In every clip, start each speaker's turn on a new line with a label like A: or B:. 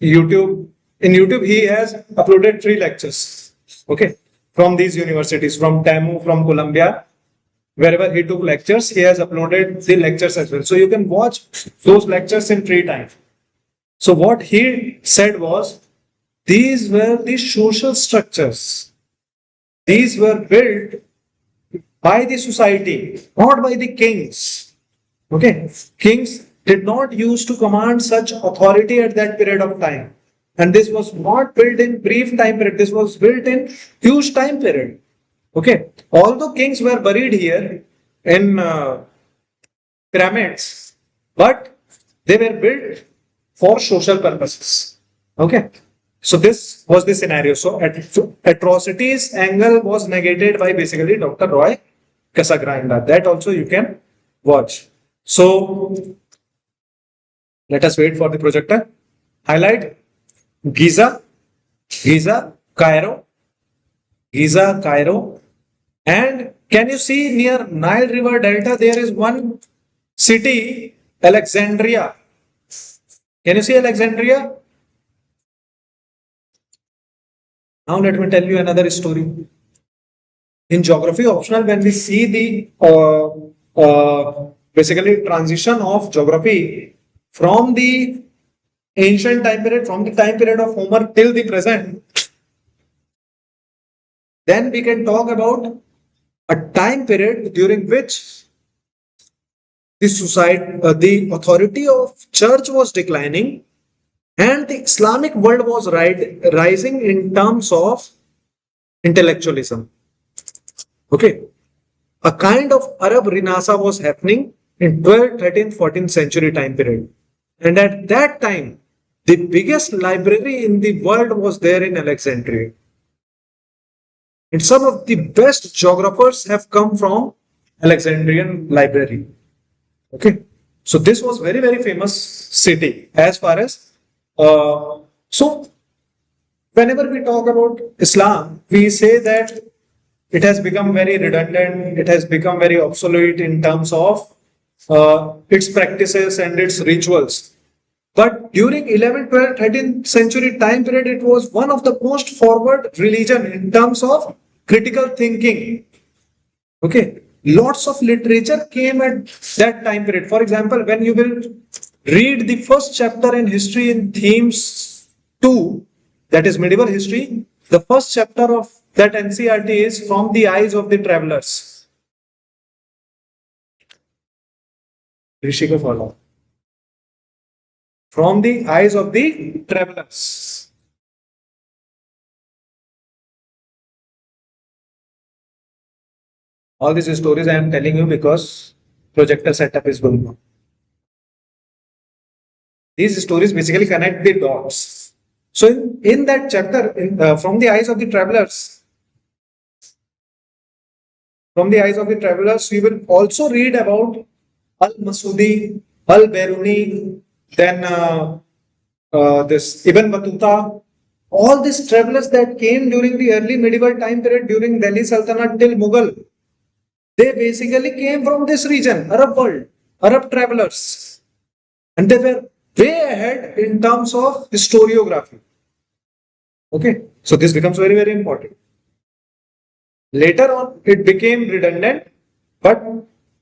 A: YouTube. In YouTube, he has uploaded 3 lectures. Okay, from these universities, from TAMU, from Columbia, wherever he took lectures, he has uploaded the lectures as well. So you can watch those lectures in free time. So what he said was, these were the social structures. These were built by the society, not by the kings. Okay, kings did not use to command such authority at that period of time. And this was not built in brief time period. This was built in huge time period. Okay, although kings were buried here in pyramids, but they were built for social purposes. Okay, so this was the scenario. So atrocities angle was negated by basically Dr. Roy Casagrande. That also you can watch. So let us wait for the projector. Highlight Giza, Cairo, and can you see near Nile River Delta there is one city, Alexandria. Can you see Alexandria? Now let me tell you another story. In geography optional, when we see the basically transition of geography from the ancient time period, from the time period of Homer till the present, then we can talk about a time period during which the society, the authority of church was declining, and the Islamic world was rising in terms of intellectualism. Okay, a kind of Arab Renaissance was happening in 12th, 13th, 14th century time period, and at that time, the biggest library in the world was there in Alexandria. And some of the best geographers have come from Alexandrian library. Okay, so this was very, very famous city as far as so whenever we talk about Islam, we say that it has become very redundant, it has become very obsolete in terms of its practices and its rituals. But during 11th, 12th, 13th century time period, it was one of the most forward religion in terms of critical thinking. Okay, lots of literature came at that time period. For example, when you will read the first chapter in history in themes 2, that is medieval history, the first chapter of that NCERT is From the Eyes of the Travelers. Rishika follow. From the Eyes of the Travelers. All these stories I am telling you because projector setup is going on. These stories basically connect the dots. So in that chapter, From the Eyes of the Travelers, we will also read about Al-Masudi, Al-Biruni, then this Ibn Battuta, all these travelers that came during the early medieval time period during Delhi Sultanate till Mughal, they basically came from this region, Arab world, Arab travelers, and they were way ahead in terms of historiography. Okay, so this becomes very, very important. Later on, it became redundant, but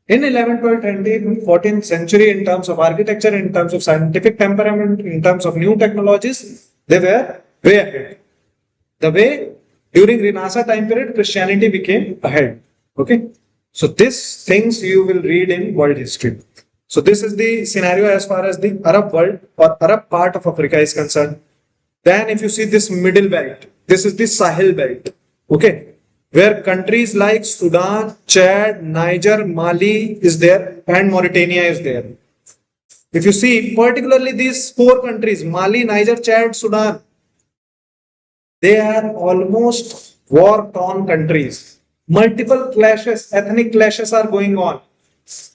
A: in 11th, 12th, 13th, 14th century, in terms of architecture, in terms of scientific temperament, in terms of new technologies, they were way ahead. The way during Renaissance time period, Christianity became ahead. Okay, so these things you will read in world history. So this is the scenario as far as the Arab world or Arab part of Africa is concerned. Then if you see this middle belt, this is the Sahel belt. Okay, where countries like Sudan, Chad, Niger, Mali is there and Mauritania is there. If you see particularly these 4 countries, Mali, Niger, Chad, Sudan, they are almost war-torn countries. Multiple clashes, ethnic clashes are going on.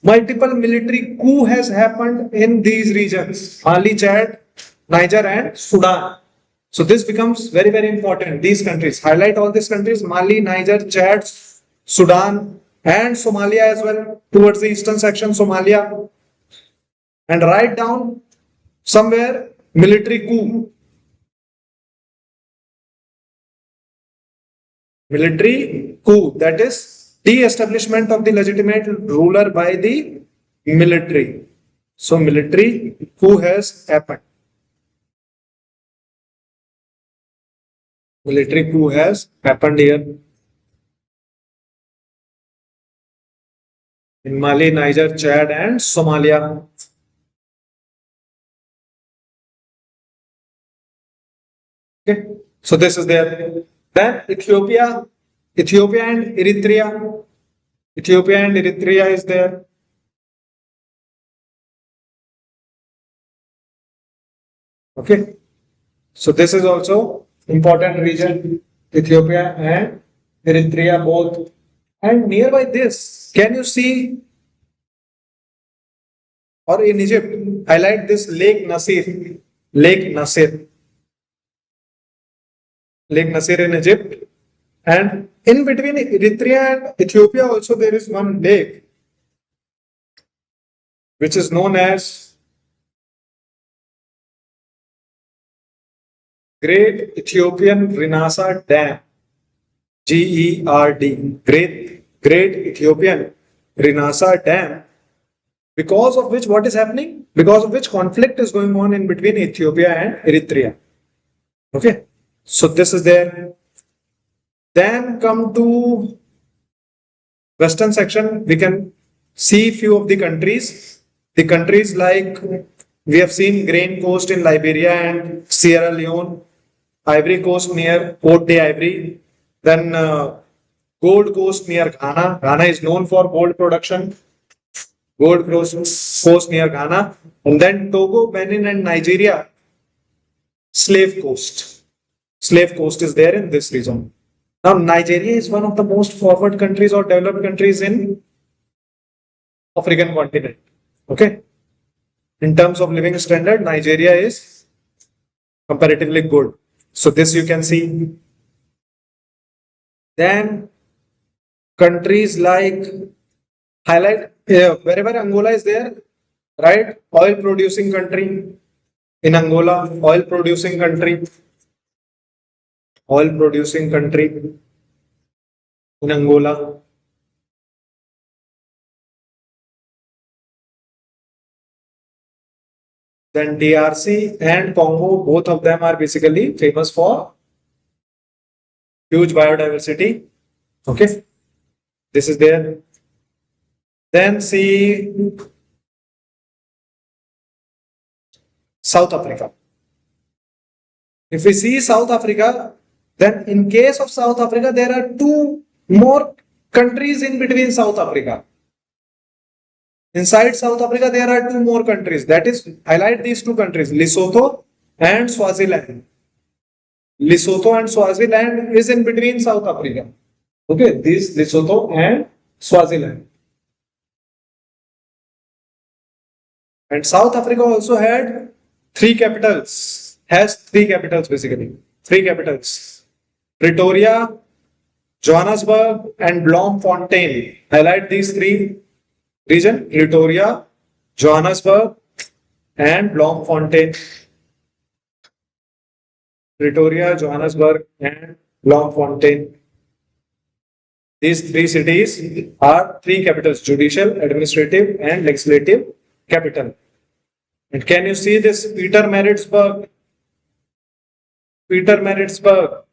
A: Multiple military coup has happened in these regions, Mali, Chad, Niger and Sudan. So this becomes very, very important. These countries, highlight all these countries, Mali, Niger, Chad, Sudan and Somalia as well, towards the eastern section, Somalia. And write down somewhere military coup. Military coup, that is de-establishment of the legitimate ruler by the military. So military coup has happened. Military coup has happened here in Mali, Niger, Chad, and Somalia. Okay, so this is there. Then Ethiopia and Eritrea. Ethiopia and Eritrea is there. Okay, so this is also important region. Ethiopia and Eritrea both. And nearby this, can you see, or in Egypt, highlight this Lake Nasir. Lake Nasir. Lake Nasir in Egypt. And in between Eritrea and Ethiopia also there is one lake which is known as Great Ethiopian Renassa Dam. GERD. Great Ethiopian Renassa Dam. Because of which, what is happening? Because of which conflict is going on in between Ethiopia and Eritrea. Okay. So this is there. Then come to western section. We can see few of the countries. The countries like we have seen Grain Coast in Liberia and Sierra Leone, Ivory Coast near Port d'Ivoire, then Gold Coast near Ghana. Ghana is known for gold production. Gold Coast near Ghana, and then Togo, Benin, and Nigeria. Slave Coast. Slave Coast is there in this region. Now, Nigeria is one of the most forward countries or developed countries in African continent. Okay. In terms of living standard, Nigeria is comparatively good. So this you can see. Then countries like highlight wherever Angola is there, right? Oil producing country in Angola, oil producing country in Angola. Then DRC and Congo, both of them are basically famous for huge biodiversity. Okay, this is there. Then see South Africa. If we see South Africa, then in case of South Africa, there are two more countries in between South Africa. Inside South Africa, there are two more countries. That is, highlight these two countries, Lesotho and Swaziland. Lesotho and Swaziland is in between South Africa. Okay, this Lesotho and Swaziland. And South Africa also had three capitals, has three capitals basically. Three capitals. Pretoria, Johannesburg, and Bloemfontein. Highlight these three region, Pretoria, Johannesburg, and Bloemfontein. Pretoria, Johannesburg, and Bloemfontein. These three cities are three capitals, judicial, administrative, and legislative capital. And can you see this Pietermaritzburg? Pietermaritzburg.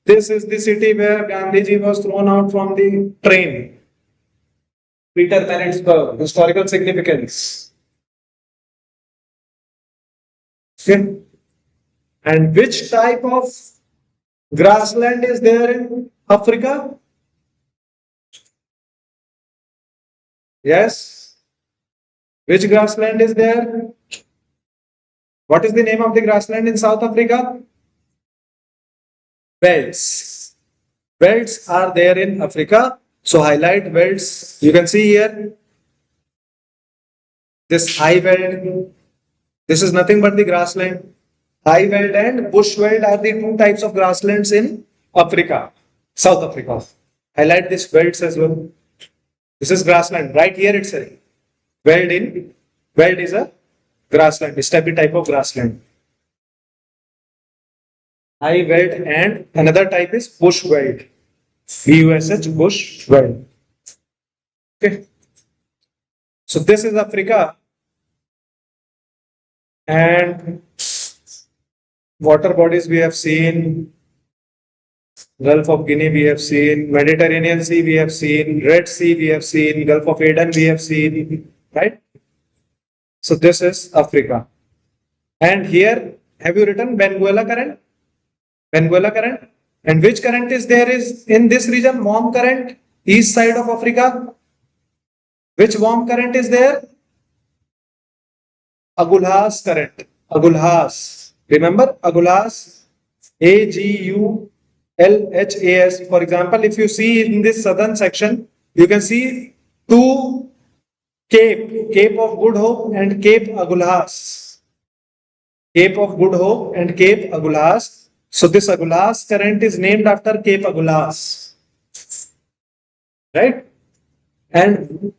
A: This is the city where Gandhiji was thrown out from the train. Pietermaritzburg, historical significance. Okay. And which type of grassland is there in Africa? Yes. Which grassland is there? What is the name of the grassland in South Africa? Belts. Belts are there in Africa. So highlight belts. You can see here this high belt. This is nothing but the grassland. High belt and bush belt are the two types of grasslands in Africa, South Africa. Highlight these belts as well. This is grassland right here itself. Veld is a grassland, steppe type of grassland. High veld and another type is bush veld. BUSH bush weld. Okay. So this is Africa, and water bodies we have seen. Gulf of Guinea we have seen, Mediterranean Sea we have seen, Red Sea we have seen, Gulf of Aden we have seen, right? So this is Africa. And here, have you written Benguela current? Benguela current. And which current is there is in this region? Warm current, east side of Africa. Which warm current is there? Agulhas current. Agulhas. Remember Agulhas? AGULHAS. For example, if you see in this southern section, you can see two Cape of Good Hope and Cape Agulhas. Cape of Good Hope and Cape Agulhas. So this Agulhas current is named after Cape Agulhas. Right? And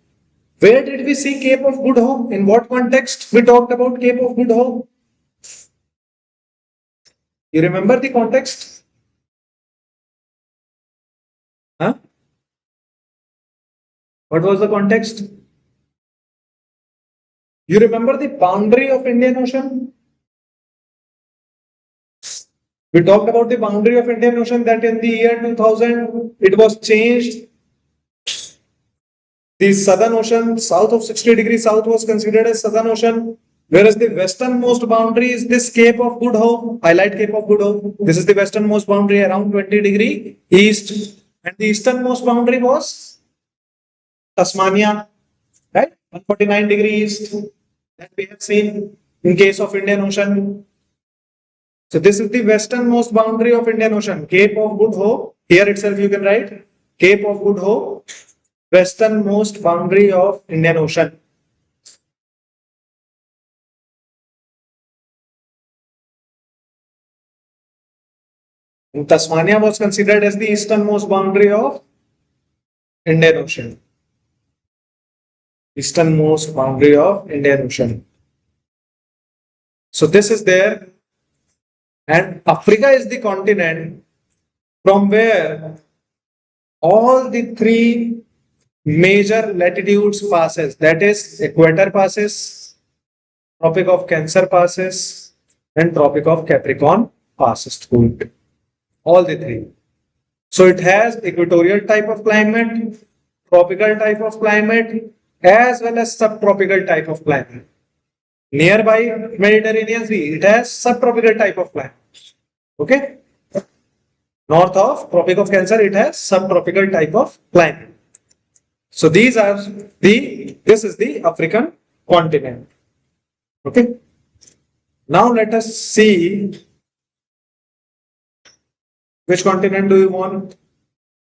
A: where did we see Cape of Good Hope? In what context we talked about Cape of Good Hope? You remember the context? Huh? What was the context? You remember the boundary of Indian Ocean? We talked about the boundary of Indian Ocean that in the year 2000 it was changed. The Southern Ocean, south of 60 degrees south, was considered as Southern Ocean, whereas the westernmost boundary is this Cape of Good Hope. Highlight Cape of Good Hope. This is the westernmost boundary around 20 degree east, and the easternmost boundary was Tasmania, right? 149 degrees east that we have seen in case of Indian Ocean. So this is the westernmost boundary of Indian Ocean, Cape of Good Hope. Here itself you can write Cape of Good Hope, westernmost boundary of Indian Ocean. And Tasmania was considered as the easternmost boundary of Indian Ocean. Easternmost boundary of Indian Ocean. So this is there, and Africa is the continent from where all the three major latitudes passes, that is equator passes, Tropic of Cancer passes, and Tropic of Capricorn passes through it. All the three. So it has equatorial type of climate, tropical type of climate, as well as subtropical type of climate. Nearby Mediterranean Sea, it has subtropical type of climate. Okay. North of Tropic of Cancer, it has subtropical type of climate. So these are this is the African continent. Okay. Now let us see which continent do you want.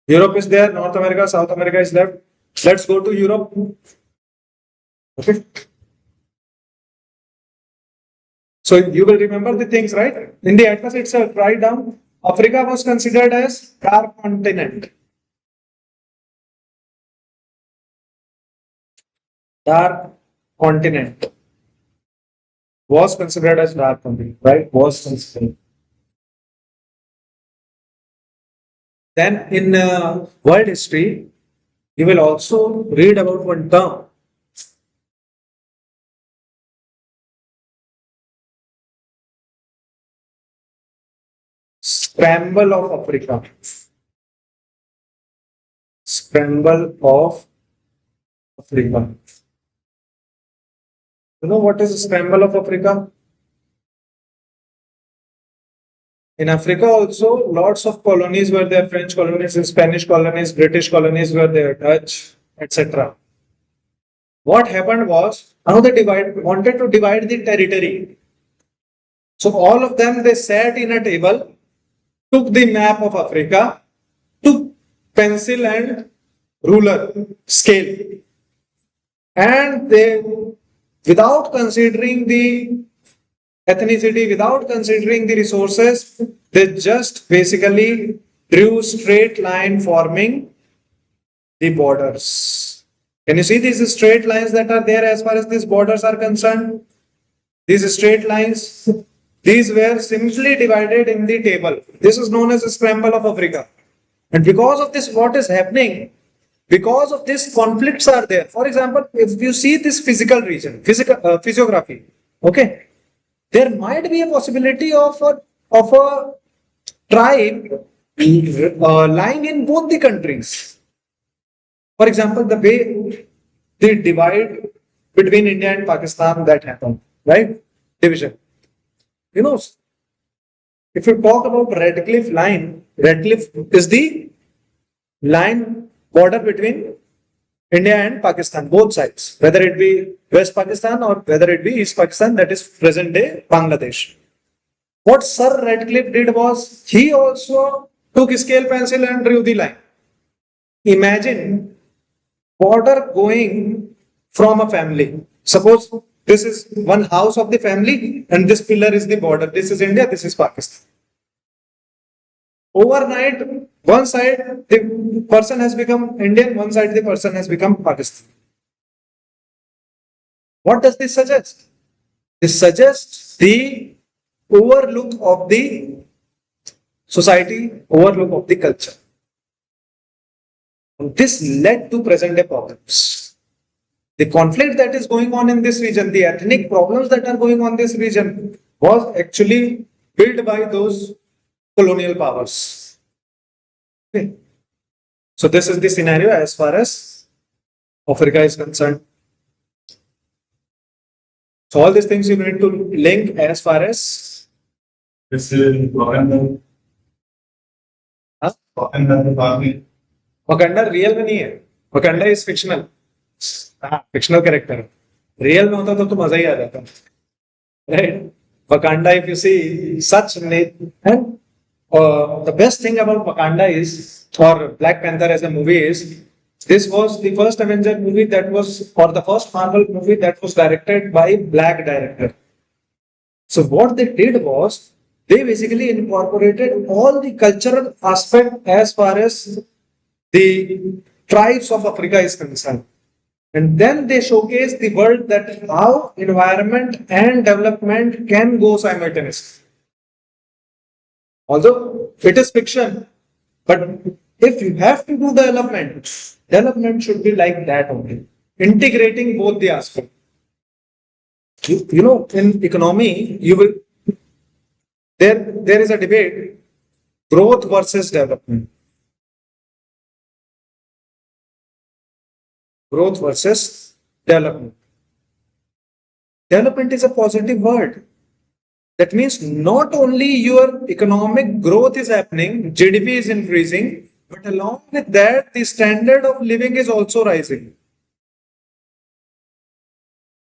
A: Europe is there, North America, South America is left. Let's go to Europe. Okay. So you will remember the things, right? In the atlas itself, write down Africa was considered as dark continent. Dark continent was considered as dark continent, right? Was considered. Then in world history, you will also read about one term. Scramble of Africa. Scramble of Africa. You know what is the scramble of Africa? In Africa also, lots of colonies were there, French colonies, Spanish colonies, British colonies were there, Dutch, etc. What happened was, now they wanted to divide the territory. So all of them, they sat in a table, took the map of Africa, took pencil and ruler, scale, and they, without considering the ethnicity, without considering the resources, they just basically drew straight line forming the borders. Can you see these straight lines that are there as far as these borders are concerned? These straight lines, these were simply divided in the table. This is known as a scramble of Africa. And because of this, what is happening? Because of this, conflicts are there. For example, if you see this physical region, physiography, okay, there might be a possibility of a tribe lying in both the countries. For example, the way they divide between India and Pakistan, that happened, right? Division. You know, if you talk about Redcliffe line, Redcliffe is the line border between India and Pakistan, both sides, whether it be West Pakistan or whether it be East Pakistan, that is present day Bangladesh. What Sir Redcliffe did was he also took scale pencil and drew the line. Imagine border going from a family. Suppose this is one house of the family and this pillar is the border. This is India, this is Pakistan. Overnight, one side the person has become Indian, one side the person has become Pakistan. What does this suggest? This suggests the overlook of the society, overlook of the culture. And this led to present day problems. The conflict that is going on in this region, the ethnic problems that are going on in this region was actually built by those colonial powers. Okay. So this is the scenario as far as Africa is concerned. So all these things you need to link as far as
B: this is Wakanda.
A: Huh?
B: Wakanda
A: real में नहीं है Wakanda is fictional fictional character real में होता तो मजा ही आ जाता right Wakanda if you see such and the best thing about Wakanda is or Black Panther as a movie is this was the first Avenger movie that was or the first Marvel movie that was directed by black director. So what they did was they basically incorporated all the cultural aspect as far as the tribes of Africa is concerned. And then they showcase the world that how environment and development can go simultaneously. Although it is fiction, but if you have to do development should be like that only, integrating both the aspects. You know, in economy, you will there is a debate, growth versus development. Growth versus development. Development is a positive word. That means not only your economic growth is happening, GDP is increasing, but along with that, the standard of living is also rising.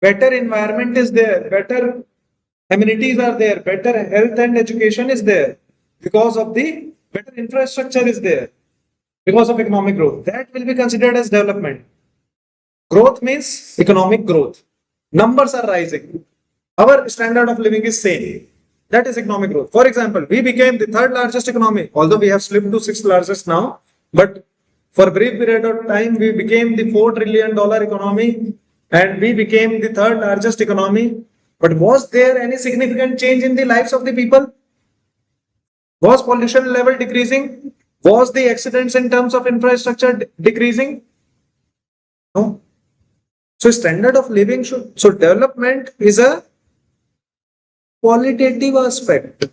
A: Better environment is there, better amenities are there, better health and education is there because of the better infrastructure is there because of economic growth. That will be considered as development. Growth means economic growth. Numbers are rising. Our standard of living is same. That is economic growth. For example, we became the third largest economy, although we have slipped to sixth largest now. But for a brief period of time, we became the $4 trillion economy and we became the third largest economy. But was there any significant change in the lives of the people? Was pollution level decreasing? Was the accidents in terms of infrastructure decreasing? No. So standard of living should, so development is a qualitative aspect.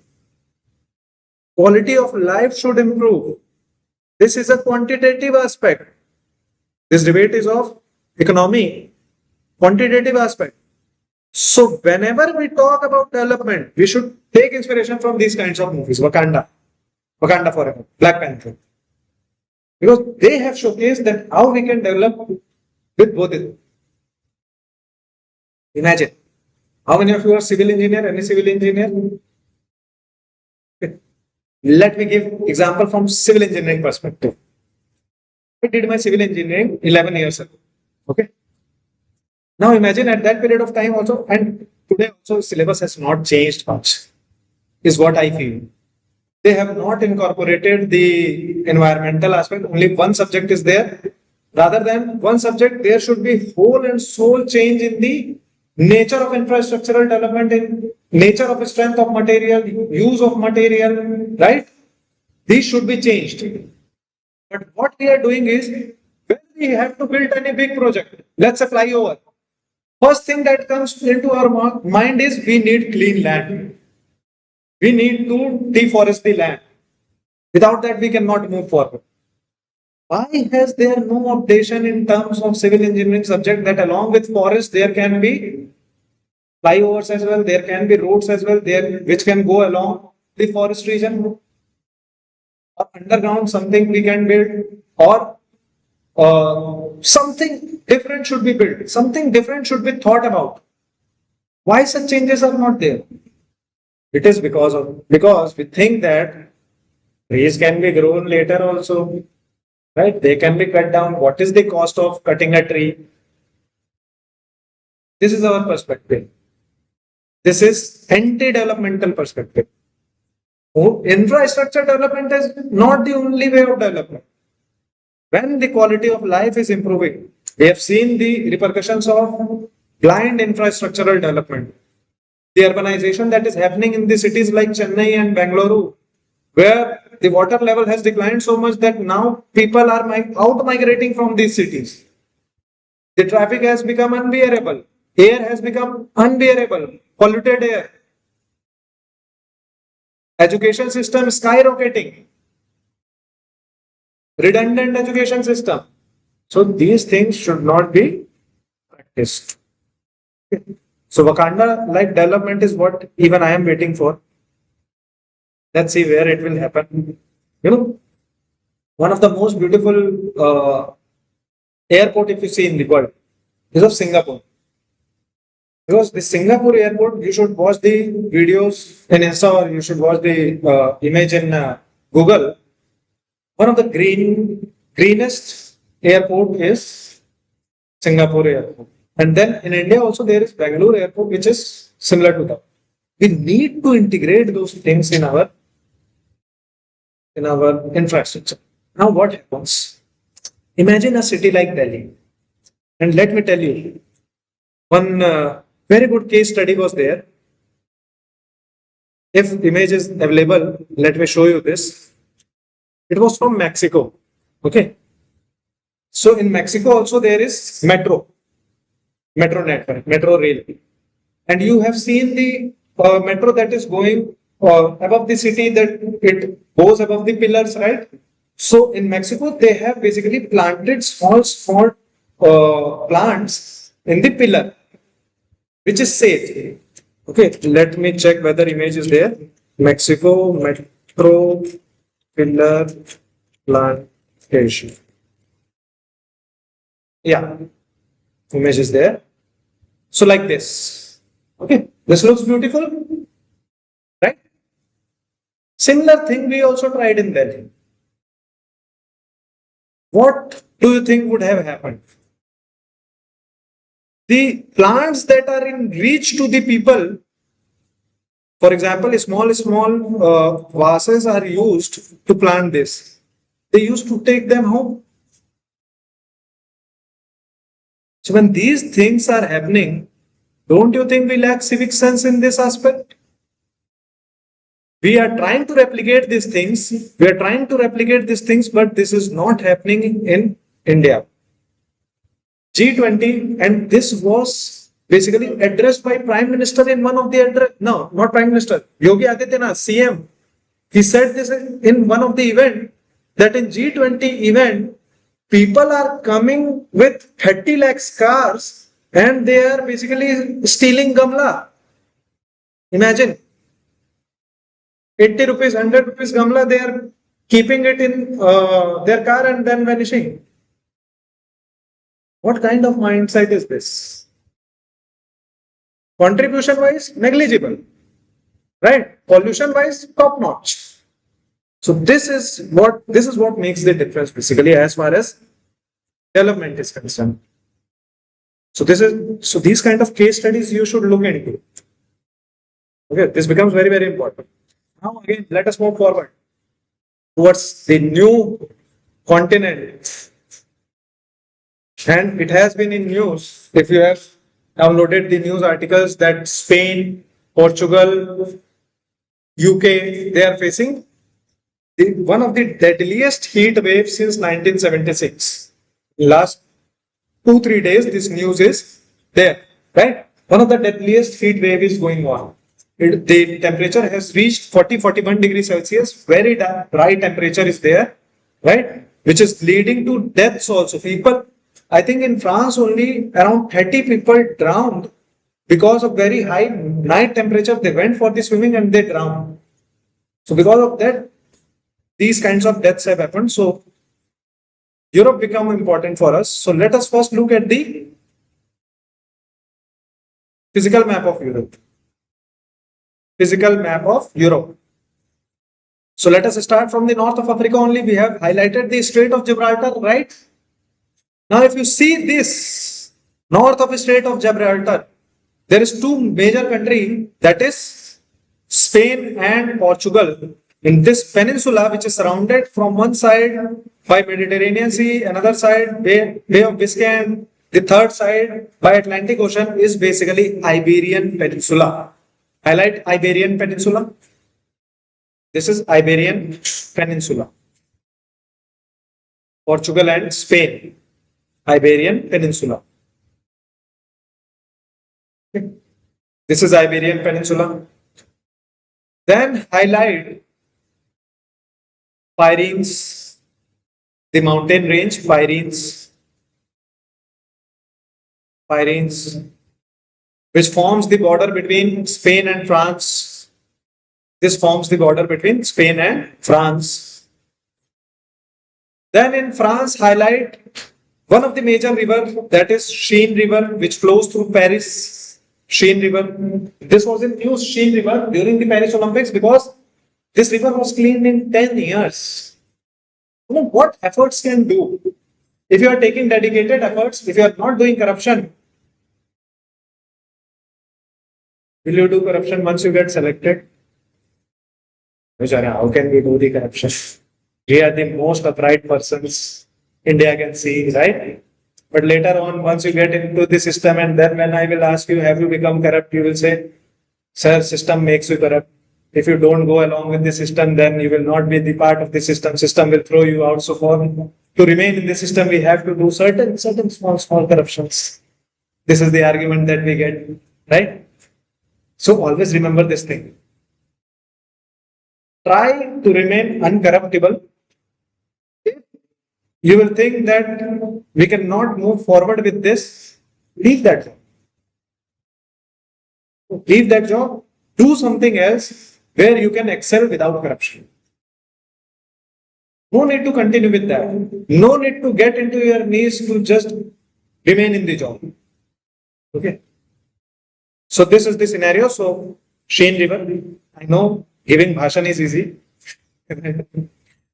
A: Quality of life should improve. This is a quantitative aspect. This debate is of economy, quantitative aspect. So whenever we talk about development, we should take inspiration from these kinds of movies. Wakanda Forever, Black Panther. Because they have showcased that how we can develop with both. Imagine, how many of you are civil engineer? Any civil engineer? Let me give example from civil engineering perspective. I did my civil engineering 11 years ago. Okay. Now imagine at that period of time also, and today also syllabus has not changed much, is what I feel. They have not incorporated the environmental aspect. Only one subject is there. Rather than one subject, there should be whole and soul change in the nature of infrastructural development, in nature of strength of material, use of material, right? These should be changed. But what we are doing is, when we have to build any big project, let's say flyover, first thing that comes into our mind is we need clean land. We need to deforest the land. Without that, we cannot move forward. Why has there no updation in terms of civil engineering subject that along with forest there can be flyovers as well, there can be roads as well, there which can go along the forest region, or underground something we can build, or something different should be built, something different should be thought about. Why such changes are not there? It is because we think that trees can be grown later also, right? They can be cut down. What is the cost of cutting a tree? This is our perspective. This is anti-developmental perspective. Oh, infrastructure development is not the only way of development. When the quality of life is improving, we have seen the repercussions of blind infrastructural development. The urbanization that is happening in the cities like Chennai and Bangalore, where the water level has declined so much that now people are out migrating from these cities. The traffic has become unbearable. Air has become unbearable. Polluted air. Education system skyrocketing. Redundant education system. So these things should not be practiced. So Wakanda like development is what even I am waiting for. Let's see where it will happen. You know, one of the most beautiful airport if you see in the world is of Singapore. Because the Singapore airport, you should watch the videos in Insta or you should watch the image in Google. One of the greenest airport is Singapore airport. And then in India also there is Bangalore airport which is similar to that. We need to integrate those things in our infrastructure. Now what happens? Imagine a city like Delhi. And let me tell you, one very good case study was there. If image is available, let me show you this. It was from Mexico. Okay. So in Mexico also there is metro network, metro rail. And you have seen the metro that is going above the city, that it goes above the pillars, right? So in Mexico, they have basically planted small plants in the pillar, which is safe. Okay, let me check whether image is there. Mexico metro pillar plantation. Yeah, image is there. So like this. Okay, this looks beautiful, right? Similar thing we also tried in Delhi. What do you think would have happened? The plants that are in reach to the people, for example, small vases are used to plant this. They used to take them home. So when these things are happening, don't you think we lack civic sense in this aspect? We are trying to replicate these things. But this is not happening in India. G20, and this was basically addressed by Prime Minister in one of the address. No, not Prime Minister. Yogi Adityanath, CM. He said this in one of the event, that in G20 event, people are coming with 30 lakhs cars and they are basically stealing Gamla. Imagine. 80 rupees, 100 rupees Gamla, they are keeping it in their car and then vanishing. What kind of mindset is this? Contribution wise, negligible, right? Pollution wise, top notch. So this is what makes the difference basically as far as development is concerned. So these kind of case studies you should look into. Okay, this becomes very, very important. Now again, let us move forward towards the new continent. And it has been in news, if you have downloaded the news articles, that Spain, Portugal, UK, they are facing one of the deadliest heat waves since 1976. Last 2-3 days, this news is there, right? One of the deadliest heat wave is going on. The temperature has reached 40-41 degrees Celsius. Very dry temperature is there, right? Which is leading to deaths also. People, I think in France only around 30 people drowned because of very high night temperature. They went for the swimming and they drowned. So because of that, these kinds of deaths have happened. So Europe become important for us. So let us first look at the physical map of Europe. Physical map of Europe. So let us start from the north of Africa only. We have highlighted the Strait of Gibraltar, right? Now, if you see this north of the Strait of Gibraltar, there is two major countries, that is Spain and Portugal. In this peninsula, which is surrounded from one side by Mediterranean Sea, another side Bay of Biscay, and the third side by Atlantic Ocean is basically Iberian Peninsula. Highlight Iberian Peninsula. This is Iberian Peninsula. Portugal and Spain. Iberian Peninsula. Okay. This is Iberian Peninsula. Then highlight Pyrenees, the mountain range Pyrenees, which forms the border between Spain and France. This forms the border between Spain and France. Then in France, highlight one of the major rivers, that is Seine River, which flows through Paris. Seine River. This was in news, Seine River, during the Paris Olympics, because this river was cleaned in 10 years. You know what efforts can do? If you are taking dedicated efforts, if you are not doing corruption, will you do corruption once you get selected? How can we do the corruption? We are the most upright persons India can see, right? But later on, once you get into the system, and then when I will ask you, have you become corrupt? You will say, sir, system makes you corrupt. If you don't go along with the system, then you will not be the part of the system. System will throw you out. So to remain in the system, we have to do certain small corruptions. This is the argument that we get, right? So always remember this thing. Try to remain uncorruptible. If you will think that we cannot move forward with this, leave that job. Leave that job. Do something else where you can excel without corruption. No need to continue with that. No need to get into your knees to just remain in the job. Okay. So this is the scenario. So Seine River, I know giving bhashan is easy,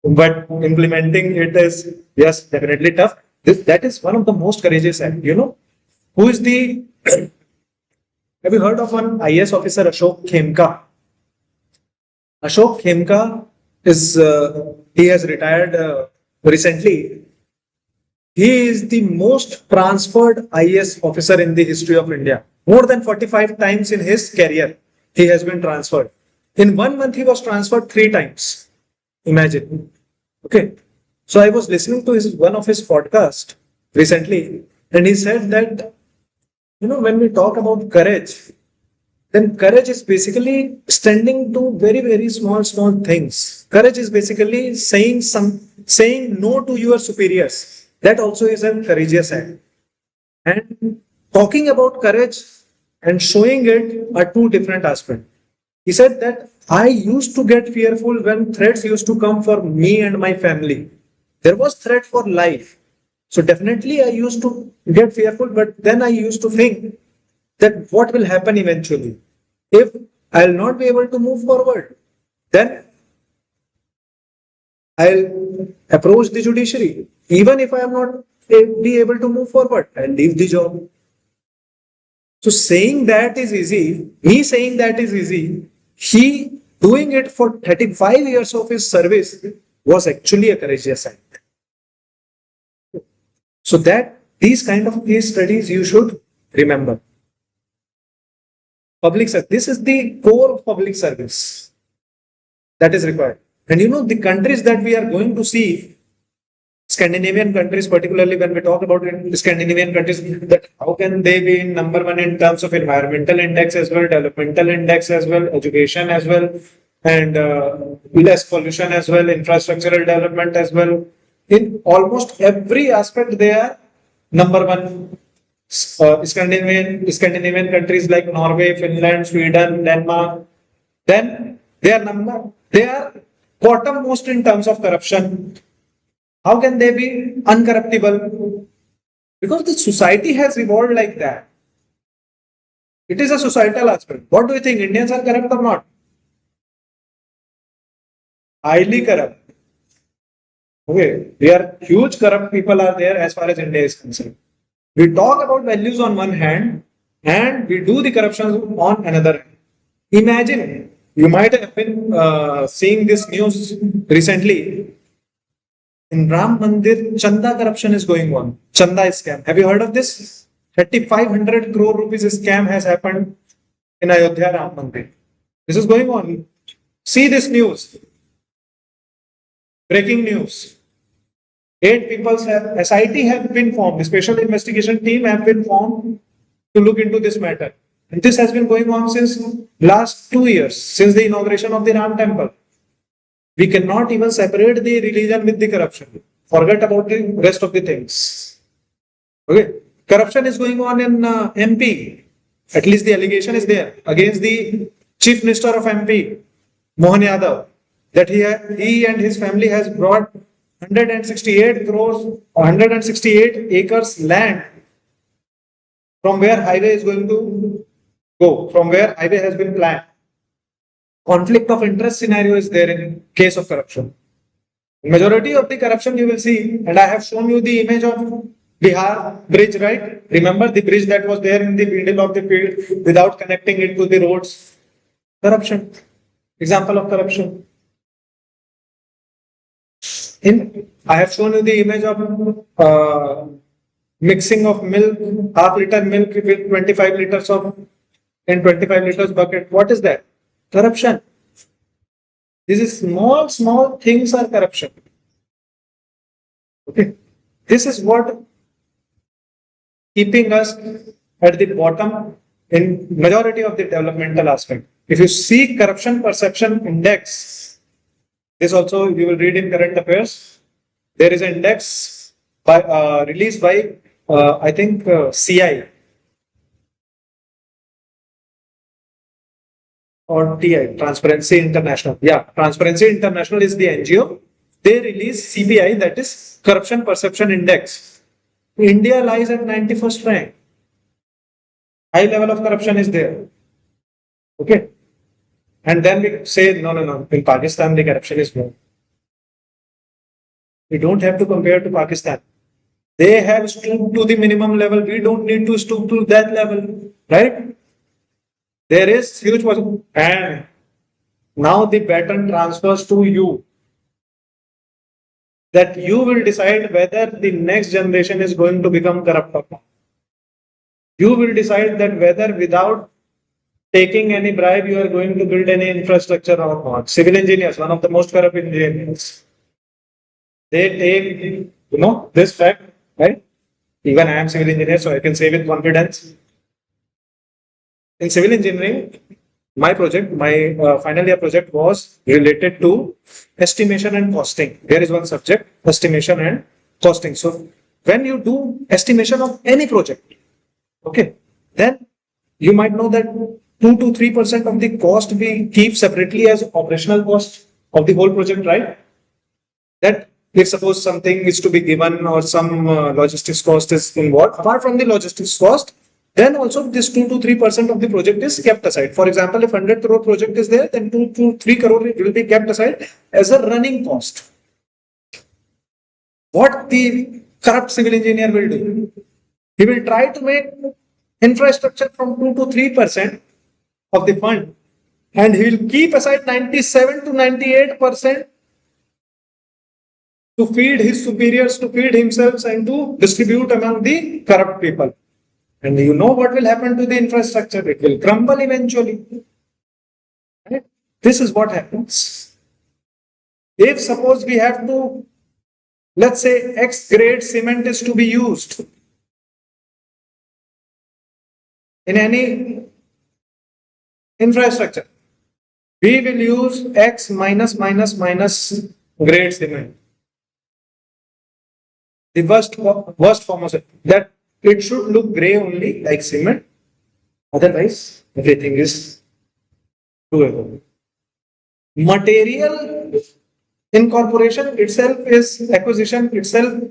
A: but implementing it is, yes, definitely tough. That is one of the most courageous act. You know, who is the, have you heard of one IS officer, Ashok Khemka? Ashok Khemka is, he has retired recently. He is the most transferred IS officer in the history of India. More than 45 times in his career, he has been transferred. In 1 month, he was transferred 3 times. Imagine. Okay. So I was listening to one of his podcasts recently, and he said that, you know, when we talk about courage, then courage is basically standing to very, very small things. Courage is basically saying no to your superiors. That also is a courageous act. And talking about courage and showing it are two different aspects. He said that I used to get fearful when threats used to come for me and my family. There was threat for life. So definitely I used to get fearful, but then I used to think that what will happen eventually? If I'll not be able to move forward, then I'll approach the judiciary. Even if I am not be able to move forward, I'll leave the job. So saying that is easy. Me saying that is easy. He doing it for 35 years of his service was actually a courageous act. So that these kind of case studies you should remember. Public service. This is the core of public service that is required. And the countries that we are going to see, Scandinavian countries, particularly when we talk about Scandinavian countries, that how can they be in number one in terms of environmental index as well, developmental index as well, education as well, and less pollution as well, infrastructural development as well. In almost every aspect, they are number one. Scandinavian countries like Norway, Finland, Sweden, Denmark, then they are bottom most in terms of corruption. How can they be uncorruptible? Because the society has evolved like that. It is a societal aspect. What do you think? Indians are corrupt or not? Highly corrupt. Okay, we are huge corrupt people are there as far as India is concerned. We talk about values on one hand and we do the corruption on another hand. Imagine, you might have been seeing this news recently. In Ram Mandir, Chanda corruption is going on. Chanda scam. Have you heard of this? 3,500 crore rupees scam has happened in Ayodhya Ram Mandir. This is going on. See this news. Breaking news. 8 people have, SIT have been formed. The special investigation team have been formed to look into this matter. And this has been going on since last 2 years, since the inauguration of the Ram temple. We cannot even separate the religion with the corruption. Forget about the rest of the things. Okay. Corruption is going on in MP. At least the allegation is there against the Chief Minister of MP, Mohan Yadav, that he and his family has brought 168 crores, 168 acres land from where highway is going to go, from where highway has been planned. Conflict of interest scenario is there in case of corruption. Majority of the corruption you will see, and I have shown you the image of Bihar bridge, right? Remember the bridge that was there in the middle of the field without connecting it to the roads? Corruption. Example of corruption. I have shown you the image of mixing of milk, half-liter milk with 25 liters of in 25 liters bucket. What is that? Corruption. This is small things are corruption. Okay. This is what keeping us at the bottom in majority of the developmental aspect. If you see corruption perception index, this also you will read in current affairs. There is an index by released by I think CI or TI, Transparency International. Yeah, Transparency International is the NGO. They release CPI, that is Corruption Perception Index. India lies at 91st rank. High level of corruption is there. Okay. And then we say, no. In Pakistan, the corruption is more. We don't have to compare to Pakistan. They have stooped to the minimum level. We don't need to stoop to that level. Right? There is huge possibility. And now the baton transfers to you. That you will decide whether the next generation is going to become corrupt or not. You will decide that whether without taking any bribe you are going to build any infrastructure or not. Civil engineers, one of the most corrupt engineers. They take, this fact, right? Even I am civil engineer, so I can say with confidence. In civil engineering, my final year project was related to estimation and costing. There is one subject, estimation and costing. So when you do estimation of any project, okay, then you might know that 2 to 3% of the cost we keep separately as operational cost of the whole project, right? That if suppose something is to be given or some logistics cost is involved, apart from the logistics cost, then also this 2 to 3% of the project is kept aside. For example, if 100 crore project is there, then 2 to 3 crore will be kept aside as a running cost. What the corrupt civil engineer will do? He will try to make infrastructure from 2 to 3% of the fund, and he will keep aside 97 to 98% to feed his superiors, to feed himself, and to distribute among the corrupt people. And you know what will happen to the infrastructure? It will crumble eventually. Right? This is what happens. If suppose we have to, let's say X grade cement is to be used in any infrastructure, we will use X minus minus minus grade cement. The worst form of it, that it should look gray only like cement. Otherwise, everything is doable. Material incorporation itself is acquisition itself.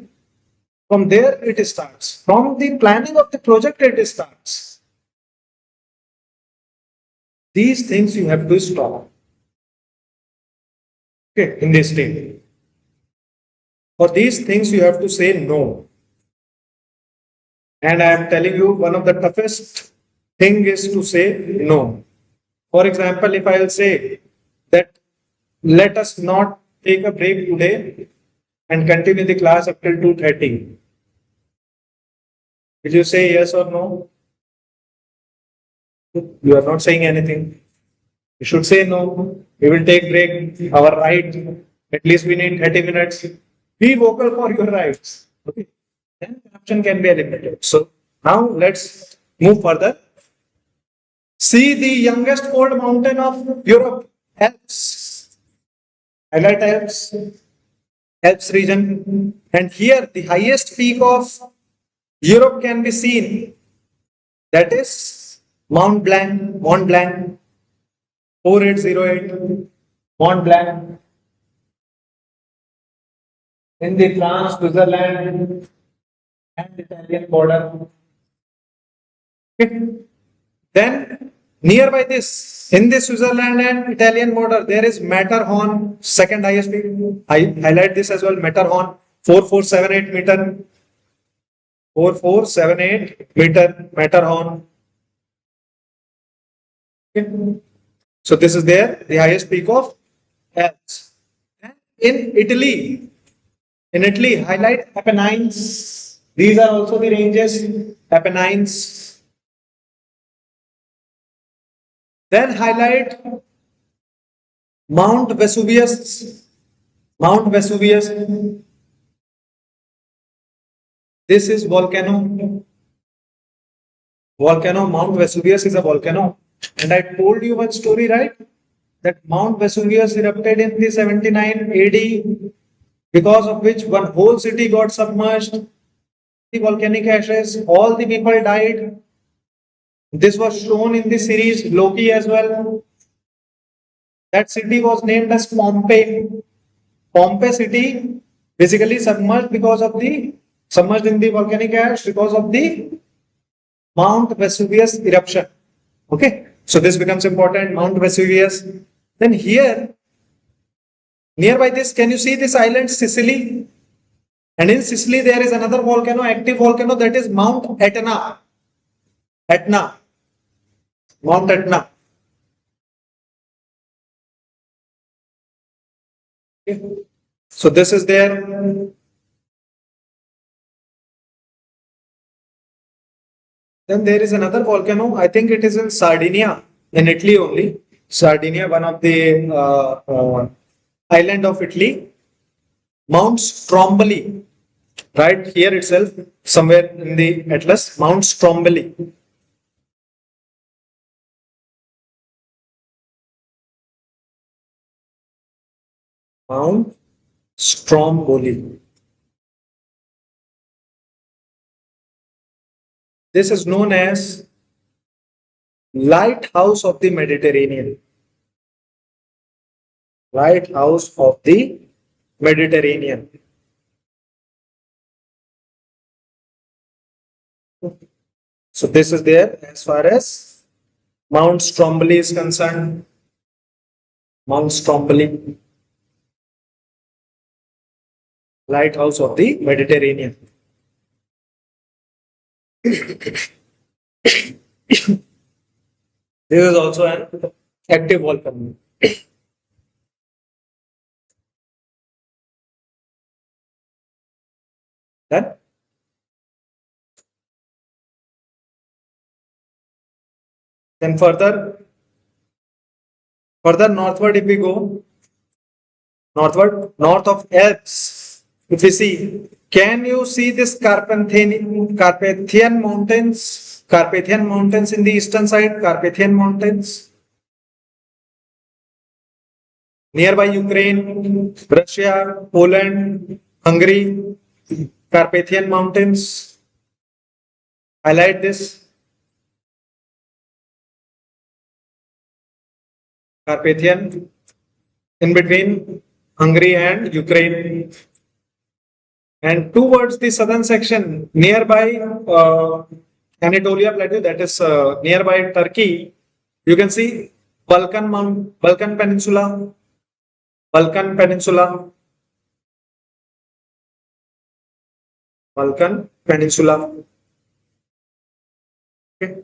A: From there it starts. From the planning of the project it starts. These things you have to stop. Okay, in this state. For these things you have to say no. And I am telling you, one of the toughest thing is to say no. For example, if I will say that let us not take a break today and continue the class up till 2:30. Will you say yes or no? You are not saying anything. You should say no. We will take break. Our right. At least we need 30 minutes. Be vocal for your rights. Okay. Then corruption can be eliminated. So now let's move further. See the youngest cold mountain of Europe, Alps. Highlight Alps, Alps region. And here the highest peak of Europe can be seen. That is Mount Blanc, 4808, Mont Blanc in the France, Switzerland, and Italian border. Okay. Then nearby this, in the Switzerland and Italian border, there is Matterhorn, second highest peak. I highlight this as well. Matterhorn, 4478 meter, 4478 meter, Matterhorn. Okay. So this is there, the highest peak of Alps. In Italy, highlight Apennines. These are also the ranges, Apennines. Then highlight Mount Vesuvius. Mount Vesuvius. This is volcano. Volcano, Mount Vesuvius is a volcano. And I told you one story, right? That Mount Vesuvius erupted in the 79 AD, because of which one whole city got submerged. The volcanic ashes, all the people died. This was shown in the series Loki as well. That city was named as Pompeii. Pompeii city basically submerged in the volcanic ash because of the Mount Vesuvius eruption. Okay, so this becomes important. Mount Vesuvius. Then here, nearby this, can you see this island Sicily? And in Sicily, there is another volcano, active volcano, that is Mount Etna. Etna. Mount Etna. Okay. So this is there. Then there is another volcano. I think it is in Sardinia, in Italy only. Sardinia, one of the island of Italy. Mount Stromboli, right here itself, somewhere in the atlas. Mount Stromboli. Mount Stromboli. This is known as Lighthouse of the Mediterranean. Lighthouse of the Mediterranean. So this is there as far as Mount Stromboli is concerned. Mount Stromboli, Lighthouse of the Mediterranean. This is also an active volcano. Then further northward if we go, north of Alps. If you see, can you see this Carpathian Mountains? Carpathian Mountains in the eastern side, Carpathian Mountains nearby Ukraine, Russia, Poland, Hungary, Carpathian Mountains. Highlight this Carpathian in between Hungary and Ukraine. And towards the southern section, nearby Anatolia Plateau, that is nearby Turkey, you can see Balkan Peninsula, Balkan Peninsula, Balkan Peninsula. Okay.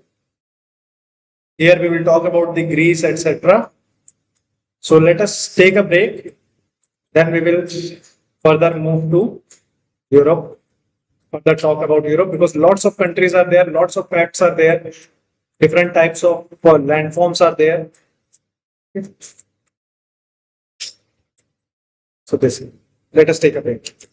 A: Here we will talk about the Greece, etc. So let us take a break. Then we will further move to Europe, further talk about Europe because lots of countries are there, lots of facts are there, different types of landforms are there. So this, let us take a break.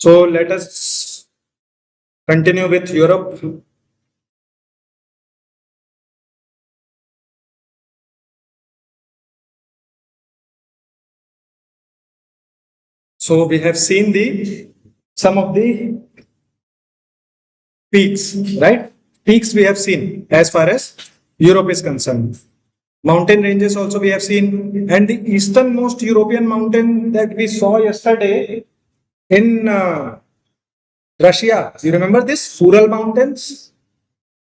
A: So let us continue with Europe. So we have seen some of the peaks, right? Peaks we have seen as far as Europe is concerned. Mountain ranges also we have seen, and the easternmost European mountain that we saw yesterday in Russia. You remember this? Ural Mountains?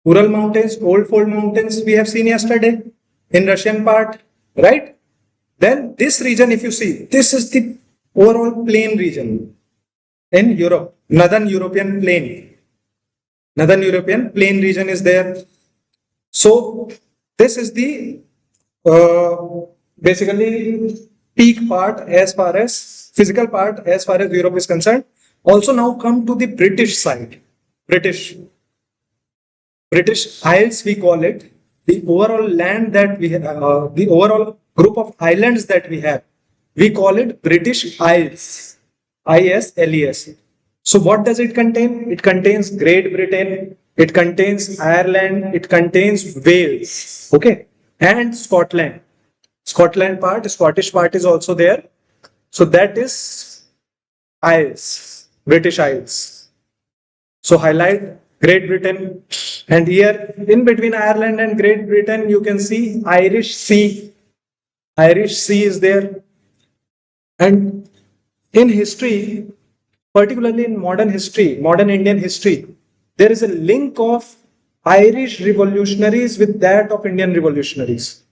A: Ural Mountains, Old Fold Mountains we have seen yesterday in Russian part, right? Then this region, if you see, this is the overall plain region in Europe, Northern European plain. Northern European plain region is there. So this is the basically peak part as far as physical part as far as Europe is concerned. Also now come to the British side. British Isles we call it. The overall land that we have, the overall group of islands that we call it British Isles. ISLES. So what does it contain? It contains Great Britain, it contains Ireland, it contains Wales, okay, and Scotland. Scottish part is also there. So that is Isles, British Isles. So highlight Great Britain, and here in between Ireland and Great Britain, you can see Irish Sea. Irish Sea is there. And in history, particularly in modern history, modern Indian history, there is a link of Irish revolutionaries with that of Indian revolutionaries.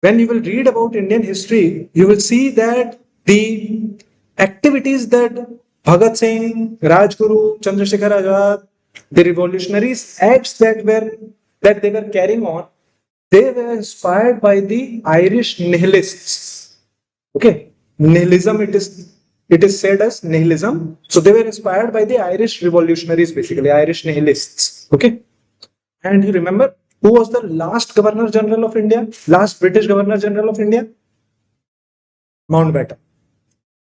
A: When you will read about Indian history, you will see that the activities that Bhagat Singh, Rajguru, Chandrasekhar Azad, the revolutionaries acts that they were carrying on, they were inspired by the Irish nihilists. Okay, nihilism it is said as nihilism. So they were inspired by the Irish revolutionaries, basically Irish nihilists. Okay, and you remember who was the last Governor General of India? Last British Governor General of India? Mountbatten.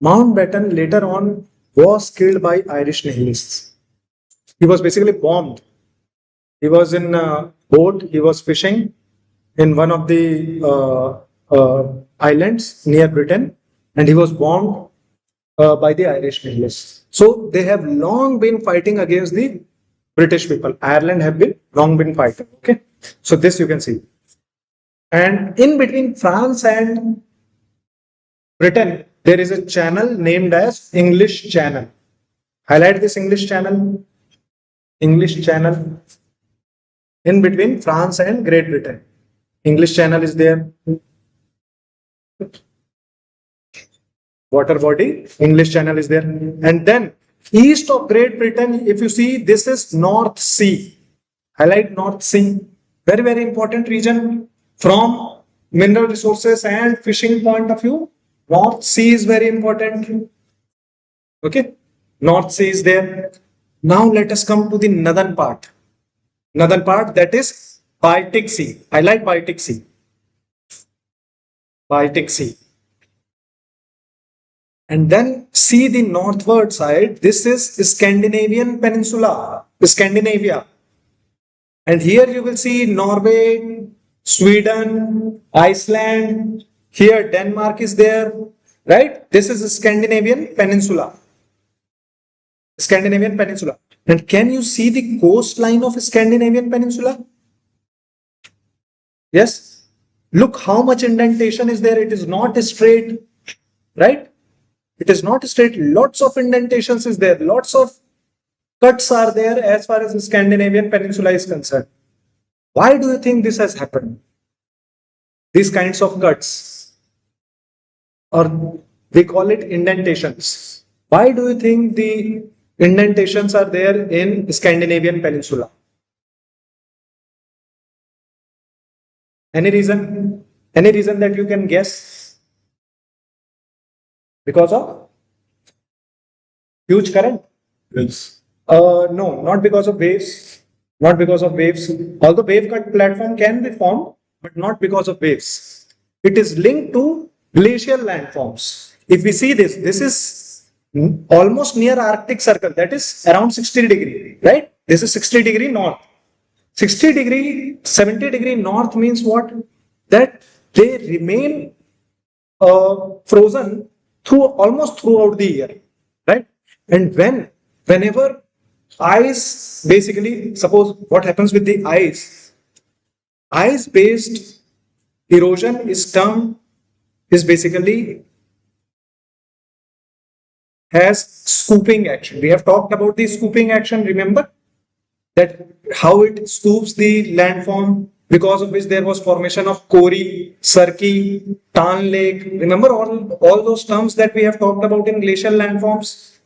A: Mountbatten later on was killed by Irish nihilists. He was basically bombed. He was in a boat, he was fishing in one of the islands near Britain, and he was bombed by the Irish nihilists. So they have long been fighting against the British people. Ireland have been long been fighting. Okay, so this you can see. And in between France and Britain, there is a channel named as English Channel. Highlight this English Channel. English Channel in between France and Great Britain. English Channel is there. Water body, English Channel is there. And then east of Great Britain, if you see, this is North Sea. Highlight North Sea. Very, very important region from mineral resources and fishing point of view. North Sea is very important. Okay, North Sea is there. Now let us come to the northern part. Northern part, that is Baltic Sea. Highlight Baltic Sea. Baltic Sea. And then see the northward side. This is Scandinavian Peninsula, Scandinavia. And here you will see Norway, Sweden, Iceland. Here Denmark is there, right? This is Scandinavian Peninsula. Scandinavian Peninsula. And can you see the coastline of Scandinavian Peninsula? Yes. Look how much indentation is there. It is not straight, right? It is not straight. Lots of indentations is there. Lots of cuts are there as far as the Scandinavian Peninsula is concerned. Why do you think this has happened? These kinds of cuts, or we call it indentations. Why do you think the indentations are there in Scandinavian Peninsula? Any reason? Any reason that you can guess? Because of huge current?
B: Yes.
A: No, not because of waves. Not because of waves. Although wave cut platform can be formed, but not because of waves. It is linked to glacial landforms. If we see this, this is almost near Arctic Circle, that is around 60 degree, right? This is 60 degree north. 60 degree, 70 degree north means what? That they remain frozen through almost throughout the year, right? And whenever ice, basically, suppose what happens with the ice based erosion is basically has scooping action. We have talked about the scooping action, remember? That how it scoops the landform, because of which there was formation of Kori, Sarki, Tan Lake. Remember all those terms that we have talked about in glacial landforms?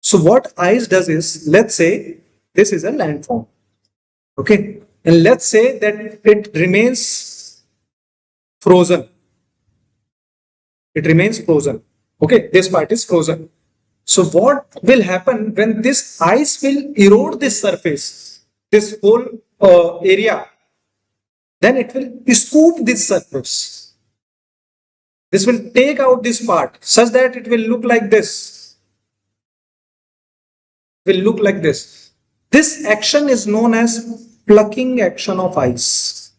A: So what ice does is, let's say this is a landform, okay? And let's say that it remains frozen. It remains frozen, okay? This part is frozen. So what will happen when this ice will erode this surface, this whole area, then it will scoop this surface. This will take out this part such that it will look like this. Will look like this. This action is known as plucking action of ice.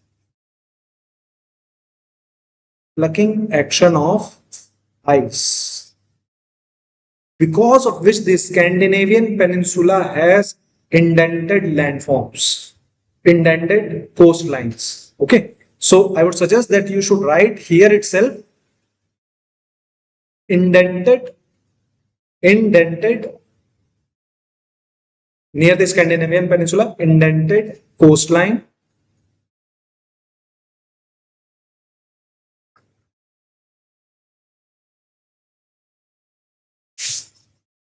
A: Plucking action of ice. Because of which the Scandinavian peninsula has indented landforms, indented coastlines. Okay, so I would suggest that you should write here itself indented near the Scandinavian peninsula, indented coastline.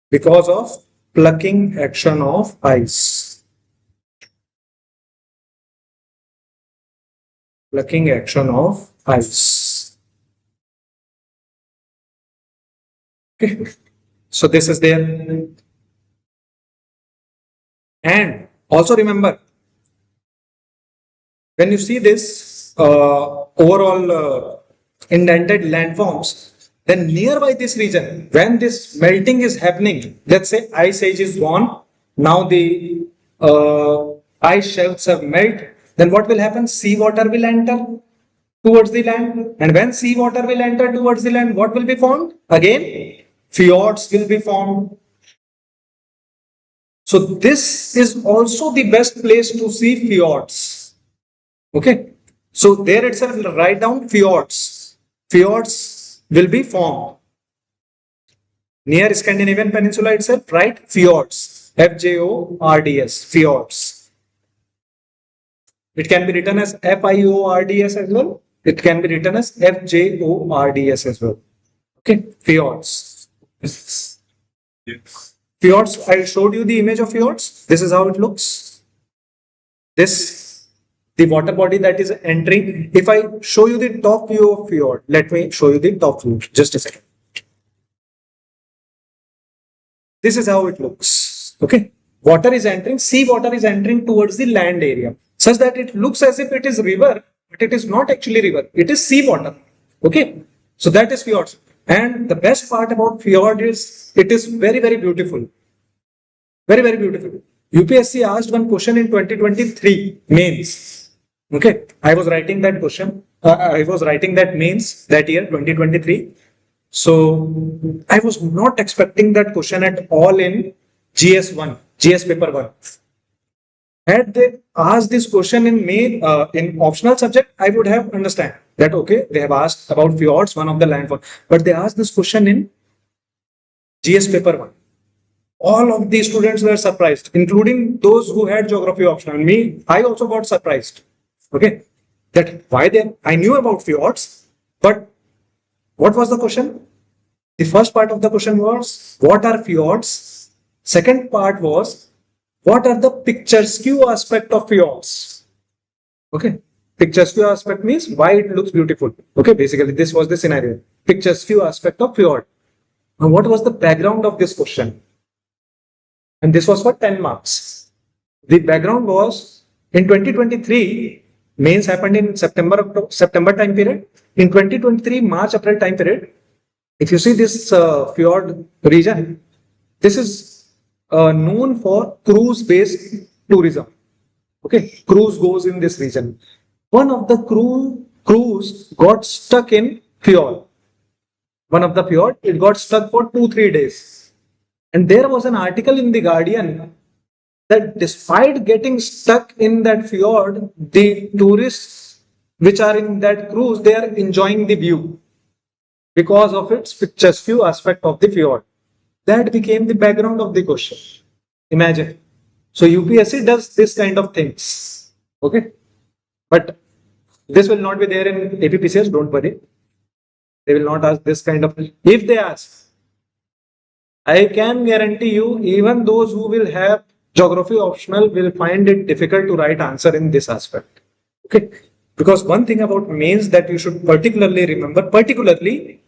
A: Because of plucking action of ice. Plucking action of ice. Okay. So this is there. And also remember, when you see this overall indented landforms, then nearby this region, when this melting is happening, let's say ice age is gone, now the ice shelves have melted, then what will happen? Seawater will enter towards the land, and when seawater will enter towards the land, what will be formed? Again, fjords will be formed. So this is also the best place to see fjords. Okay, so there itself will write down fjords. Fjords will be formed near Scandinavian peninsula itself. Write fjords. FJORDS. Fjords. It can be written as FIORDS as well. It can be written as FJORDS as well. Okay, fjords.
B: Yes.
A: Fjords. I showed you the image of fjords. This is how it looks. This, the water body that is entering. If I show you the top view of fjord, let me show you the top view. Just a second. This is how it looks. Okay. Water is entering, seawater is entering towards the land area, such that it looks as if it is river, but it is not actually river. It is seawater. Okay. So that is fjords. And the best part about fjord is it is very, very beautiful. Very, very beautiful. UPSC asked one question in 2023 mains. Okay. I was writing that question. I was writing that mains that year, 2023. So I was not expecting that question at all in GS1, GS paper 1. Had they asked this question in main, in optional subject, I would have understand that, okay, they have asked about fjords, one of the landform, but they asked this question in GS paper 1. All of the students were surprised, including those who had geography optional. Me, I also got surprised. Okay, that why I knew about fjords, but what was the question? The first part of the question was, what are fjords? Second part was, what are the picturesque aspect of fjords? Okay, picturesque aspect means why it looks beautiful. Okay, basically this was the scenario. Picturesque aspect of fjord. Now, what was the background of this question? And this was for 10 marks. The background was in 2023, mains happened in September time period. In 2023, March, April time period, if you see this fjord region, This is known for cruise-based tourism. Okay, cruise goes in this region. One of the cruise got stuck in fjord. One of the fjord, it got stuck for 2-3 days. And there was an article in the Guardian that despite getting stuck in that fjord, the tourists which are in that cruise, they are enjoying the view because of its picturesque aspect of the fjord. That became the background of the question. Imagine. So UPSC does this kind of things. Okay. But this will not be there in APPCS, don't worry. They will not ask this kind of. If they ask, I can guarantee you, even those who will have geography optional will find it difficult to write answer in this aspect. Okay. Because one thing about mains that you should particularly remember, particularly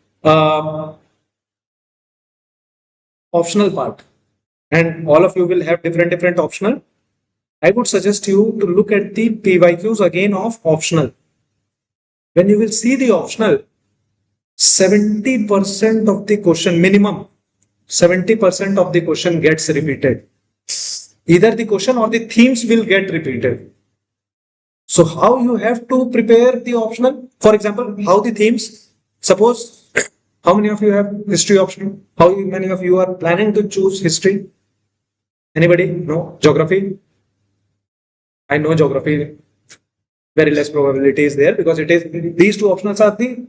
A: optional part, and all of you will have different optional. I would suggest you to look at the PYQs again of optional. When you will see the optional, 70% of the question, minimum 70% of the question gets repeated. Either the question or the themes will get repeated. So how you have to prepare the optional? For example, how the themes? Suppose, how many of you have history optional? How many of you are planning to choose history? Anybody? No? Geography? I know geography, very less probability is there because it is these two options are the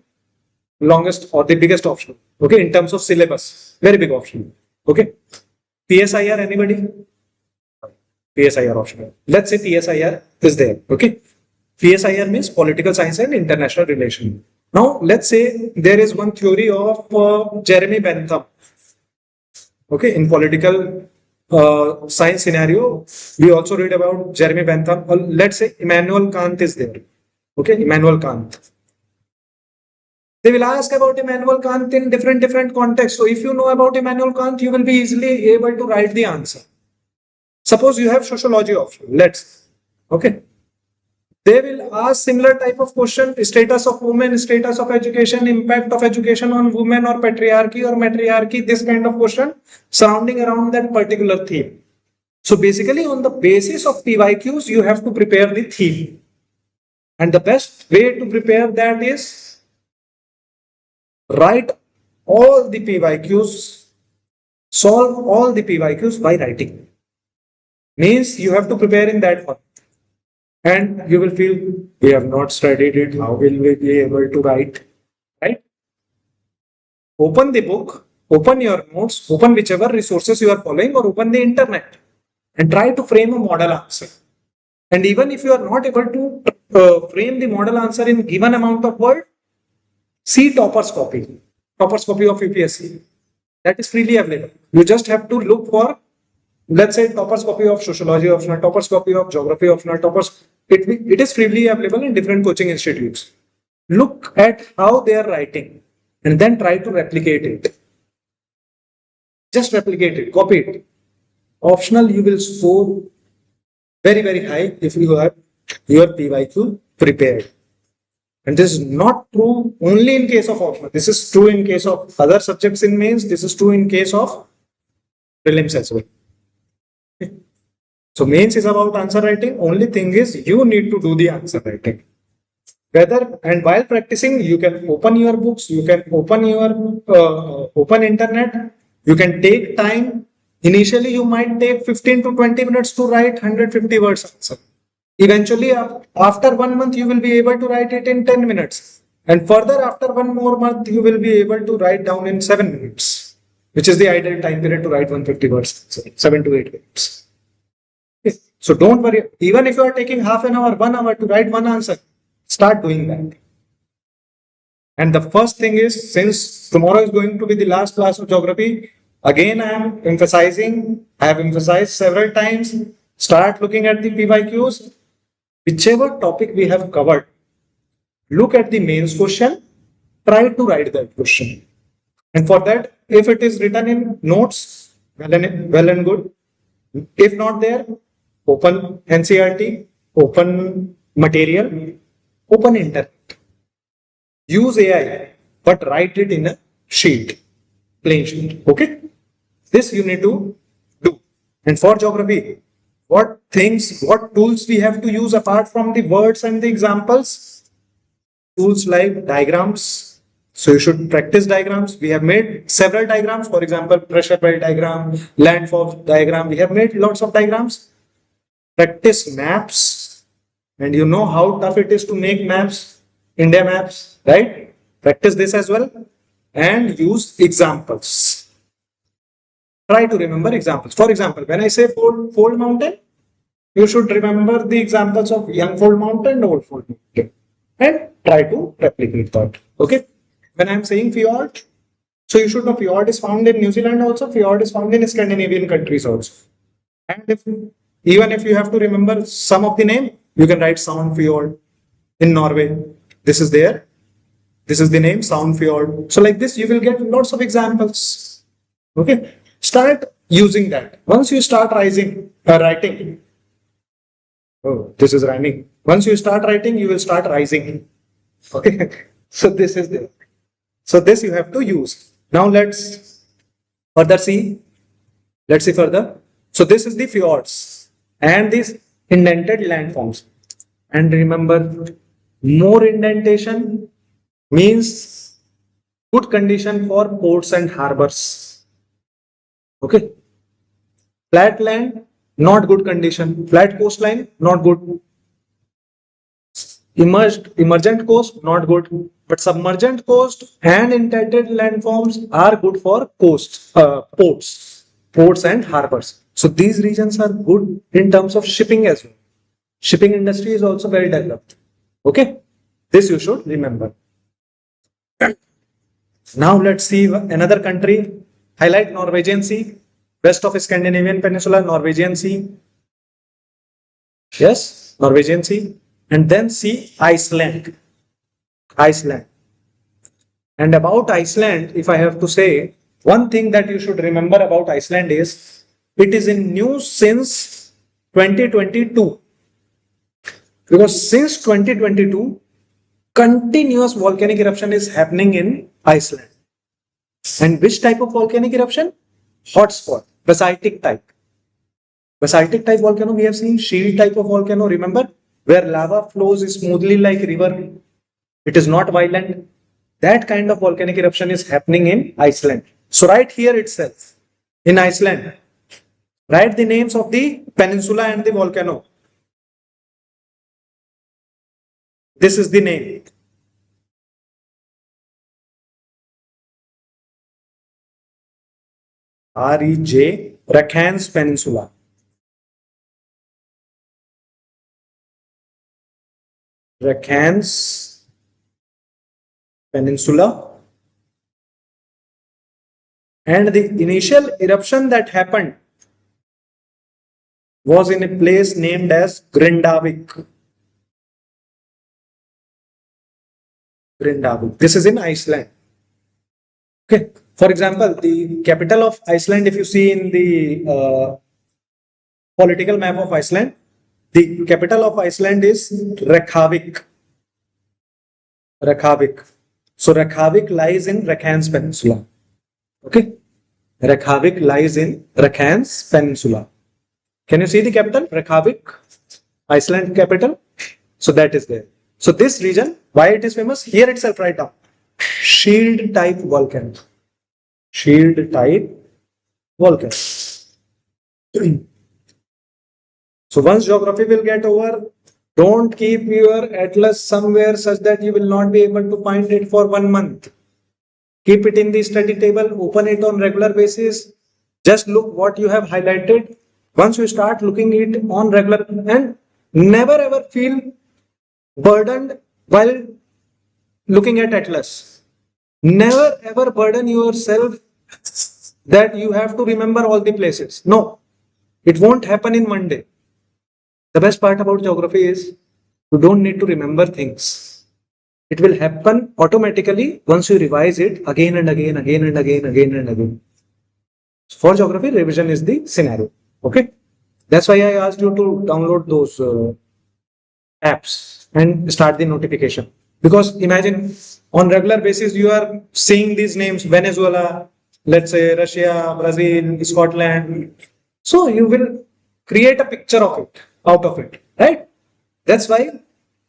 A: longest or the biggest option. Okay, in terms of syllabus, very big option. Okay, PSIR, anybody? PSIR optional. Let's say PSIR is there. Okay, PSIR means political science and international relation. Now, let's say there is one theory of Jeremy Bentham. Okay, in political science scenario, we also read about Jeremy Bentham. Or let's say Immanuel Kant is there. Okay, Immanuel Kant. They will ask about Immanuel Kant in different contexts. So if you know about Immanuel Kant, you will be easily able to write the answer. Suppose you have sociology option. Okay. They will ask similar type of question: status of women, status of education, impact of education on women, or patriarchy or matriarchy. This kind of question surrounding around that particular theme. So basically, on the basis of PYQs, you have to prepare the theme. And the best way to prepare that is write all the PYQs, solve all the PYQs by writing. Means you have to prepare in that form. And you will feel we have not studied it. How will we be able to write? Right? Open the book, open your notes, open whichever resources you are following, or open the internet and try to frame a model answer. And even if you are not able to frame the model answer in given amount of word, see toppers copy of UPSC. That is freely available. You just have to look for, let's say, toppers copy of sociology optional, toppers copy of geography optional, toppers. It is freely available in different coaching institutes. Look at how they are writing and then try to replicate it. Just replicate it, copy it. Optional, you will score very high if you have your PYQ prepared. And this is not true only in case of optional. This is true in case of other subjects in mains. This is true in case of prelims as well. So mains is about answer writing. Only thing is you need to do the answer writing. Whether and while practicing, you can open your books, you can open your open internet, you can take time. Initially, you might take 15 to 20 minutes to write 150 words answer. Eventually, after 1 month, you will be able to write it in 10 minutes. And further, after 1 more month, you will be able to write down in 7 minutes, which is the ideal time period to write 150 words, so 7 to 8 minutes. Okay. So don't worry. Even if you are taking half an hour, 1 hour to write one answer, start doing that. And the first thing is, since tomorrow is going to be the last class of geography, again I am emphasizing, I have emphasized several times, start looking at the PYQs. Whichever topic we have covered, look at the mains question, try to write that question. And for that, if it is written in notes, well and good. If not there, open NCERT, open material, open internet. Use AI, but write it in a sheet, plain sheet. Okay? This you need to do. And for geography, what things, what tools we have to use apart from the words and the examples? Tools like diagrams. So you should practice diagrams. We have made several diagrams. For example, pressure belt diagram, landfall diagram. We have made lots of diagrams. Practice maps. And you know how tough it is to make maps, India maps, right? Practice this as well. And use examples. Try to remember examples. For example, when I say fold mountain, you should remember the examples of young fold mountain, old fold mountain, and try to replicate that. Okay. When I'm saying fjord, so you should know fjord is found in New Zealand also. Fjord is found in Scandinavian countries also. And even if you have to remember some of the name, you can write Sound Fjord in Norway. This is there. This is the name Sound Fjord. So like this, you will get lots of examples. Okay. Start using that. Once you start writing, oh, this is rhyming. Once you start writing, you will start rising. Okay. So this is the, so this you have to use. Now let's further see. Let's see further. So this is the fjords and these indented landforms. And remember, more indentation means good condition for ports and harbors. Okay. Flat land, not good condition. Flat coastline, not good. Emergent coast, not good. But submergent coast and indented landforms are good for ports and harbors. So these regions are good in terms of shipping as well. Shipping industry is also very developed. Okay. This you should remember. Now let's see another country. Highlight Norwegian Sea, west of Scandinavian Peninsula, Norwegian Sea. Yes, Norwegian Sea. And then see Iceland. Iceland. And about Iceland, if I have to say, one thing that you should remember about Iceland is, it is in news since 2022. Because since 2022, continuous volcanic eruption is happening in Iceland. And which type of volcanic eruption? Hotspot, basaltic type. Basaltic type volcano we have seen, shield type of volcano, remember, where lava flows smoothly like river. It is not violent. That kind of volcanic eruption is happening in Iceland. So right here itself, in Iceland, write the names of the peninsula and the volcano. This is the name. REJ, Rekhans Peninsula. Rekhans Peninsula. And the initial eruption that happened was in a place named as Grindavik. Grindavik. This is in Iceland. Okay. For example, the capital of Iceland, if you see in the political map of Iceland, the capital of Iceland is Reykjavik. Reykjavik. So Reykjavik lies in Rekhans Peninsula. Okay. Reykjavik lies in Rekhans Peninsula. Can you see the capital? Reykjavik, Iceland capital. So that is there. So this region, why it is famous? Here itself, write down. Shield type volcano. Shield type volcano. So once geography will get over, don't keep your atlas somewhere such that you will not be able to find it for 1 month. Keep it in the study table, open it on regular basis. Just look what you have highlighted. Once you start looking it on regular, and never ever feel burdened while looking at atlas. Never ever burden yourself that you have to remember all the places. No, it won't happen in 1 day. The best part about geography is you don't need to remember things. It will happen automatically once you revise it again and again, again and again, again and again. For geography, revision is the scenario. Okay. That's why I asked you to download those apps and start the notification. Because imagine on regular basis, you are seeing these names, Venezuela, let's say Russia, Brazil, Scotland. So you will create a picture of it, out of it, right? That's why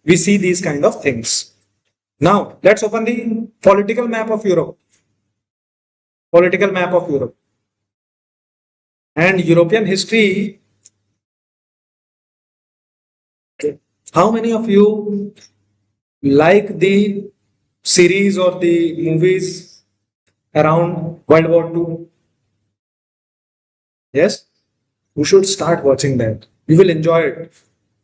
A: we see these kind of things. Now, let's open the political map of Europe. Political map of Europe. And European history. How many of you like the series or the movies around World War II? Yes? You should start watching that. You will enjoy it.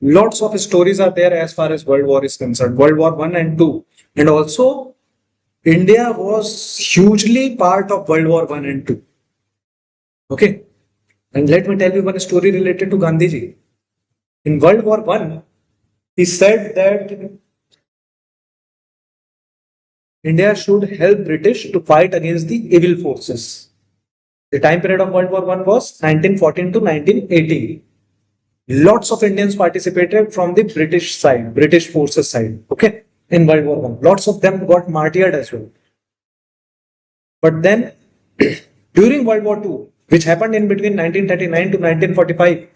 A: Lots of stories are there as far as World War is concerned, World War One and Two. And also, India was hugely part of World War One and Two. Okay. And let me tell you one story related to Gandhiji. In World War One, he said that India should help British to fight against the evil forces. The time period of World War One was 1914 to 1918. Lots of Indians participated from the British side, British forces side. Okay, in World War One, lots of them got martyred as well. But then, during World War Two, which happened in between 1939 to 1945,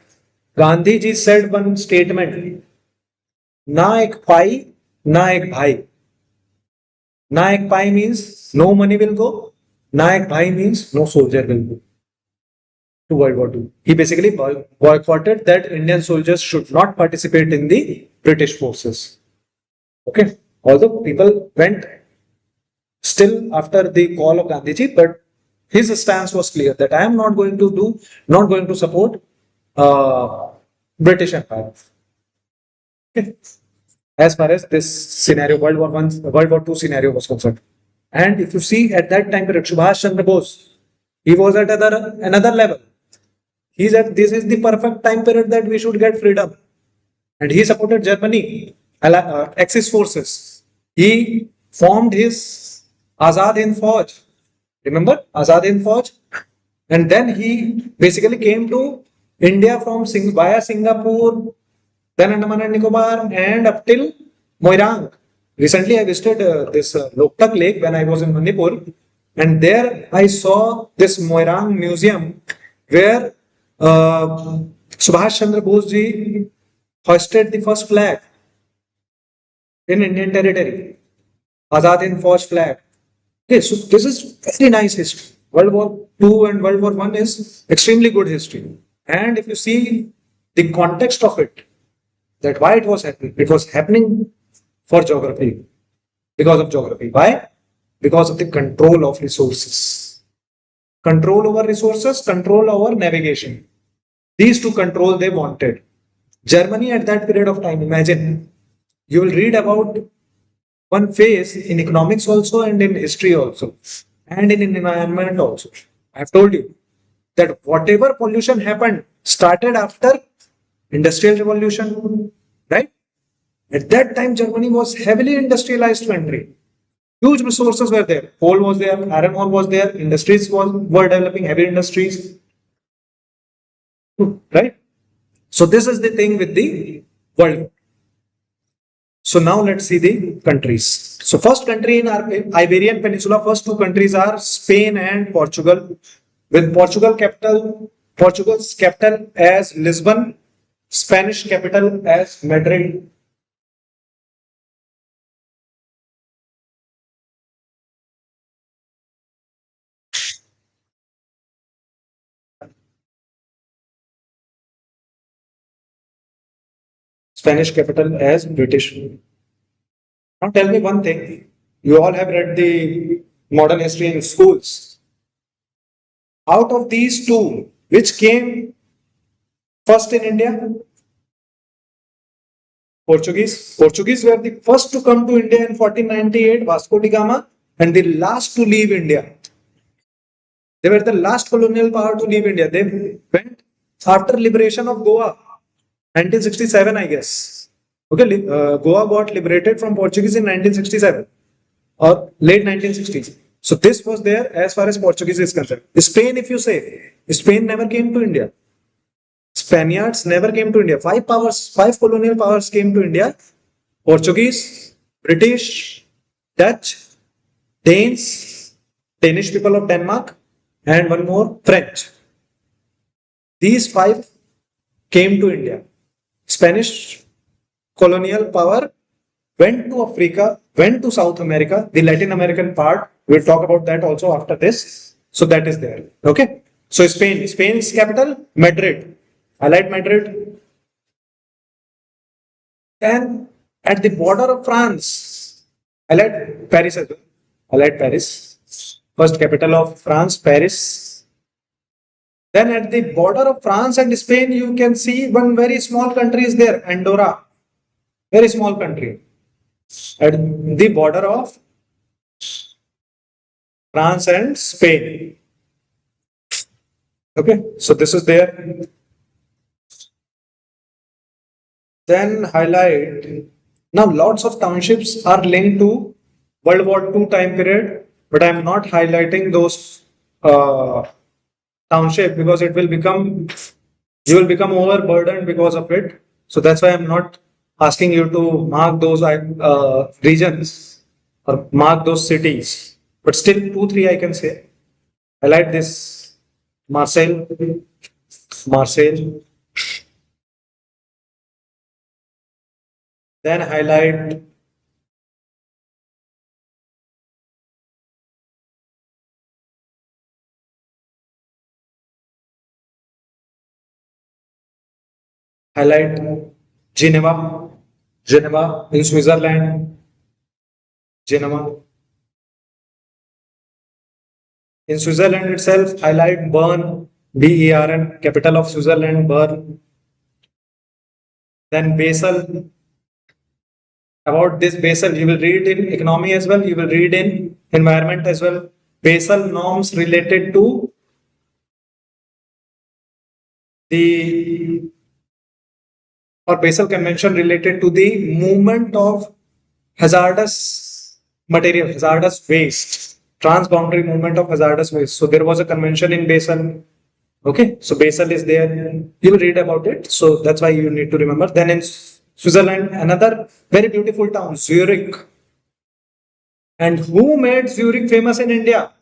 A: Gandhiji said one statement: "Na ek pai, na ek bhai." Na ek pai means no money will go. Na ek bhai means no soldier will go to World War II. He basically boycotted that Indian soldiers should not participate in the British forces. Okay. Although people went still after the call of Gandhiji, but his stance was clear that I am not going to support British Empire. Okay. As far as this scenario, World War II scenario was concerned. And if you see at that time period, Subhash Chandra Bose, he was at another level. He said this is the perfect time period that we should get freedom. And he supported Germany, Axis forces. He formed his Azad Hind Fauj. Remember Azad Hind Fauj? And then he basically came to India from via Singapore, then Andaman and Nicobar, and up till Moirang. Recently, I visited this Loktak Lake when I was in Manipur, and there I saw this Moirang museum where Subhash Chandra Bose ji hoisted the first flag in Indian territory, Azad Hind Fauj flag. Okay, so this is very nice history. World War II and World War I is extremely good history. And if you see the context of it, that why it was happening for geography, because of geography. Why? Because of the control of resources. Control over resources, control over navigation. These two control they wanted. Germany at that period of time, imagine, you will read about one phase in economics also and in history also and in environment also. I have told you that whatever pollution happened started after Industrial Revolution, right? At that time, Germany was heavily industrialized country. Huge resources were there. Coal was there, iron ore was there, industries were developing, heavy industries, right? So this is the thing with the world. So now let's see the countries. So first country in our Iberian Peninsula, first two countries are Spain and Portugal, with Portugal's capital as Lisbon, Spanish capital as Madrid. Spanish capital as British. Now tell me one thing. You all have read the modern history in schools. Out of these two, which came first in India? Portuguese. Portuguese were the first to come to India in 1498, Vasco da Gama, and the last to leave India. They were the last colonial power to leave India. They went after liberation of Goa, 1967, I guess. Okay, Goa got liberated from Portuguese in 1967 or late 1960s. So this was there as far as Portuguese is concerned. Spain, if you say, Spain never came to India. Spaniards never came to India. Five colonial powers came to India: Portuguese, British, Dutch, Danes, Danish people of Denmark, and one more French. These five came to India. Spanish colonial power went to Africa, went to South America, the Latin American part. We'll talk about that also after this. So that is there. Okay. So Spain's capital, Madrid. I like Madrid. And at the border of France, I like Paris as well. I like Paris. First capital of France, Paris. Then at the border of France and Spain, you can see one very small country is there, Andorra. Very small country. At the border of France and Spain. Okay, so this is there. Then highlight. Now lots of townships are linked to World War II time period, but I am not highlighting those township because it will become you will become overburdened because of it. So that's why I'm not asking you to mark those regions or mark those cities. But still, 2, 3 I can say. Highlight this Marseille, Marseille. Then highlight Geneva, Geneva in Switzerland, Geneva. In Switzerland itself, highlight Bern, Bern, capital of Switzerland, Bern. Then Basel. About this Basel, you will read in economy as well, you will read in environment as well. Basel norms related to the or Basel Convention related to the movement of hazardous material, hazardous waste, transboundary movement of hazardous waste. So there was a convention in Basel. Okay, so Basel is there. You will read about it. So that's why you need to remember. Then in Switzerland, another very beautiful town, Zurich. And who made Zurich famous in India?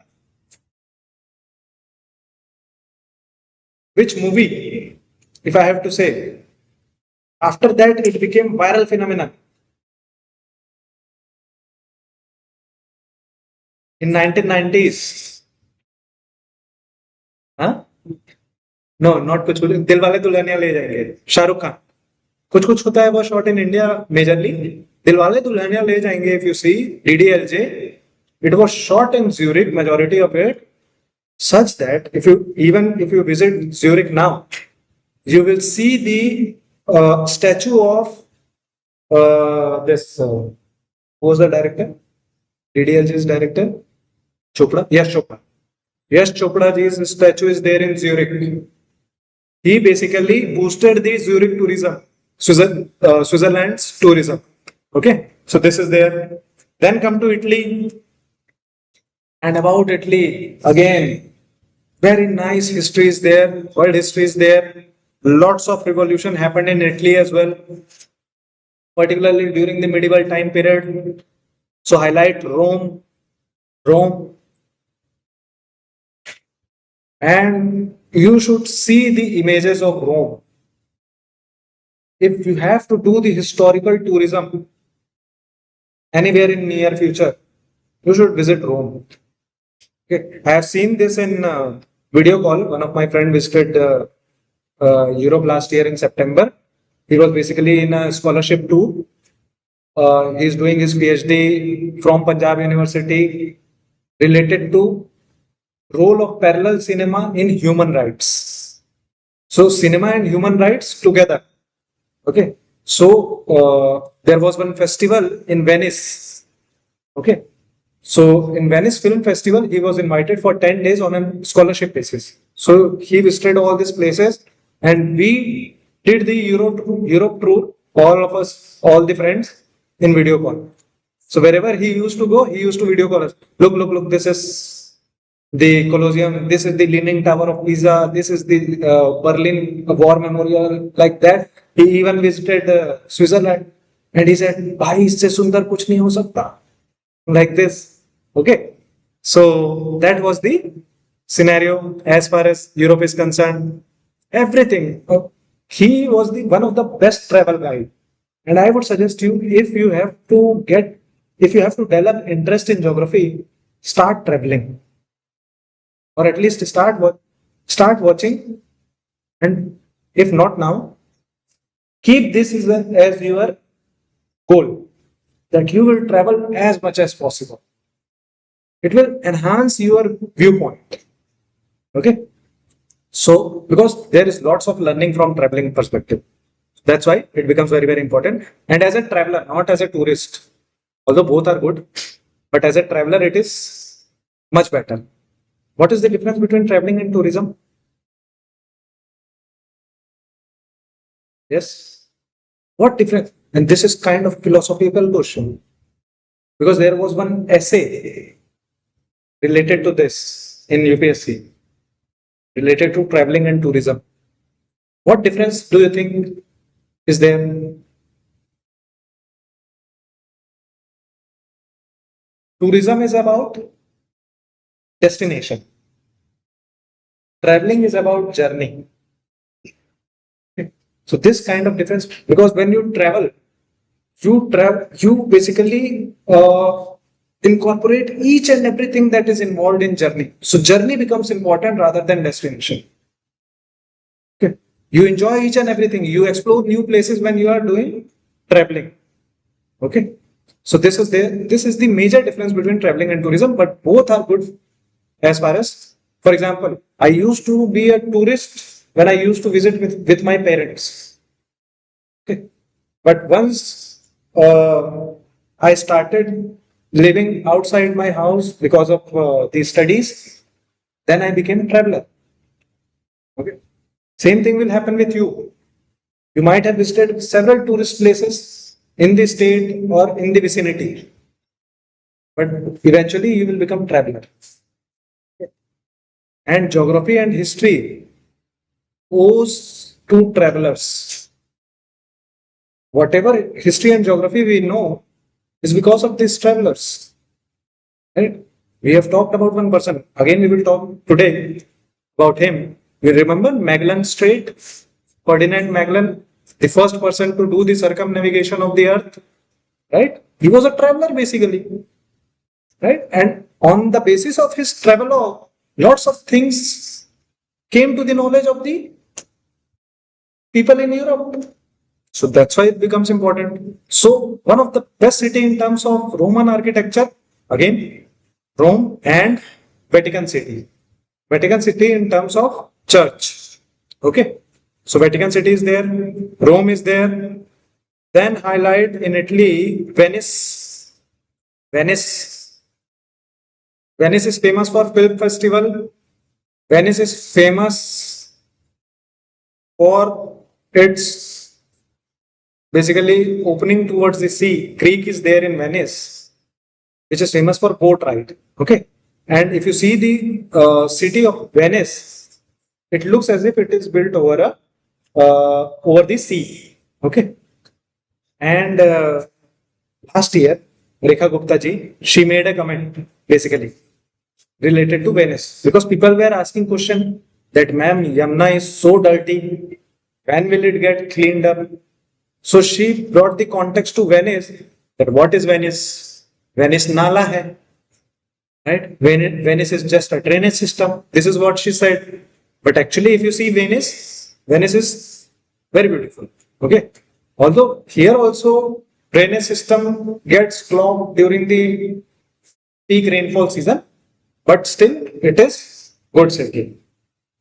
A: Which movie? If I have to say. After that, it became viral phenomenon. In 1990s. Huh? No, not कुछ दिलवाले दुल्हनिया ले जाएंगे शाहरुख खान कुछ कुछ होता है वो shot in India majorly Dilwale Dulhania ले जाएंगे if you see DDLJ it was shot in Zurich majority of it such that if you visit Zurich now you will see the statue of this who was the director DDLJ's director Chopra Yash Chopra's statue is there in Zurich. He basically boosted the Zurich tourism, Switzerland's tourism. Okay, so this is there. Then come to Italy. And about Italy, again, very nice history is there, world history is there. Lots of revolution happened in Italy as well, particularly during the medieval time period. So highlight Rome. And you should see the images of Rome. If you have to do the historical tourism anywhere in near future, you should visit Rome. Okay. I have seen this in video call. One of my friends visited Europe last year in September. He was basically in a scholarship tour. He is doing his PhD from Punjab University related to role of parallel cinema in human rights. So cinema and human rights together. Okay. So there was one festival in Venice. Okay. So in Venice Film Festival, he was invited for 10 days on a scholarship basis. So he visited all these places and we did the Europe tour, all of us, all the friends in video call. So wherever he used to go, he used to video call us. Look, this is the Colosseum, this is the Leaning Tower of Pisa, this is the Berlin War Memorial, like that. He even visited Switzerland and he said, "Bhai, isse sundar kuch nahi ho sakta." Like this. Okay. So that was the scenario as far as Europe is concerned. Everything. He was the one of the best travel guide. And I would suggest you, if you have to develop interest in geography, start traveling, or at least start watching. And if not now, keep this as your goal, that you will travel as much as possible. It will enhance your viewpoint. Okay. So, because there is lots of learning from traveling perspective. That's why it becomes very, very important. And as a traveler, not as a tourist, although both are good, but as a traveler, it is much better. What is the difference between traveling and tourism? Yes. What difference? And this is kind of philosophical question, because there was one essay related to this in UPSC, related to traveling and tourism. What difference do you think is there? Tourism is about destination. Traveling is about journey. Okay. So this kind of difference, because when you travel, you basically incorporate each and everything that is involved in journey. So journey becomes important rather than destination. Okay. You enjoy each and everything. You explore new places when you are doing traveling. Okay. So this is the major difference between traveling and tourism, but both are good as far as, for example, I used to be a tourist when I used to visit with my parents. Okay. But once I started living outside my house because of the studies, then I became a traveler. Okay. Same thing will happen with you. You might have visited several tourist places in the state or in the vicinity, but eventually you will become traveler. And geography and history owes to travelers. Whatever history and geography we know is because of these travelers. Right? We have talked about one person. Again, we will talk today about him. You remember Magellan Strait? Ferdinand Magellan, the first person to do the circumnavigation of the earth. Right? He was a traveler basically. Right? And on the basis of his travelogue, lots of things came to the knowledge of the people in Europe. So that's why it becomes important. So one of the best city in terms of Roman architecture, again, Rome and Vatican City. Vatican City in terms of church. Okay. So Vatican City is there, Rome is there. Then highlight in Italy, Venice. Venice. Venice is famous for film festival. Venice is famous for its basically opening towards the sea. Creek is there in Venice, which is famous for boat ride. Okay. And if you see the city of Venice, it looks as if it is built over the sea. Okay. And last year, Rekha Gupta ji, she made a comment basically related to Venice, because people were asking question that, ma'am, Yamuna is so dirty. When will it get cleaned up? So she brought the context to Venice, that what is Venice? Venice Nala hai. Right? Venice is just a drainage system. This is what she said. But actually, if you see Venice, Venice is very beautiful. Okay. Although here also drainage system gets clogged during the peak rainfall season, but still it is good city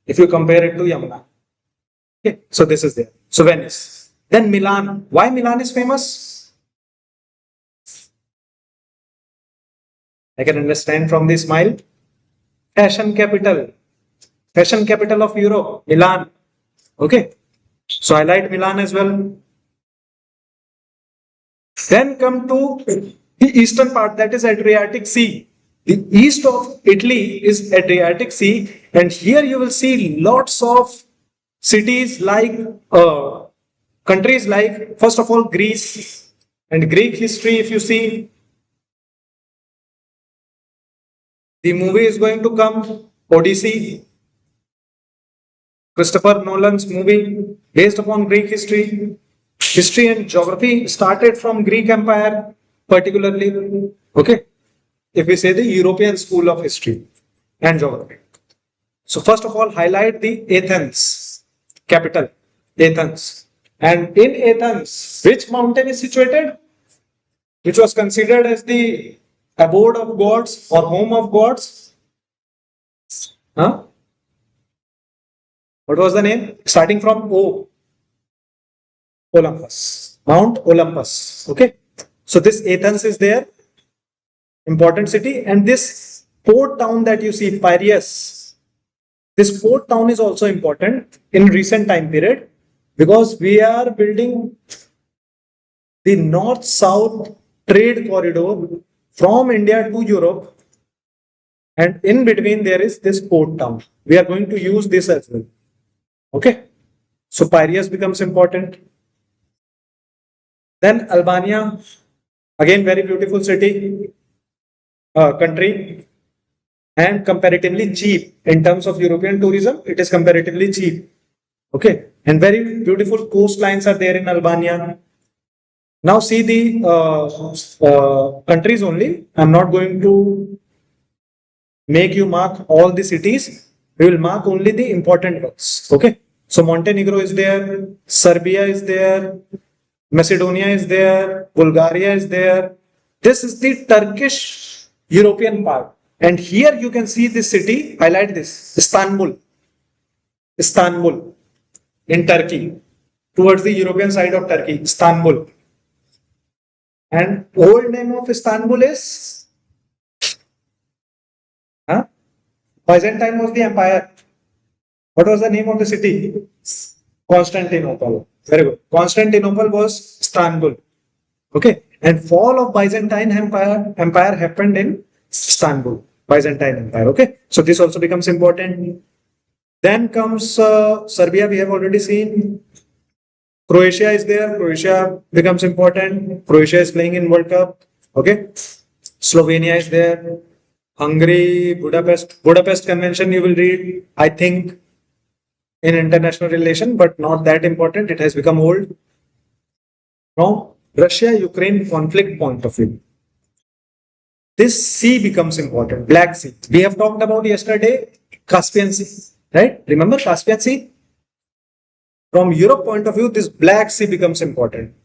A: if you compare it to Yamuna. Okay. So this is there. So Venice. Then Milan. Why Milan is famous? I can understand from the smile. Fashion capital. Fashion capital of Europe. Milan. Okay. So I like Milan as well. Then come to the eastern part, that is Adriatic Sea. The east of Italy is Adriatic Sea, and here you will see lots of cities like countries like, first of all, Greece. And Greek history, if you see, the movie is going to come Odyssey, Christopher Nolan's movie based upon Greek history. History and geography started from Greek Empire, particularly. Okay, if we say the European school of history and geography. So first of all, highlight the Athens, capital, Athens. And in Athens, which mountain is situated? Which was considered as the abode of gods or home of gods? Huh? What was the name? Starting from O, Olympus, Mount Olympus. Okay. So this Athens is there, important city, and this port town that you see, Piraeus. This port town is also important in recent time period because we are building the north-south trade corridor from India to Europe, and in between there is this port town. We are going to use this as well. Okay. So Piraeus becomes important. Then Albania, again very beautiful city, country, and comparatively cheap in terms of European tourism. It is comparatively cheap. Okay, and very beautiful coastlines are there in Albania. Now see the countries only. I'm not going to make you mark all the cities. We will mark only the important ones. Okay, so Montenegro is there, Serbia is there, Macedonia is there, Bulgaria is there. This is the Turkish European part. And here you can see this city, highlight this, Istanbul. Istanbul in Turkey, towards the European side of Turkey, Istanbul. And old name of Istanbul is Byzantine was the empire. What was the name of the city? Constantinople. Very good. Constantinople was Istanbul. Okay. And fall of Byzantine empire happened in Istanbul. Byzantine Empire. Okay. So this also becomes important. Then comes Serbia. We have already seen. Croatia is there. Croatia becomes important. Croatia is playing in World Cup. Okay. Slovenia is there. Hungary, Budapest. Budapest Convention you will read, I think, in international relation, but not that important. It has become old. From Russia-Ukraine conflict point of view, this sea becomes important. Black Sea. We have talked about yesterday Caspian Sea, right? Remember Caspian Sea? From Europe point of view, this Black Sea becomes important.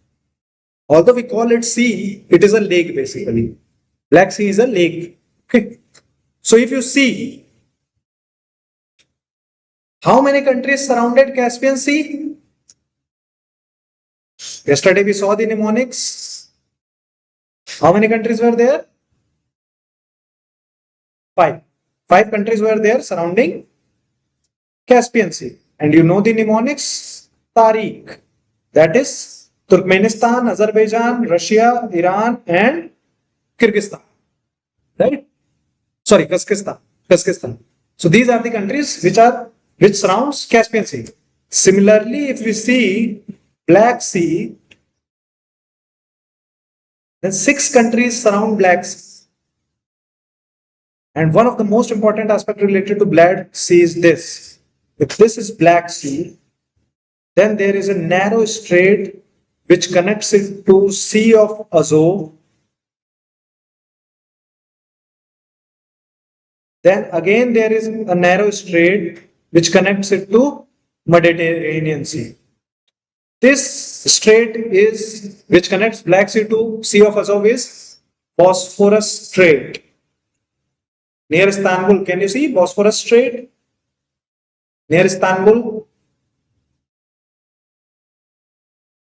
A: Although we call it sea, it is a lake basically. Black Sea is a lake. Okay. So if you see, how many countries surrounded Caspian Sea? Yesterday we saw the mnemonics. How many countries were there? 5. 5 countries were there surrounding Caspian Sea. And you know the mnemonics? Tariq. That is Turkmenistan, Azerbaijan, Russia, Iran, and Kyrgyzstan. Right? Sorry, Kazakhstan. Kazakhstan. So these are the countries which surrounds Caspian Sea. Similarly, if we see Black Sea, then 6 countries surround Black Sea. And one of the most important aspects related to Black Sea is this. If this is Black Sea, then there is a narrow strait which connects it to Sea of Azov. Then again there is a narrow strait which connects it to Mediterranean Sea. This strait is which connects Black Sea to Sea of Azov is Bosphorus Strait. Near Istanbul, can you see Bosphorus Strait? Near Istanbul,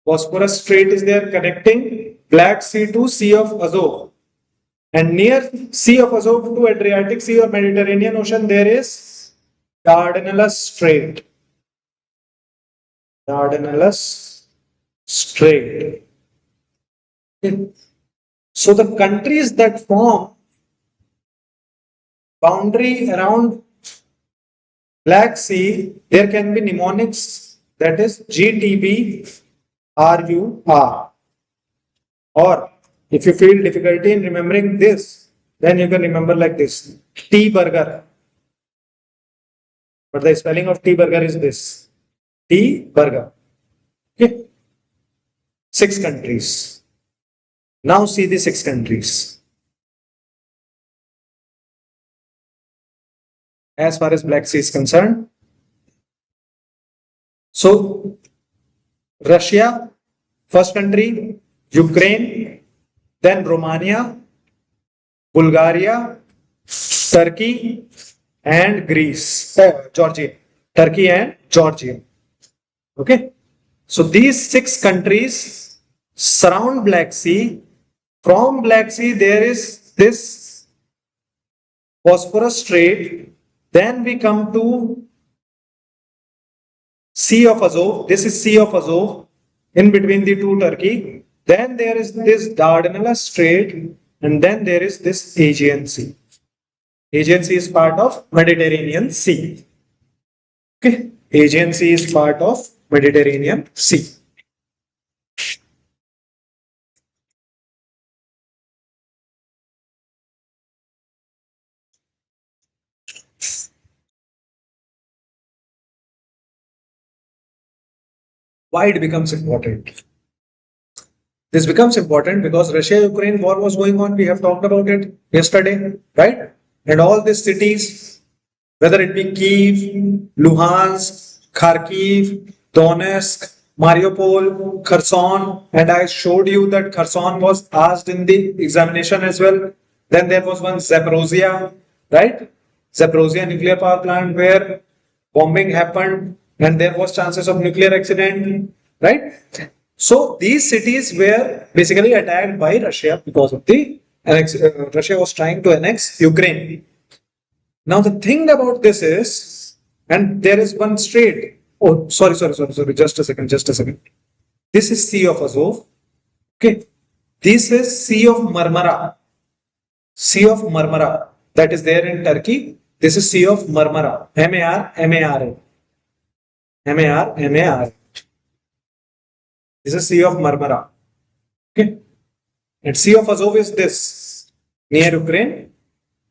A: Bosphorus Strait is there connecting Black Sea to Sea of Azov. And near Sea of Azov to Adriatic Sea or Mediterranean Ocean, there is Dardanelles Strait. Dardanelles Strait. Okay. So the countries that form boundary around Black Sea, there can be mnemonics, that is GTB, RUR. Or if you feel difficulty in remembering this, then you can remember like this: T burger. but the spelling of T burger is this. T burger. Okay. 6 countries. Now see the 6 countries. As far as Black Sea is concerned. So Russia, first country, Ukraine, then Romania, Bulgaria, Turkey, and Greece, Georgia. Turkey and Georgia. Okay. So these 6 countries surround Black Sea. From Black Sea, there is this Bosphorus Strait. Then we come to Sea of Azov. This is Sea of Azov in between the two Turkey. Then there is this Dardanelles Strait, and then there is this Aegean Sea. Aegean Sea is part of Mediterranean Sea. Okay, Aegean Sea is part of Mediterranean Sea. Why it becomes important? This becomes important because Russia-Ukraine war was going on. We have talked about it yesterday, right? And all these cities, whether it be Kiev, Luhansk, Kharkiv, Donetsk, Mariupol, Kherson, and I showed you that Kherson was asked in the examination as well. Then there was one Zaporozhye, right? Zaporozhye nuclear power plant where bombing happened and there was chances of nuclear accident, right? So these cities were basically attacked by Russia because of the Russia was trying to annex Ukraine. Now the thing about this is, and there is one strait. Oh, sorry. Just a second. This is Sea of Azov. Okay. This is Sea of Marmara. Sea of Marmara. That is there in Turkey. This is Sea of Marmara. M-A-R-M-A-R-A. M-A-R-M-A-R. This is Sea of Marmara. Okay. And Sea of Azov is this, near Ukraine,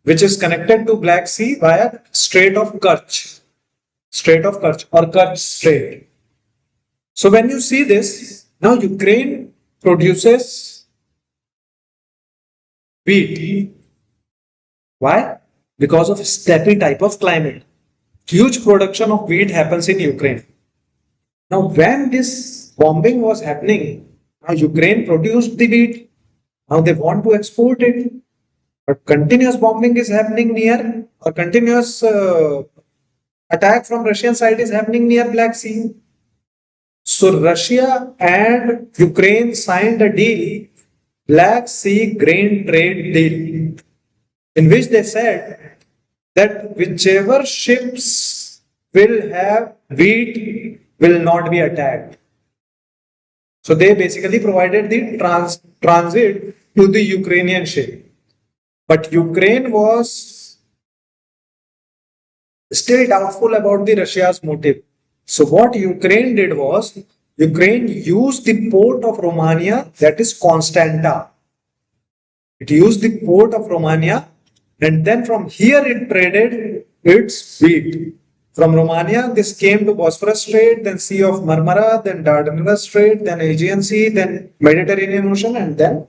A: which is connected to Black Sea via Strait of Kerch. Strait of Kerch or Kerch Strait. So when you see this, now Ukraine produces wheat. Why? Because of steppe type of climate. Huge production of wheat happens in Ukraine. Now when this bombing was happening, now Ukraine produced the wheat. Now they want to export it. But continuous bombing is happening near, or continuous attack from Russian side is happening near Black Sea. So Russia and Ukraine signed a deal, Black Sea Grain Trade Deal, in which they said that whichever ships will have wheat will not be attacked. So they basically provided the transit to the Ukrainian ship. But Ukraine was still doubtful about the Russia's motive. So what Ukraine did was, Ukraine used the port of Romania, that is Constanta. It used the port of Romania, and then from here it traded its wheat. From Romania, this came to Bosphorus Strait, then Sea of Marmara, then Dardanelles Strait, then Aegean Sea, then Mediterranean Ocean, and then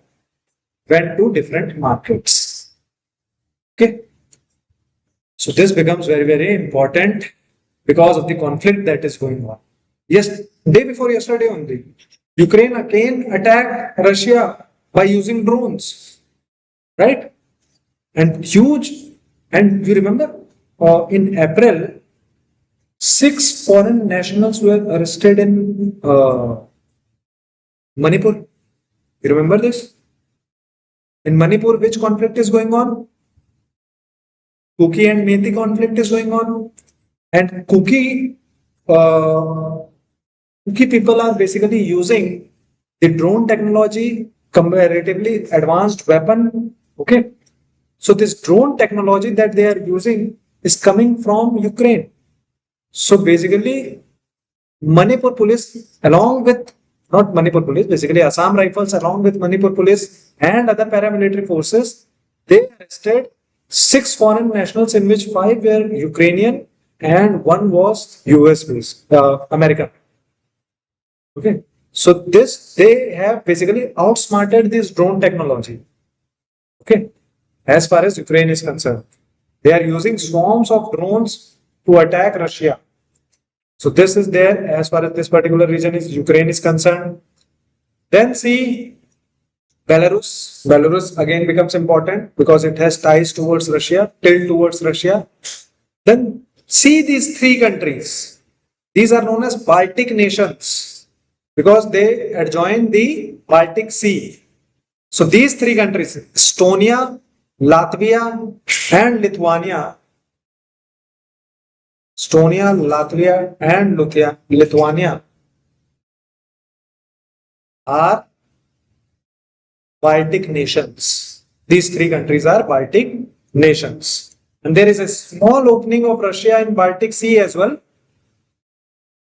A: went to different markets. Okay. So this becomes very, very important because of the conflict that is going on. Yes, day before yesterday only, Ukraine again attacked Russia by using drones, right? And huge, and you remember in April, 6 foreign nationals were arrested in Manipur. You remember this? In Manipur, which conflict is going on? Kuki and Methi conflict is going on. And Kuki people are basically using the drone technology, comparatively advanced weapon. Okay. So this drone technology that they are using is coming from Ukraine. So basically, Manipur police, along with, not Manipur police, basically Assam Rifles, along with Manipur police and other paramilitary forces, they arrested 6 foreign nationals, in which 5 were Ukrainian and one was US based, America. Okay, so they have basically outsmarted this drone technology. Okay, as far as Ukraine is concerned, they are using swarms of drones to attack Russia. So this is there as far as this particular region is Ukraine is concerned. Then see Belarus. Belarus again becomes important because it has ties towards Russia, tilt towards Russia. Then see these three countries. These are known as Baltic nations because they adjoin the Baltic Sea. So these three countries, Estonia, Latvia, and Lithuania. Estonia, Latvia, and Lithuania are Baltic nations. These three countries are Baltic nations. And there is a small opening of Russia in Baltic Sea as well.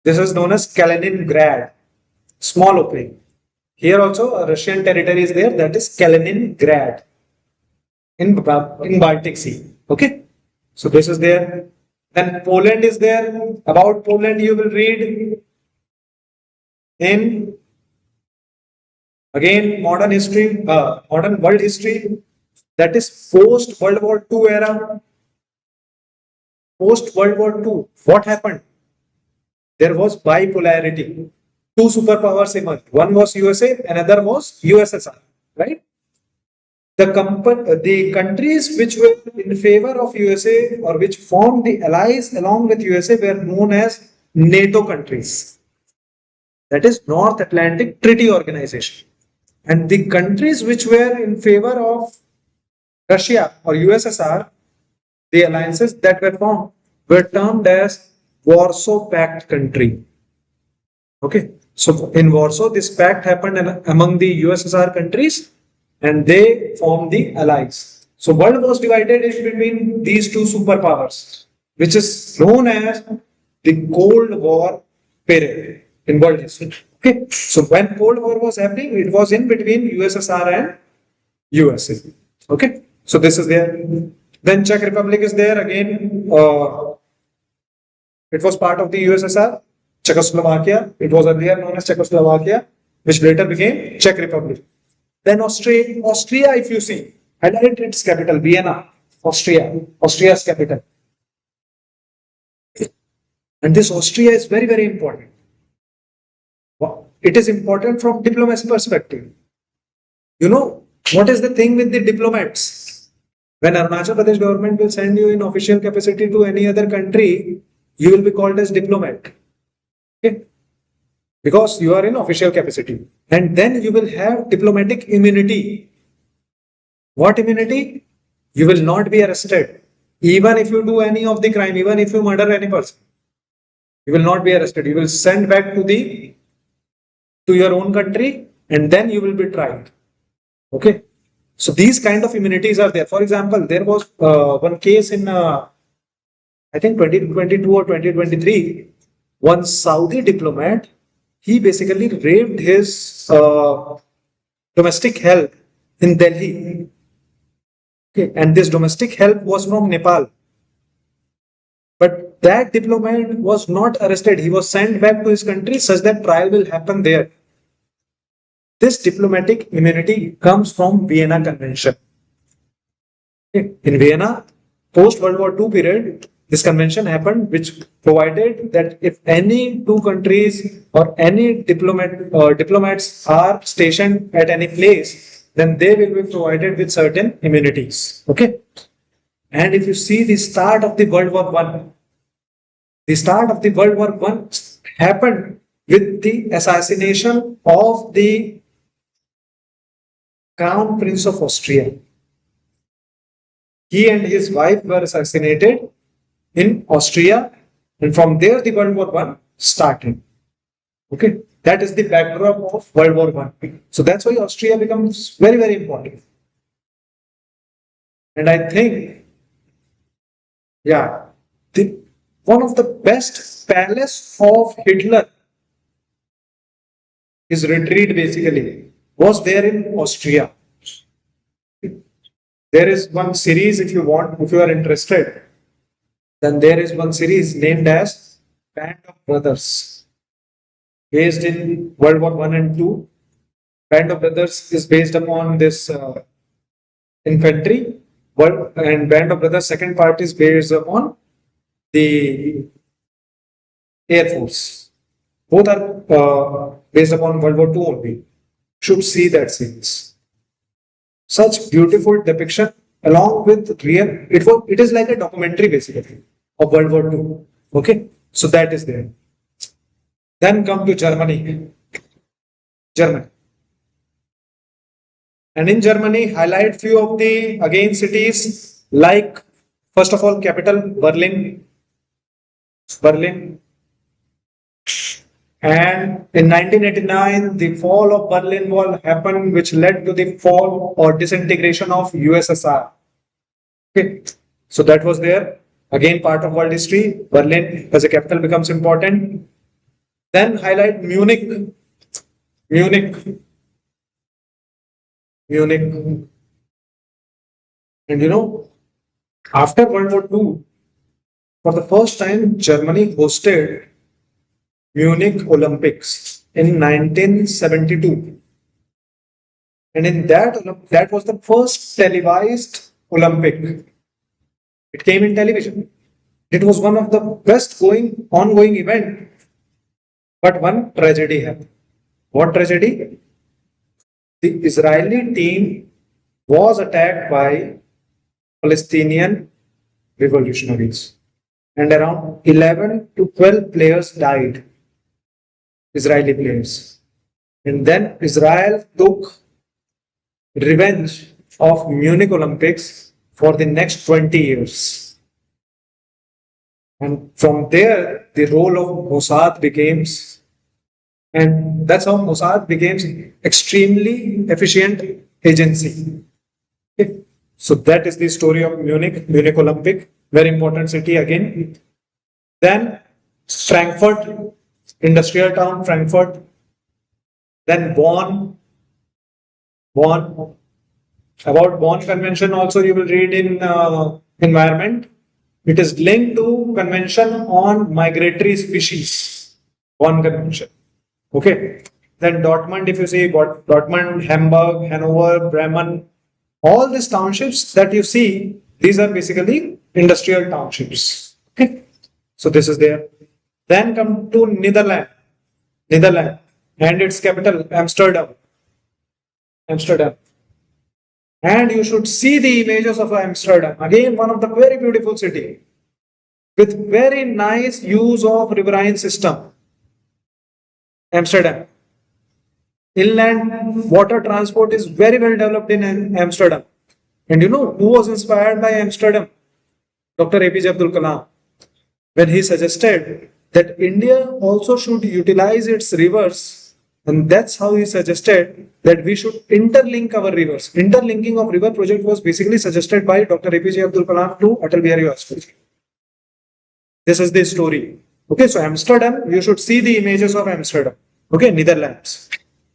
A: This is known as Kaliningrad. Small opening. Here also a Russian territory is there, that is Kaliningrad in Baltic Sea. Okay. So this is there. Then Poland is there. About Poland you will read in again modern history, modern world history, that is post World War II era. Post World War II, what happened? There was bipolarity. Two superpowers emerged. One was USA, another was USSR. Right? The countries which were in favor of USA or which formed the allies along with USA were known as NATO countries. That is North Atlantic Treaty Organization. And the countries which were in favor of Russia or USSR, the alliances that were formed were termed as Warsaw Pact country. Okay, so in Warsaw, this pact happened among the USSR countries, and they formed the allies. So world was divided in between these two superpowers, which is known as the Cold War period in world history. Okay, so when Cold War was happening, it was in between USSR and USA. Okay, so this is there. Then Czech Republic is there again. It was part of the USSR. Czechoslovakia. It was earlier known as Czechoslovakia, which later became Czech Republic. Then Austria, if you see, highlight its capital, Vienna, Austria, Austria's capital. And this Austria is very, very important. It is important from diplomacy perspective. You know, what is the thing with the diplomats? When Arunachal Pradesh government will send you in official capacity to any other country, you will be called as diplomat. Okay? Because you are in official capacity. And then you will have diplomatic immunity. What immunity? You will not be arrested. Even if you do any of the crime, even if you murder any person, you will not be arrested. You will send back to your own country, and then you will be tried. Okay. So these kind of immunities are there. For example, there was one case in I think 2022 or 2023, one Saudi diplomat, he basically raped his domestic help in Delhi. Okay, and this domestic help was from Nepal. But that diplomat was not arrested. He was sent back to his country such that trial will happen there. This diplomatic immunity comes from Vienna Convention. Okay. In Vienna, post World War II period, this convention happened, which provided that if any two countries or any diplomats are stationed at any place, then they will be provided with certain immunities. Okay. And if you see the start of the World War I, the start of the World War I happened with the assassination of the Crown Prince of Austria. He and his wife were assassinated in Austria, and from there the World War I started. Okay, that is the backdrop of World War I. So that's why Austria becomes very, very important. And I think, yeah, one of the best palace of Hitler, his retreat basically, was there in Austria. There is one series, if you want, if you are interested, Then there is one series named as Band of Brothers, based in World War One and Two. Band of Brothers is based upon this infantry. And Band of Brothers second part is based upon the Air Force. Both are based upon World War Two only. Should see that series. Such beautiful depiction along with real. It is like a documentary basically of World War Two. Okay, so that is there. Then come to Germany. Germany. And in Germany, highlight few of the again cities like first of all capital Berlin, Berlin. And in 1989, the fall of Berlin Wall happened, which led to the fall or disintegration of USSR. Okay, so that was there. Again, part of world history. Berlin as a capital becomes important. Then highlight Munich, Munich, Munich. And after World War II, for the first time, Germany hosted Munich Olympics in 1972. And in that was the first televised Olympic. It came in television. It was one of the best ongoing event. But one tragedy happened. What tragedy? The Israeli team was attacked by Palestinian revolutionaries. And around 11 to 12 players died. Israeli players. And then Israel took revenge of Munich Olympics for the next 20 years. And from there, the role of Mossad becomes, and that's how Mossad became extremely efficient agency. Okay. So that is the story of Munich Olympic, very important city again. Then Frankfurt, industrial town, Frankfurt. Then Bonn. About Bonn Convention also you will read in environment. It is linked to Convention on Migratory Species. Bonn Convention. Okay. Then Dortmund, if you see Dortmund, Hamburg, Hanover, Bremen, all these townships that you see, these are basically industrial townships. Okay. So this is there. Then come to Netherlands, and its capital Amsterdam. And you should see the images of Amsterdam. Again, one of the very beautiful city with very nice use of riverine system. Amsterdam. Inland water transport is very well developed in Amsterdam. And you know who was inspired by Amsterdam? Dr. APJ Abdul Kalam. When he suggested that India also should utilize its rivers, and that's how he suggested that we should interlink our rivers. Interlinking of river project was basically suggested by Dr. APJ Abdul Kalam to Atal Bihari Vajpayee. This is the story. Okay, so Amsterdam, you should see the images of Amsterdam. Okay, Netherlands.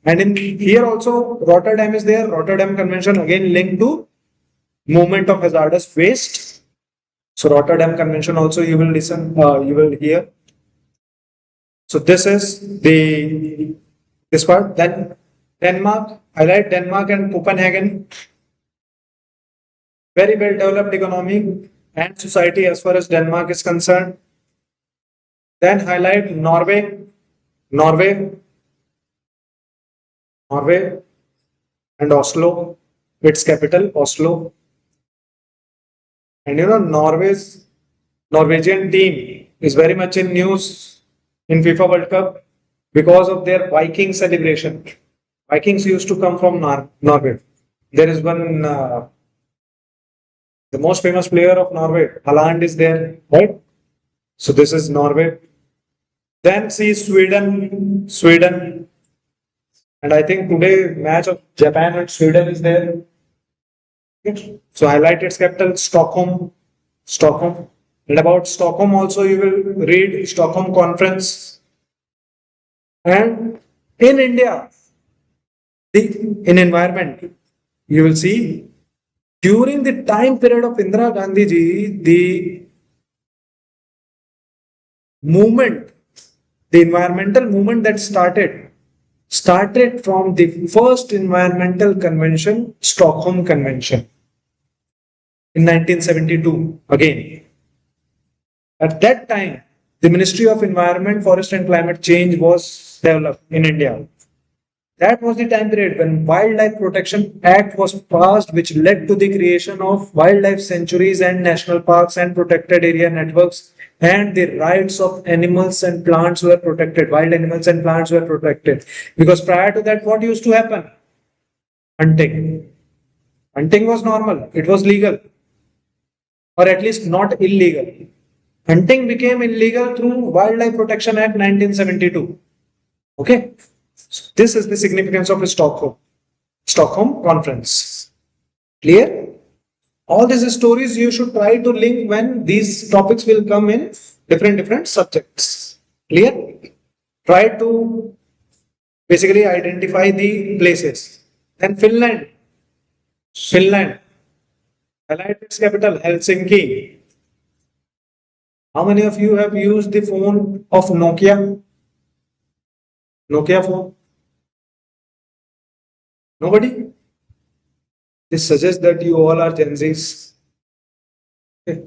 A: And in here also, Rotterdam is there. Rotterdam Convention again linked to movement of hazardous waste. So Rotterdam Convention also you will you will hear. So this is this part. Then Denmark, highlight Denmark and Copenhagen. Very well developed economy and society as far as Denmark is concerned. Then highlight Norway, and Oslo, its capital, Oslo. And you know, Norwegian team is very much in news in FIFA World Cup because of their Viking celebration. Vikings used to come from Norway. There is one, the most famous player of Norway, Haaland is there, right? So this is Norway. Then see Sweden, and I think today match of Japan and Sweden is there. So highlight its capital, Stockholm. And about Stockholm also you will read Stockholm Conference. And in India, in environment, you will see during the time period of Indira Gandhi ji, movement, the environmental movement that started from the first environmental convention, Stockholm Convention, in 1972. Again, at that time, the Ministry of Environment, Forest and Climate Change was developed in India. That was the time period when Wildlife Protection Act was passed, which led to the creation of wildlife sanctuaries and national parks and protected area networks, and the rights of animals and plants were protected. Wild animals and plants were protected. Because prior to that, what used to happen? Hunting. Hunting was normal. It was legal, or at least not illegal. Hunting became illegal through Wildlife Protection Act 1972. Okay. So this is the significance of the Stockholm Conference. Clear? All these stories you should try to link when these topics will come in different subjects. Clear? Try to basically identify the places. Then Finland. Highlight its capital, Helsinki. How many of you have used the phone of Nokia? Nokia phone? Nobody? This suggests that you all are Gen Zs. Okay.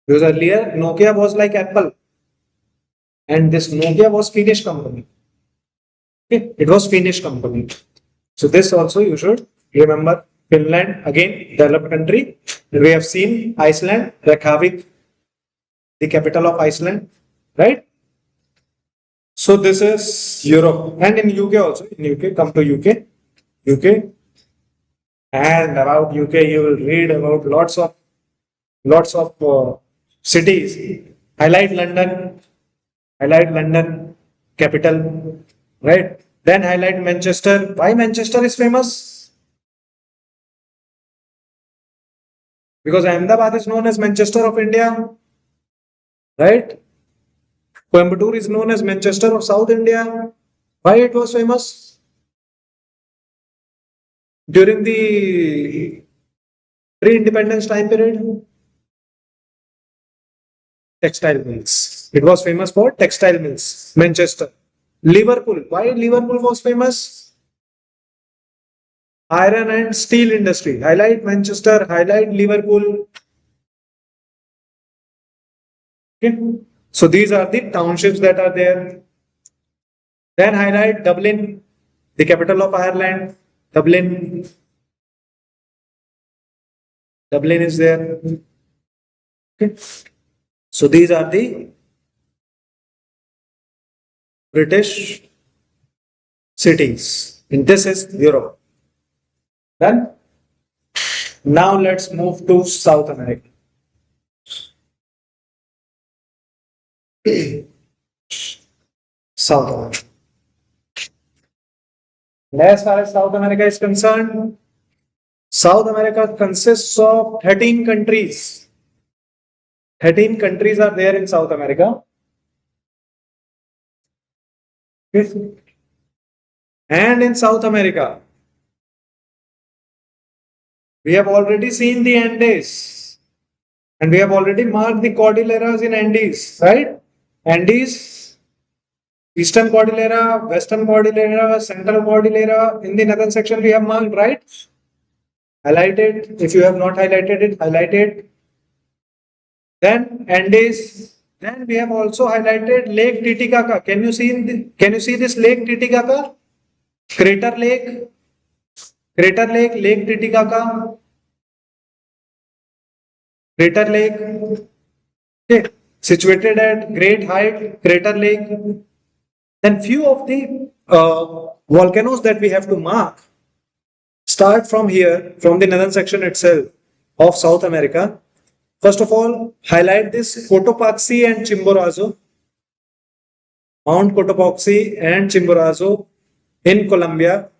A: Because earlier Nokia was like Apple, and this Nokia was Finnish company. Okay. It was Finnish company. So this also you should remember. Finland, again, developed country. We have seen Iceland, Reykjavik, the capital of Iceland, right? So this is Europe, and in UK also. In UK, come to UK, and about UK you will read about lots of cities. Highlight London, capital, right? Then highlight Manchester. Why Manchester is famous? Because Ahmedabad is known as Manchester of India, right? Coimbatore is known as Manchester of South India. Why it was famous? During the pre-independence time period, textile mills. It was famous for textile mills. Manchester. Liverpool. Why Liverpool was famous? Iron and steel industry. Highlight Manchester, highlight Liverpool. Okay. So these are the townships that are there. Then highlight Dublin, the capital of Ireland. Dublin is there. Okay. So these are the British cities. And this is Europe. Then now let's move to South America. South America. And as far as South America is concerned, South America consists of 13 countries. 13 countries are there in South America. And in South America, we have already seen the Andes, and we have already marked the Cordilleras in Andes, right? Andes, Eastern Cordillera, Western Cordillera, Central Cordillera. In the northern section, we have marked, right? Highlight it. If you have not highlighted it, highlight it. Then Andes. Then we have also highlighted Lake Titicaca. Can you see this Lake Titicaca? Crater Lake, Lake Titicaca, Crater Lake. Okay, situated at great height, Crater Lake. Then few of the volcanoes that we have to mark start from here, from the northern section itself of South America. First of all, highlight this Cotopaxi and Chimborazo, Mount Cotopaxi and Chimborazo in Colombia.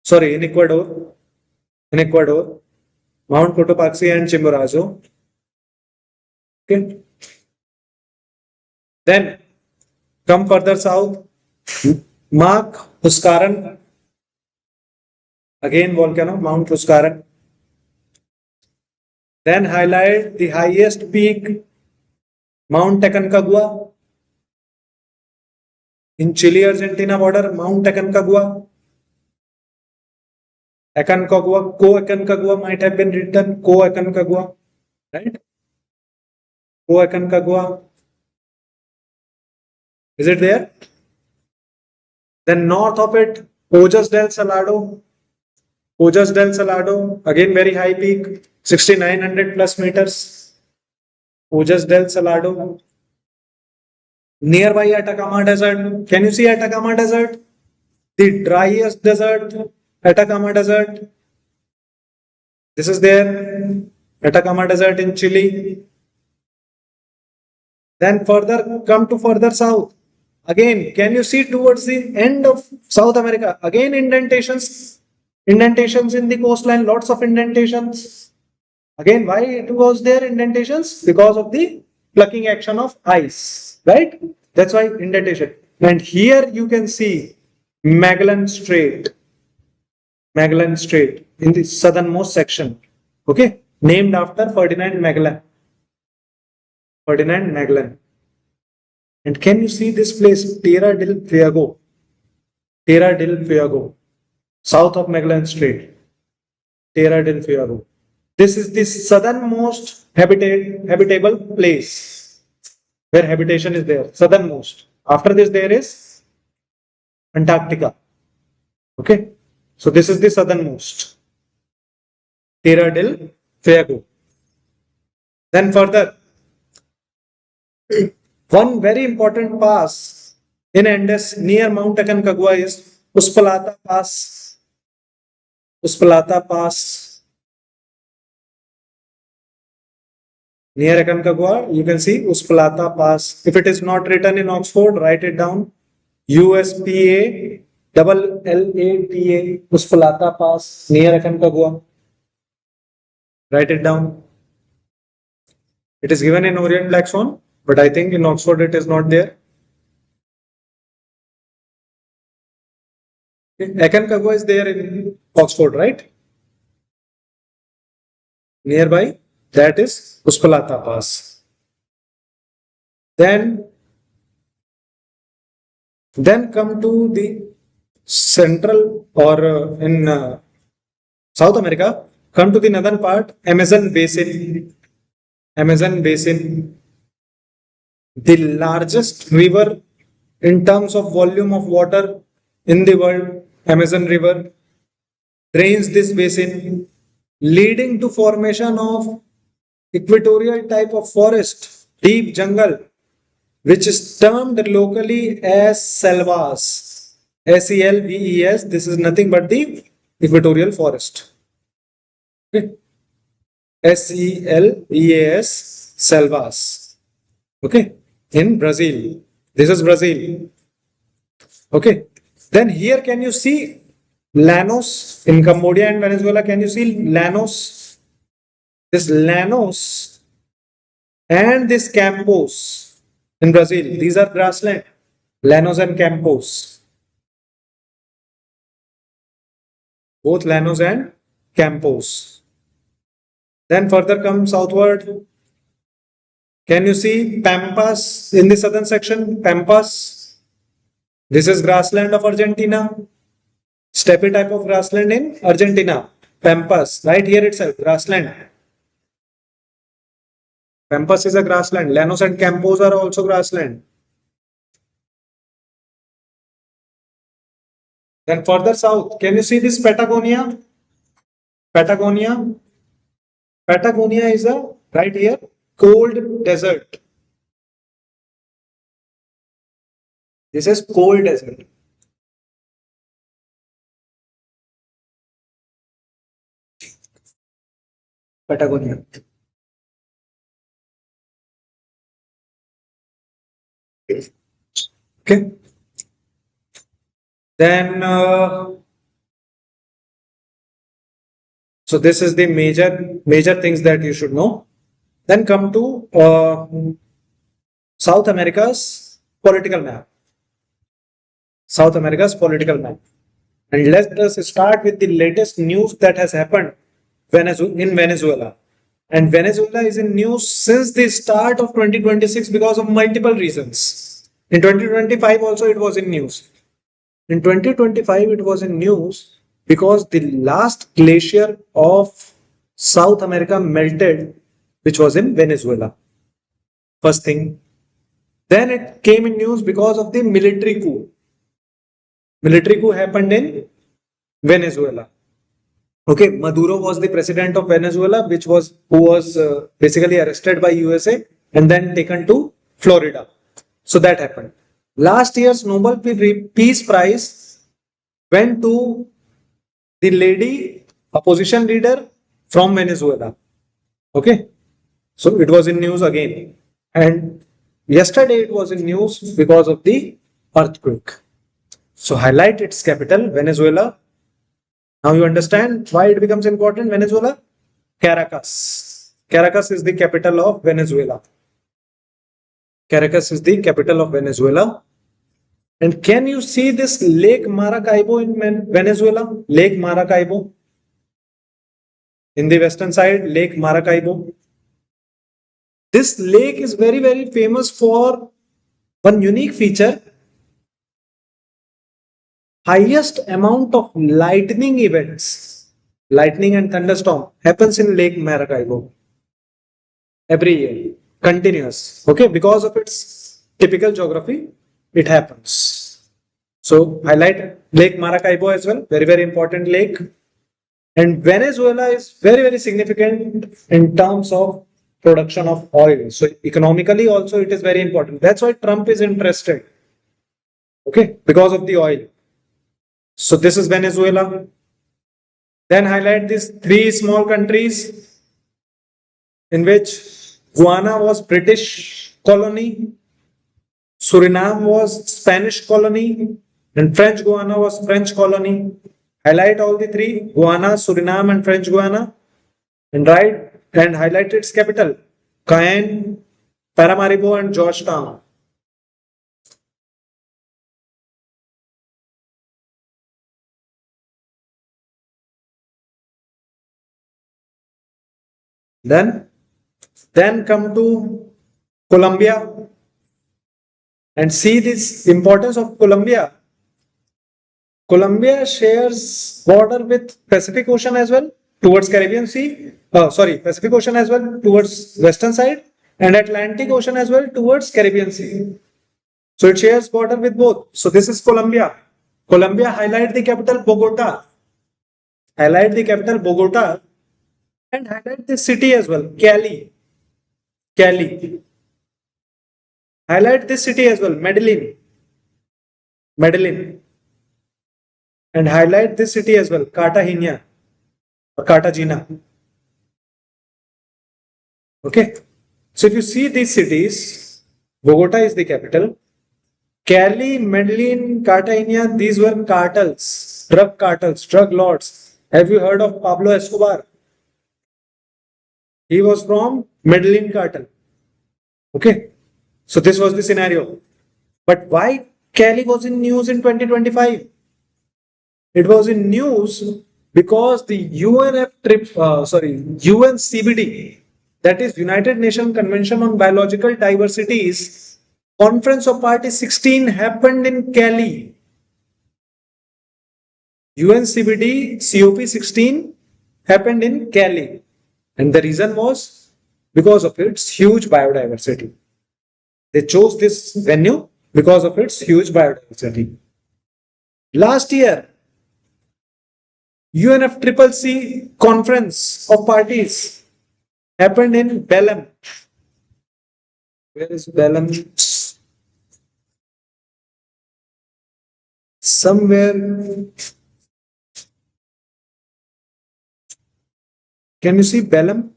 A: Sorry, in Ecuador. Mount Cotopaxi and Chimborazo. Okay. Then come further south, mark Huascaran. Again volcano, Mount Huascaran. Then highlight the highest peak Mount Aconcagua. In Chile, Argentina border, Mount Aconcagua. Aconcagua, Co-Aconcagua might have been written Co-Aconcagua, right? Co-Aconcagua. Is it there? Then north of it, Ojas del Salado. Ojas del Salado, again very high peak, 6,900 plus meters. Ojas del Salado. Nearby Atacama Desert. Can you see Atacama Desert? The driest desert, Atacama Desert. This is there, Atacama Desert in Chile. Then further, come to further south. Again, can you see towards the end of South America? Again, indentations in the coastline, lots of indentations. Again, why it was there indentations? Because of the plucking action of ice, right? That's why indentation. And here you can see Magellan Strait in the southernmost section. Okay, named after Ferdinand Magellan. And can you see this place, Tierra del Fuego? South of Magellan Strait. Tierra del Fuego. This is the southernmost habitable place where habitation is there. Southernmost. After this, there is Antarctica. Okay. So this is the southernmost. Tierra del Fuego. Then further, one very important pass in Andes near Mount Aconcagua is Uspallata Pass. Near Aconcagua, you can see Uspallata Pass. If it is not written in Oxford, write it down. USPA LLATA Uspallata Pass near Aconcagua. Write it down. It is given in Orient Black Swan, but I think in Oxford it is not there. Aconcagua is there in Oxford, right? Nearby, that is Uspallata Pass. Then come to the central or in South America, come to the northern part, Amazon Basin. The largest river in terms of volume of water in the world, Amazon River, drains this basin, leading to formation of equatorial type of forest, deep jungle, which is termed locally as selvas. SELVES, this is nothing but the equatorial forest. Okay. SELVAS, selvas. Okay, in Brazil. This is Brazil. Okay, then here can you see Llanos in Cambodia and Venezuela? Can you see Llanos? This Llanos and this Campos in Brazil. These are grassland. Llanos and Campos. Both Llanos and Campos. Then further come southward. Can you see Pampas in the southern section? Pampas. This is grassland of Argentina. Steppe type of grassland in Argentina. Pampas. Right here itself, grassland. Pampas is a grassland. Llanos and Campos are also grassland. Then further south, can you see this Patagonia? Patagonia is a right here cold desert. This is cold desert. Patagonia. Okay. Then so this is the major things that you should know. Then come to South America's political map. And let us start with the latest news that has happened in Venezuela. And Venezuela is in news since the start of 2026 because of multiple reasons. In 2025 also it was in news. In 2025 it was in news because the last glacier of South America melted, which was in Venezuela. First thing. Then it came in news because of the military coup. Military coup happened in Venezuela. Okay, Maduro was the president of Venezuela, who was basically arrested by USA and then taken to Florida. So that happened. Last year's Nobel Peace Prize went to the lady opposition leader from Venezuela. Okay, so it was in news again, and yesterday it was in news because of the earthquake. So highlight its capital, Venezuela. Now you understand why it becomes important, Venezuela? Caracas. Caracas is the capital of Venezuela. Caracas is the capital of Venezuela. And can you see this Lake Maracaibo in Venezuela? Lake Maracaibo. In the western side, Lake Maracaibo. This lake is very, very famous for one unique feature. Highest amount of lightning events, lightning and thunderstorm happens in Lake Maracaibo every year, continuous. Okay, because of its typical geography, it happens. So highlight Lake Maracaibo as well, very, very important lake. And Venezuela is very, very significant in terms of production of oil. So economically also it is very important. That's why Trump is interested. Okay, because of the oil. So this is Venezuela. Then highlight these three small countries in which Guyana was British colony, Suriname was Spanish colony, and French Guiana was French colony. Highlight all the three, Guyana, Suriname, and French Guiana, and write and highlight its capital, Cayenne, Paramaribo, and Georgetown. Then come to Colombia and see this importance of Colombia. Colombia shares border with Pacific Ocean as well towards Caribbean Sea. Pacific Ocean as well towards western side and Atlantic Ocean as well towards Caribbean Sea. So it shares border with both. So this is Colombia. Colombia, highlight the capital Bogota. Highlight the capital Bogota and highlight the city as well, Cali. Cali. Highlight this city as well, Medellin. Medellin. And highlight this city as well, Cartagena or Cartagena. Okay. So if you see these cities, Bogota is the capital. Cali, Medellin, Cartagena, these were cartels, drug lords. Have you heard of Pablo Escobar? He was from Medellin cartel. Okay. So this was the scenario. But why Cali was in news in 2025? It was in news because the UNCBD, that is United Nations Convention on Biological Diversity's Conference of Parties 16 happened in Cali. UNCBD COP 16 happened in Cali. And the reason was because of its huge biodiversity. They chose this venue because of its huge biodiversity. Last year, UNFCCC Conference of Parties happened in Belém. Where is Belém? Somewhere. Can you see Belém?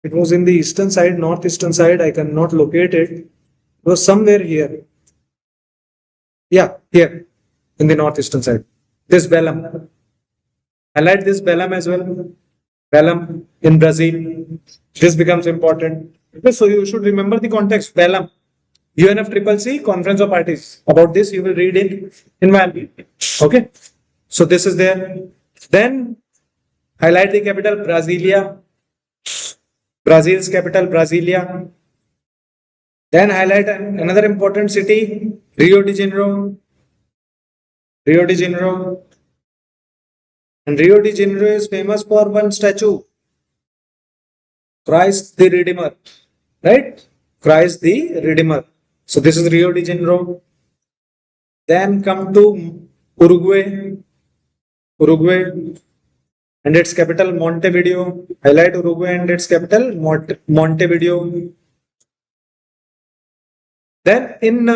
A: It was in the eastern side, northeastern side. I cannot locate it. It was somewhere here. Yeah, here in the northeastern side. This Belém. Highlight this Belém as well. Belém in Brazil. This becomes important. Okay, so you should remember the context. Belém. UNFCCC Conference of Parties. About this, you will read it in my. Okay. So this is there. Then highlight the capital Brasilia. Brazil's capital Brasilia. Then highlight another important city, Rio de Janeiro. Rio de Janeiro. And Rio de Janeiro is famous for one statue, Christ the Redeemer. Right? Christ the Redeemer. So this is Rio de Janeiro. Then come to Uruguay. Uruguay and its capital Montevideo. Highlight Uruguay and its capital Montevideo. Then in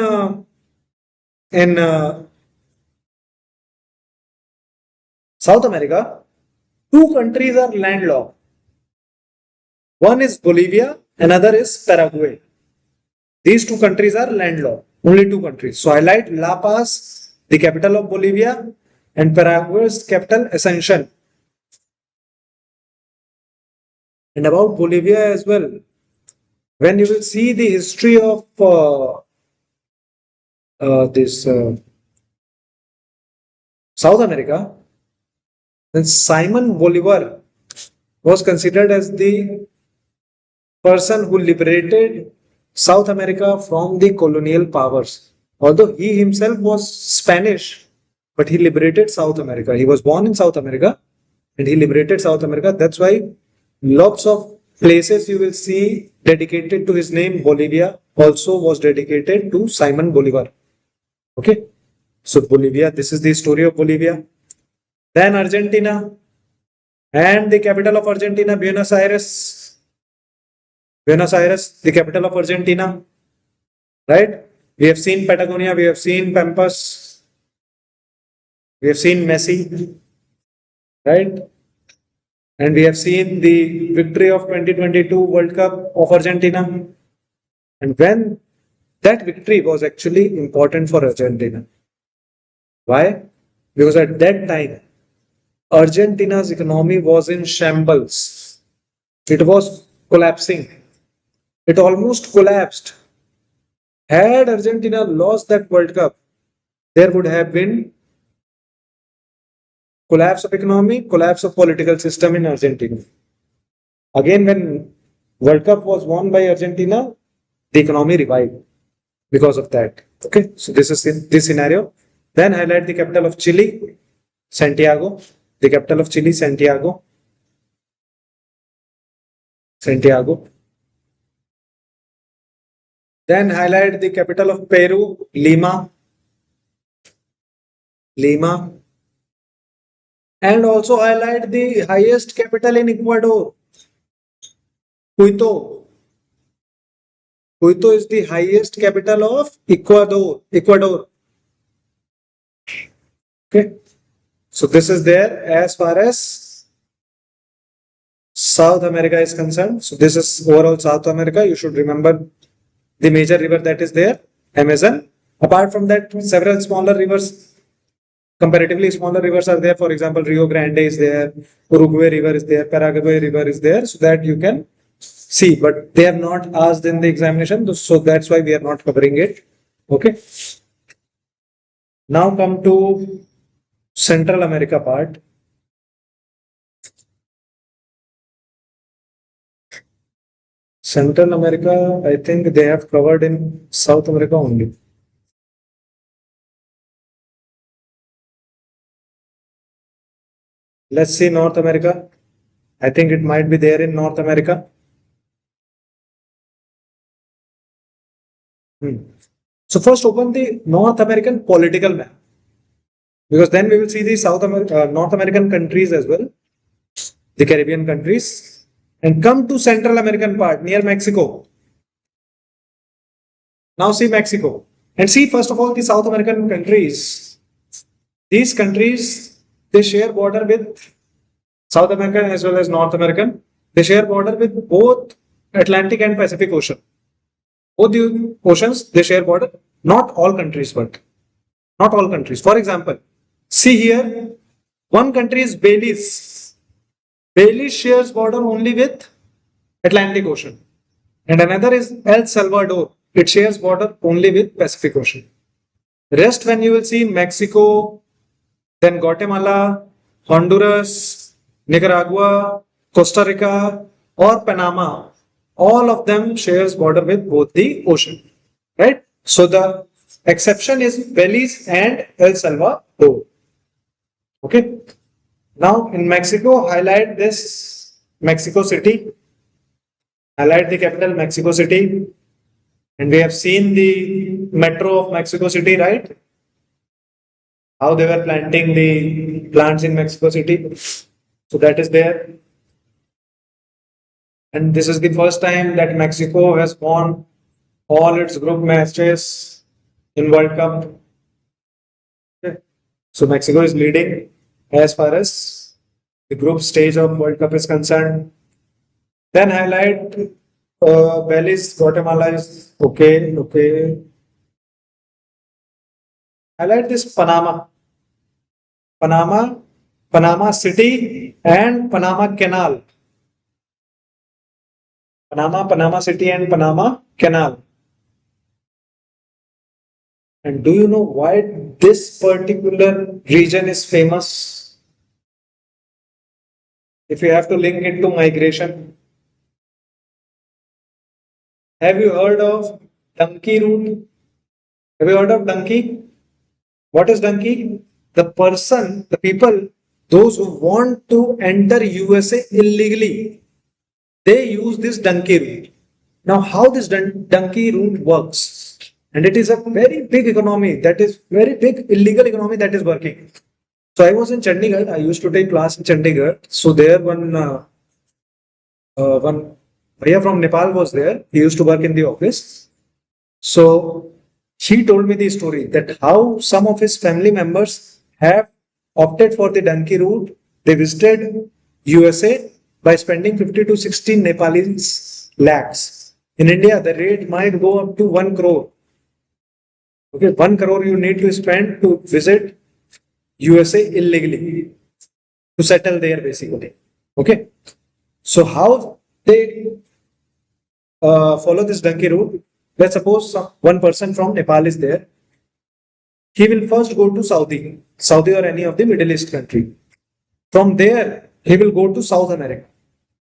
A: South America, two countries are landlocked. One is Bolivia, another is Paraguay. These two countries are landlocked. Only two countries. So highlight La Paz, the capital of Bolivia, and Paraguay's capital Ascension. And about Bolivia as well, when you will see the history of this South America, then Simon Bolivar was considered as the person who liberated South America from the colonial powers. Although he himself was Spanish, but he liberated South America. He was born in South America and he liberated South America. That's why lots of places you will see dedicated to his name. Bolivia also was dedicated to Simon Bolivar. Okay. So Bolivia, this is the story of Bolivia. Then Argentina and the capital of Argentina, Buenos Aires. Buenos Aires, the capital of Argentina. Right? We have seen Patagonia, we have seen Pampas, we have seen Messi. Right? And we have seen the victory of 2022 World Cup of Argentina. And when that victory was actually important for Argentina. Why? Because at that time, Argentina's economy was in shambles. It was collapsing. It almost collapsed. Had Argentina lost that World Cup, there would have been collapse of economy, collapse of political system in Argentina. Again, when World Cup was won by Argentina, the economy revived because of that. Okay, so this is this scenario. Then highlight the capital of Chile, Santiago. The capital of Chile, Santiago. Santiago. Then highlight the capital of Peru, Lima. Lima. And also highlight the highest capital in Ecuador, Quito. Quito is the highest capital of Ecuador. Ecuador. Okay. So this is there as far as South America is concerned. So this is overall South America. You should remember the major river that is there, Amazon. Apart from that, several smaller rivers, comparatively smaller rivers are there. For example, Rio Grande is there, Uruguay River is there, Paraguay River is there, so that you can see. But they have not asked in the examination, so that's why we are not covering it. Okay. Now come to Central America part. Central America, I think they have covered in South America only. Let's see North America. I think it might be there in North America. So first open the North American political map, because then we will see the North American countries as well, the Caribbean countries, and come to Central American part near Mexico. Now see Mexico and see first of all the South American countries. These countries, they share border with South American as well as North American. They share border with both Atlantic and Pacific Ocean. Both the oceans, they share border. Not all countries, but not all countries. For example, see here, one country is Belize. Belize shares border only with Atlantic Ocean. And another is El Salvador. It shares border only with Pacific Ocean. Rest when you will see Mexico, then Guatemala, Honduras, Nicaragua, Costa Rica, or Panama. All of them shares border with both the ocean, right? So the exception is Belize and El Salvador. Okay. Now in Mexico, highlight this Mexico City, highlight the capital Mexico City, and we have seen the metro of Mexico City, right? How they were planting the plants in Mexico City. So that is there. And this is the first time that Mexico has won all its group matches in World Cup. Okay. So Mexico is leading as far as the group stage of World Cup is concerned. Then highlight Belize, Guatemala is okay, okay. Highlight this Panama, Panama, Panama City and Panama Canal. Panama, Panama City and Panama Canal. And do you know why this particular region is famous? If you have to link it to migration, have you heard of donkey route? Have you heard of donkey? What is donkey? The person, the people, those who want to enter USA illegally, they use this donkey route. Now, how this donkey route works? And it is a very big economy, that is very big illegal economy that is working. So I was in Chandigarh. I used to take class in Chandigarh. So there one bhaiya from Nepal was there. He used to work in the office. So he told me the story that how some of his family members have opted for the donkey route. They visited USA by spending 50 to 60 Nepalese lakhs. In India, the rate might go up to 1 crore. Okay, 1 crore you need to spend to visit USA illegally to settle there basically. Okay, so how they follow this donkey route? Let's suppose one person from Nepal is there. He will first go to Saudi or any of the Middle East country. From there, he will go to South America,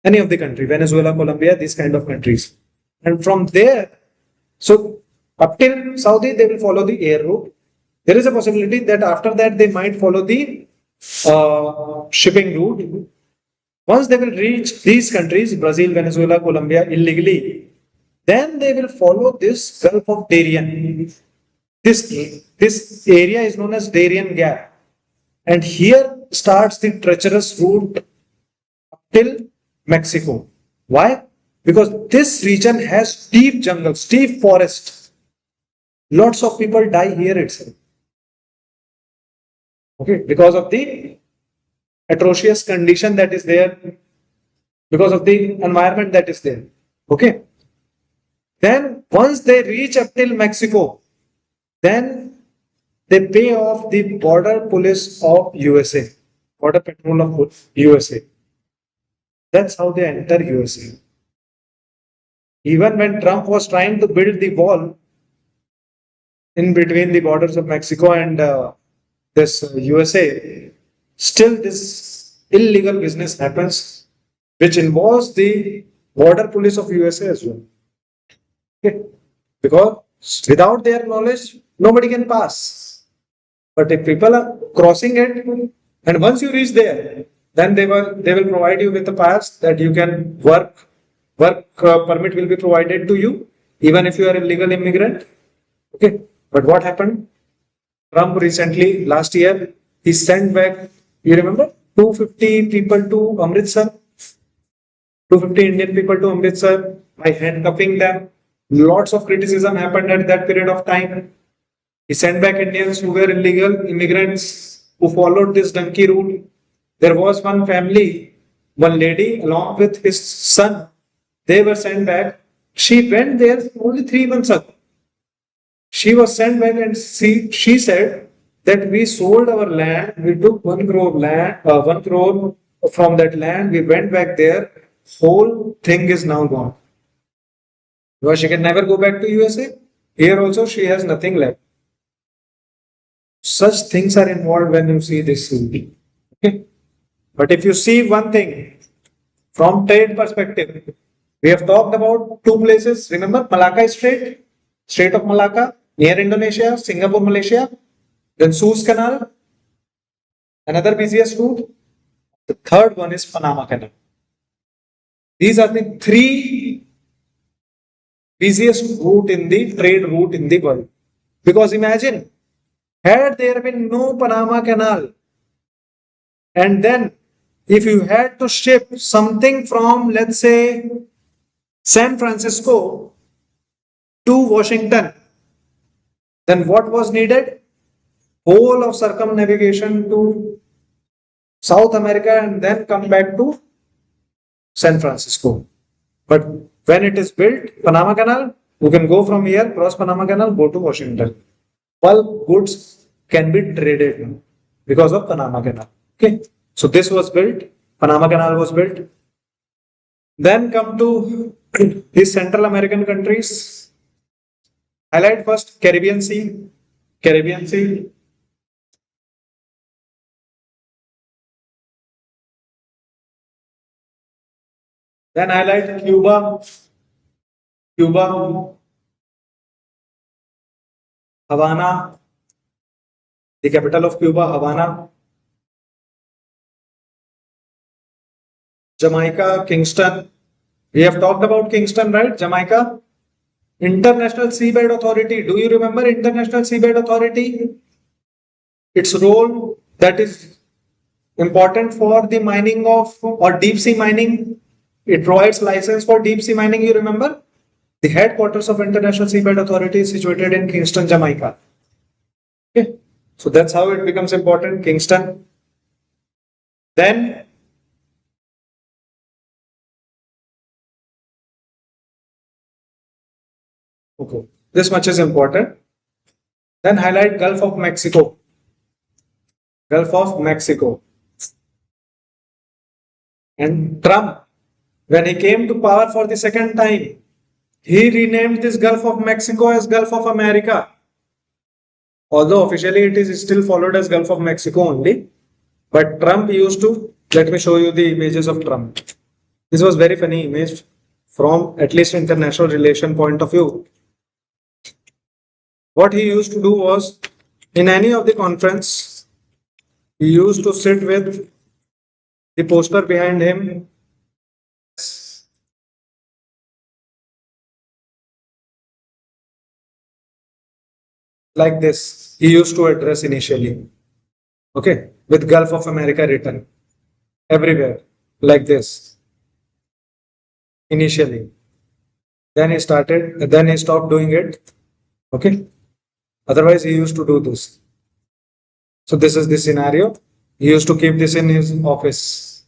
A: any of the country, Venezuela, Colombia, these kind of countries. And from there, so up till Saudi, they will follow the air route. There is a possibility that after that, they might follow the shipping route. Once they will reach these countries, Brazil, Venezuela, Colombia, illegally, then they will follow this Gulf of Darien. This area is known as Darien Gap. And here starts the treacherous route till Mexico. Why? Because this region has deep jungles, deep forests. Lots of people die here itself. Okay, because of the atrocious condition that is there, because of the environment that is there. Okay. Then once they reach up till Mexico, then they pay off the border police of USA, border patrol of USA. That's how they enter USA. Even when Trump was trying to build the wall in between the borders of Mexico and this USA, still this illegal business happens, which involves the border police of USA as well. Okay. Because without their knowledge, nobody can pass. But if people are crossing it, and once you reach there, then they will provide you with a pass that you can work. Work permit will be provided to you, even if you are a legal immigrant. Okay. But what happened? Trump recently, last year, he sent back, you remember, 250 people to Amritsar, 250 Indian people to Amritsar by handcuffing them. Lots of criticism happened at that period of time. He sent back Indians who were illegal immigrants who followed this donkey route. There was one family, one lady along with his son. They were sent back. She went there only 3 months ago. She was sent back and she said that we sold our land. We took 1 crore land, 1 crore from that land. We went back there. Whole thing is now gone. Because she can never go back to USA. Here also she has nothing left. Such things are involved when you see this movie. Okay. But if you see one thing from trade perspective, we have talked about two places. Remember Malacca Strait, Strait of Malacca, near Indonesia, Singapore, Malaysia, then Suez Canal, another busiest route. The third one is Panama Canal. These are the three busiest route in the trade route in the world. Because imagine, had there been no Panama Canal, and then if you had to ship something from, let's say, San Francisco to Washington, then what was needed? Whole of circumnavigation to South America and then come back to San Francisco. But when it is built, Panama Canal, you can go from here, cross Panama Canal, go to Washington. Bulk goods can be traded because of Panama Canal. Okay, so this was built, Panama Canal was built. Then come to the Central American countries. Highlight first Caribbean Sea. Caribbean Sea. Then highlight Cuba. Cuba. Havana. The capital of Cuba, Havana. Jamaica, Kingston. We have talked about Kingston, right? Jamaica. International Seabed Authority. Do you remember International Seabed Authority? Its role that is important for the mining of or deep sea mining. It provides license for deep sea mining. You remember? The headquarters of International Seabed Authority is situated in Kingston, Jamaica. Okay, so that's how it becomes important. Kingston. Then okay, this much is important. Then highlight Gulf of Mexico. Gulf of Mexico. And Trump, when he came to power for the second time, he renamed this Gulf of Mexico as Gulf of America. Although officially it is still followed as Gulf of Mexico only. But Trump used to, let me show you the images of Trump. This was very funny image from at least international relation point of view. What he used to do was, in any of the conference, he used to sit with the poster behind him. Like this, he used to address initially. Okay, with Gulf of America written everywhere, like this. Initially. Then he stopped doing it. Okay. Otherwise, he used to do this. So this is the scenario. He used to keep this in his office.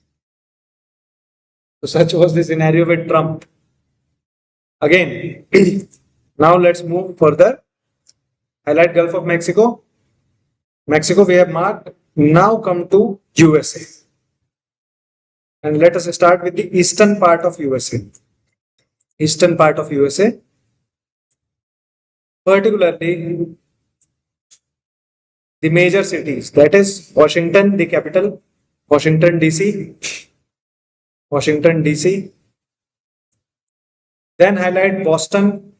A: So such was the scenario with Trump. Again, now let's move further. Highlight Gulf of Mexico. Mexico we have marked. Now come to USA. And let us start with the eastern part of USA. Eastern part of USA. Particularly the major cities, that is Washington, the capital, Washington DC, Washington DC. Then highlight Boston.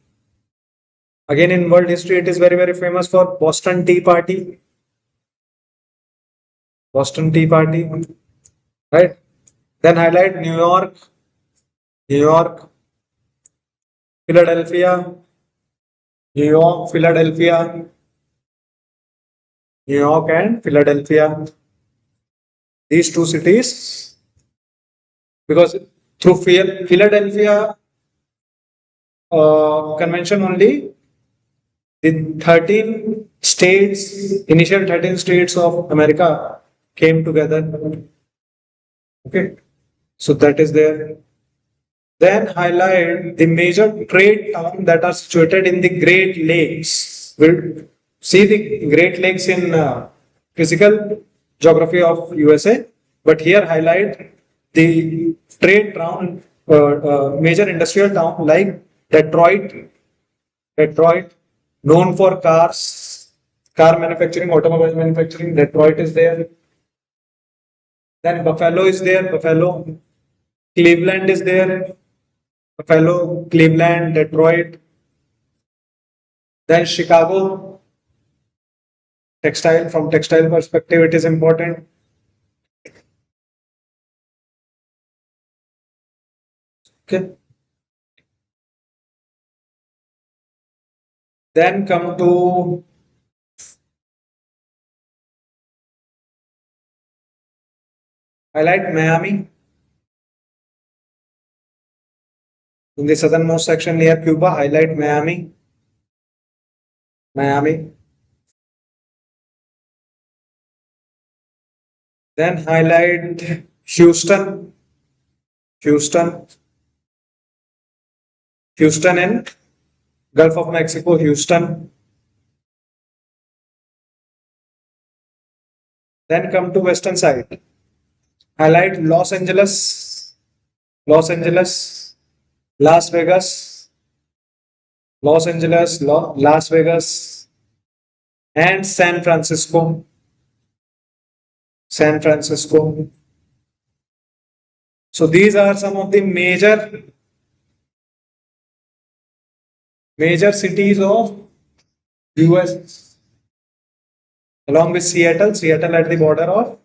A: Again, in world history, it is very, very famous for Boston Tea Party. Boston Tea Party, right? Then highlight New York, New York, Philadelphia, New York, Philadelphia, New York and Philadelphia. These two cities, because through Philadelphia convention only, the 13 states, initial 13 states of America came together. Okay, so that is there. Then highlight the major trade towns that are situated in the Great Lakes. We'll see the Great Lakes in physical geography of USA, but here highlight the trade town, major industrial town like Detroit, known for cars, car manufacturing, automobile manufacturing. Detroit is there. Then Buffalo is there. Buffalo. Cleveland is there. Buffalo, Cleveland, Detroit. Then Chicago. Textile. From textile perspective, it is important. Okay. Then come to highlight Miami. In the southernmost section near Cuba, highlight Miami. Miami. Then highlight Houston. Houston. Houston in Gulf of Mexico, Houston. Then come to western side. Highlight Los Angeles, Los Angeles, Las Vegas, Los Angeles, Las Vegas, and San Francisco. San Francisco. So these are some of the major cities of US, along with Seattle. Seattle at the border of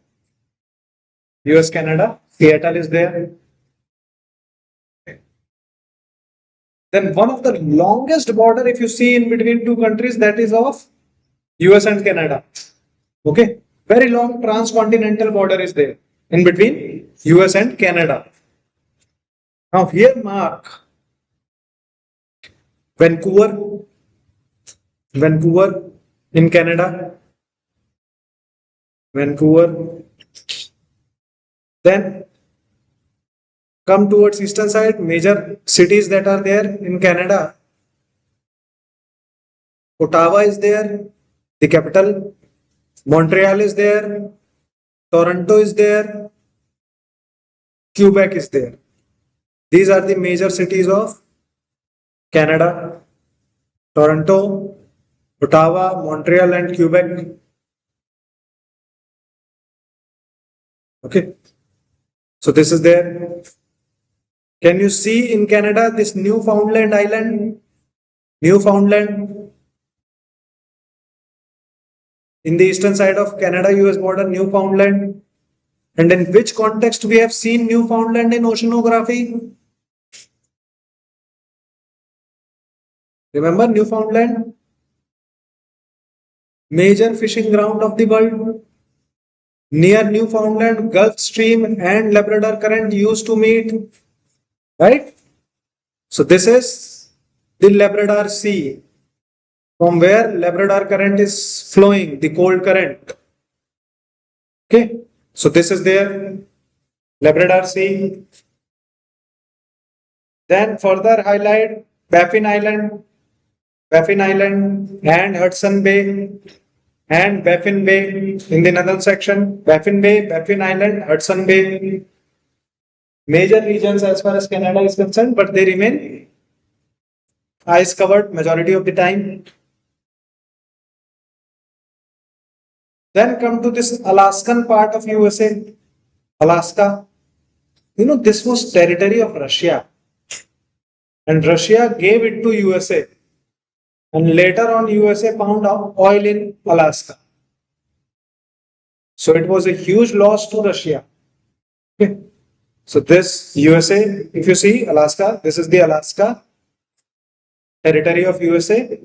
A: US Canada. Seattle is there. Then one of the longest border, if you see in between two countries, that is of US and Canada. Okay, very long transcontinental border is there in between US and Canada. Now here mark Vancouver, Vancouver in Canada, Vancouver. Then come towards eastern side, major cities that are there in Canada. Ottawa is there, the capital. Montreal is there. Toronto is there. Quebec is there. These are the major cities of Canada. Toronto, Ottawa, Montreal, and Quebec. Okay. So this is there. Can you see in Canada this Newfoundland island? Newfoundland. In the eastern side of Canada-US border, Newfoundland. And in which context we have seen Newfoundland in oceanography? Remember Newfoundland? Major fishing ground of the world. Near Newfoundland, Gulf Stream and Labrador Current used to meet. Right? So this is the Labrador Sea, from where Labrador Current is flowing, the cold current. Okay. So this is there, Labrador Sea. Then further highlight Baffin Island, and Hudson Bay, and Baffin Bay in the northern section. Baffin Bay, Baffin Island, Hudson Bay. Major regions as far as Canada is concerned, but they remain ice covered majority of the time. Then come to this Alaskan part of USA. Alaska. You know, this was territory of Russia. And Russia gave it to USA. And later on, USA found out oil in Alaska. So it was a huge loss to Russia. Okay. So this USA, if you see Alaska, this is the Alaska territory of USA.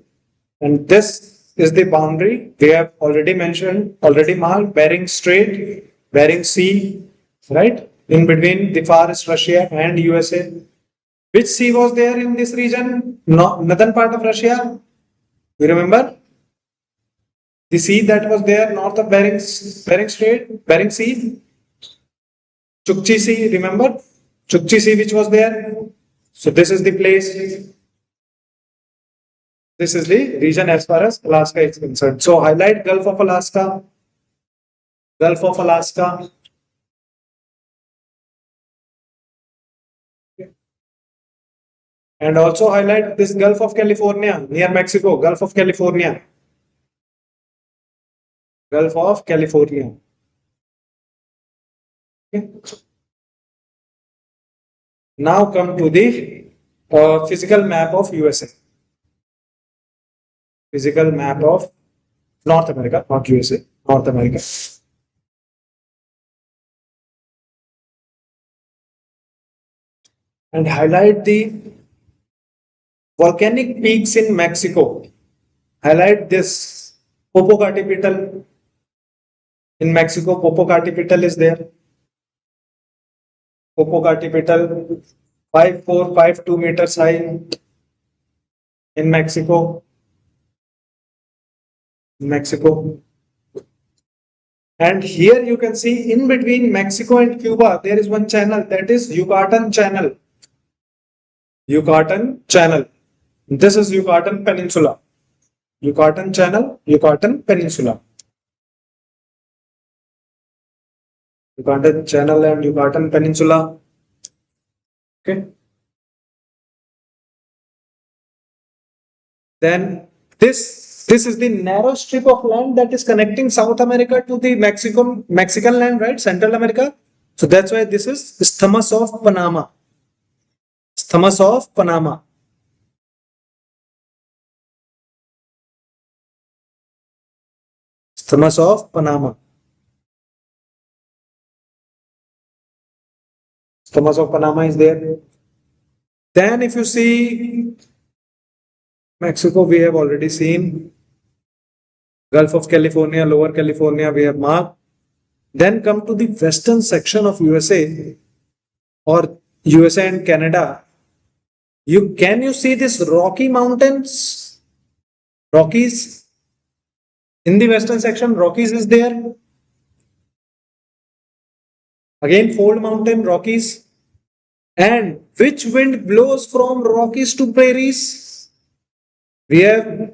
A: And this is the boundary. We have already mentioned, already marked Bering Strait, Bering Sea, right? In between the far east Russia and USA. Which sea was there in this region? Northern part of Russia. You remember? The sea that was there north of Bering Strait, Bering Sea. Chukchi Sea, remember? Chukchi Sea which was there. So this is the place. This is the region as far as Alaska is concerned. So highlight Gulf of Alaska. Gulf of Alaska. And also highlight this Gulf of California near Mexico, Gulf of California. Gulf of California. Okay. Now come to the physical map of USA. Physical map of North America, not USA, North America. And highlight the volcanic peaks in Mexico. Highlight this Popocatépetl in Mexico. Popocatépetl is there. Popocatépetl, 5452 meters high in Mexico. Mexico. And here you can see in between Mexico and Cuba, there is one channel, that is Yucatan Channel. Yucatan Channel. This is Yucatan Peninsula. Yucatan Channel, Yucatan Peninsula. Yucatan Channel and Yucatan Peninsula. Okay. Then this is the narrow strip of land that is connecting South America to the Mexican land, right? Central America. So that's why this is Isthmus of Panama. Isthmus of Panama. Isthmus of Panama. Isthmus of Panama is there. Then if you see Mexico, we have already seen. Gulf of California, Lower California, we have marked. Then come to the western section of USA or USA and Canada. Can you see this Rocky Mountains? Rockies. In the western section, Rockies is there. Again, Fold Mountain, Rockies. And which wind blows from Rockies to prairies? We have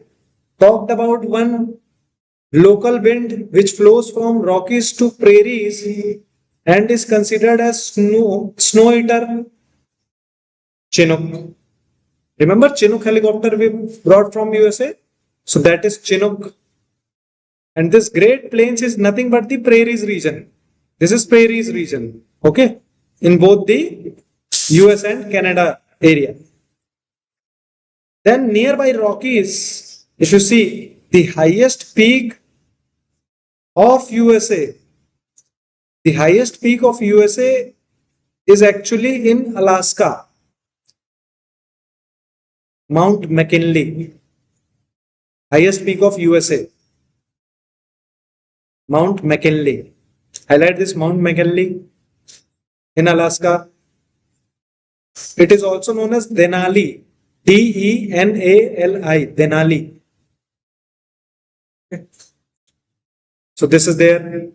A: talked about one local wind which flows from Rockies to prairies and is considered as snow eater. Chinook. Remember Chinook helicopter we brought from USA? So that is Chinook. And this Great Plains is nothing but the prairies region. This is prairies region. Okay. In both the US and Canada area. Then nearby Rockies, if you see the highest peak of USA, the highest peak of USA is actually in Alaska. Mount McKinley. Highest peak of USA. Mount McKinley. Highlight this Mount McKinley in Alaska. It is also known as Denali. Denali. Denali. Okay. So this is there.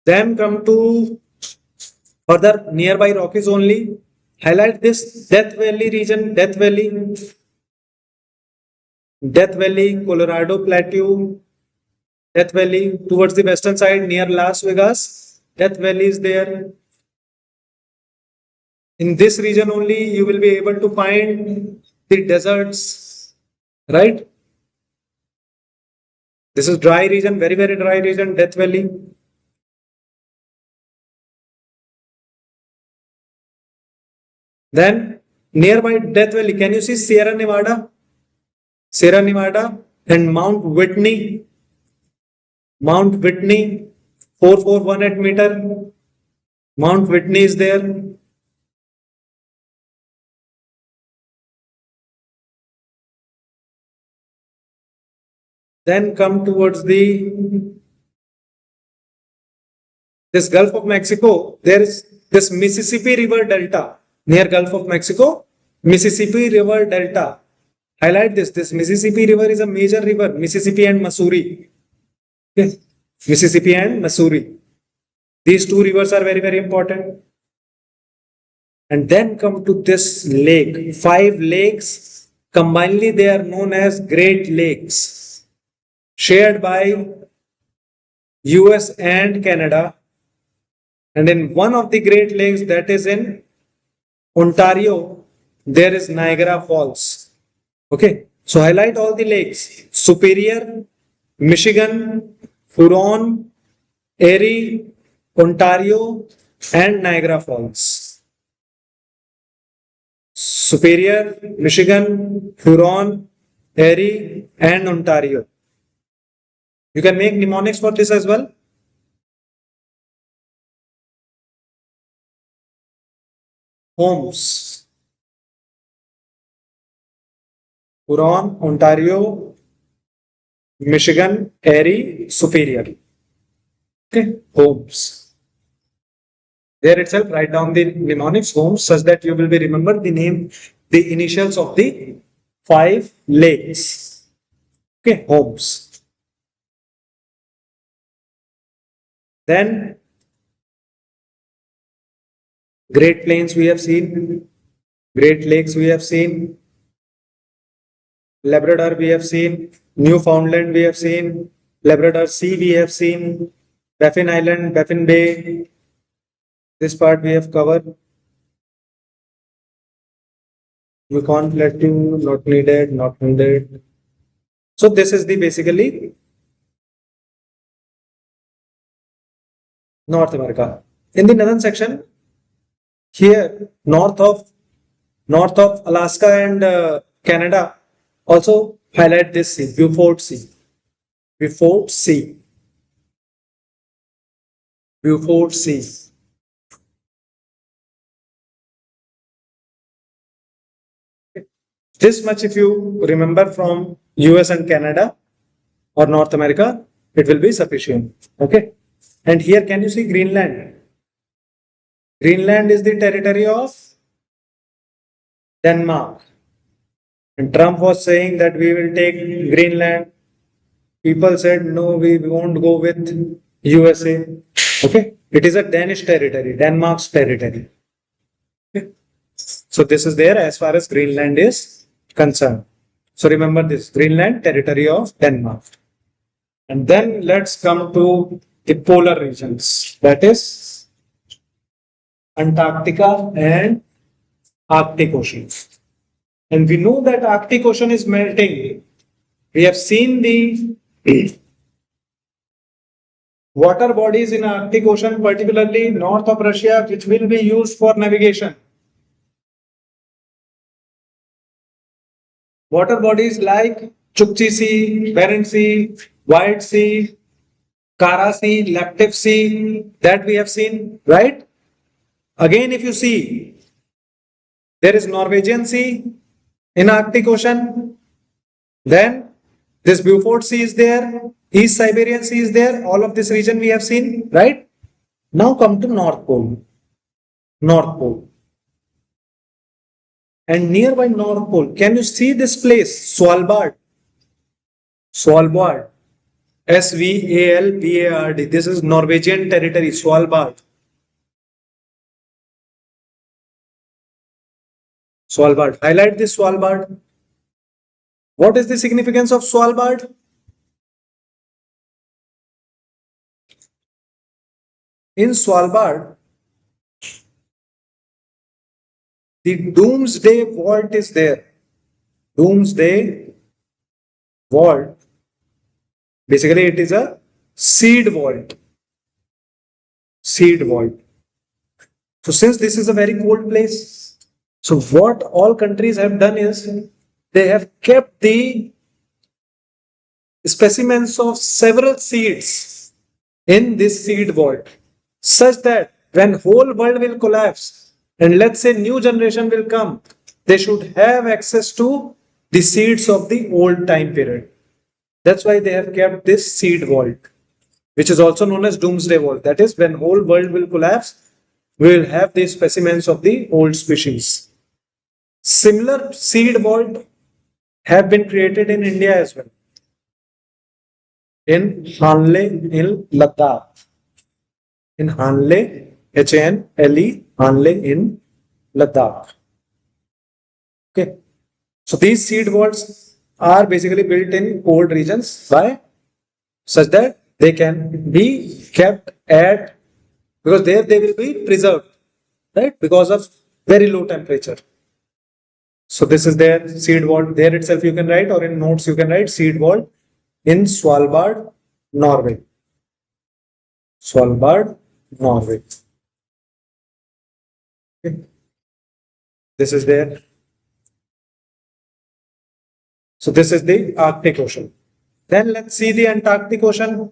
A: Then come to further nearby Rockies only. Highlight this Death Valley region. Death Valley. Death Valley, Colorado Plateau. Death Valley towards the western side near Las Vegas. Death Valley is there. In this region only you will be able to find the deserts, right? This is dry region, very, very dry region, Death Valley. Then nearby Death Valley, can you see Sierra Nevada? Sierra Nevada and Mount Whitney. Mount Whitney, 4418 meter. Mount Whitney is there. Then come towards this Gulf of Mexico. There is this Mississippi River Delta near Gulf of Mexico. Mississippi River Delta. Highlight this. This Mississippi River is a major river. Mississippi and Missouri. Okay. Mississippi and Missouri. These two rivers are very, very important. And then come to this lake. 5 lakes. Combinedly, they are known as Great Lakes. Shared by US and Canada. And in one of the Great Lakes, that is in Ontario, there is Niagara Falls. Okay. So highlight all the lakes. Superior, Michigan, Huron, Erie, Ontario, and Niagara Falls. Superior, Michigan, Huron, Erie, and Ontario. You can make mnemonics for this as well. Homes, Huron, Ontario, Michigan, Erie, Superior. Okay, homes. There itself, write down the mnemonics homes such that you will be remember the name, the initials of the 5 lakes. Okay, homes. Then Great Plains we have seen, Great Lakes we have seen, Labrador we have seen, Newfoundland we have seen, Labrador Sea we have seen, Baffin Island, Baffin Bay. This part we have covered. Yukon Plateau, not needed, not needed. So this is the basically North America. In the northern section, here north of Alaska and Canada, also highlight this sea, Beaufort Sea, Beaufort Sea, Beaufort Sea. This much if you remember from US and Canada or North America, it will be sufficient. Okay. And here can you see Greenland? Greenland is the territory of Denmark. And Trump was saying that we will take Greenland. People said, no, we won't go with USA. Okay. It is a Danish territory, Denmark's territory. Okay. So this is there as far as Greenland is concerned. So remember this, Greenland, territory of Denmark. And then let's come to the polar regions. That is Antarctica and Arctic Ocean. And we know that Arctic Ocean is melting. We have seen the water bodies in Arctic Ocean, particularly north of Russia, which will be used for navigation. Water bodies like Chukchi Sea, Bering Sea, White Sea, Kara Sea, Laptev Sea, that we have seen, right? Again, if you see, there is Norwegian Sea in Arctic Ocean. Then this Beaufort Sea is there, East Siberian Sea is there. All of this region we have seen, right? Now come to North Pole. North Pole. And nearby North Pole, can you see this place? Svalbard. Svalbard. Svalbard. This is Norwegian territory, Svalbard. Svalbard. Highlight this Svalbard. What is the significance of Svalbard? In Svalbard, the Doomsday Vault is there. Doomsday Vault. Basically, it is a seed vault. Seed vault. So since this is a very cold place, so what all countries have done is they have kept the specimens of several seeds in this seed vault, such that when whole world will collapse and let's say new generation will come, they should have access to the seeds of the old time period. That's why they have kept this seed vault, which is also known as Doomsday Vault. That is, when whole world will collapse, we will have the specimens of the old species. Similar seed vault have been created in India as well. In Hanle in Ladakh. In Hanle, Hanle, Hanle in Ladakh. Okay. So these seed vaults are basically built in cold regions. Why? Such that they can be kept at, because there they will be preserved, right? Because of very low temperature. So this is their seed vault. There itself you can write, or in notes you can write seed vault in Svalbard, Norway. Svalbard, Norway. Okay. This is there. So this is the Arctic Ocean. Then let's see the Antarctic Ocean.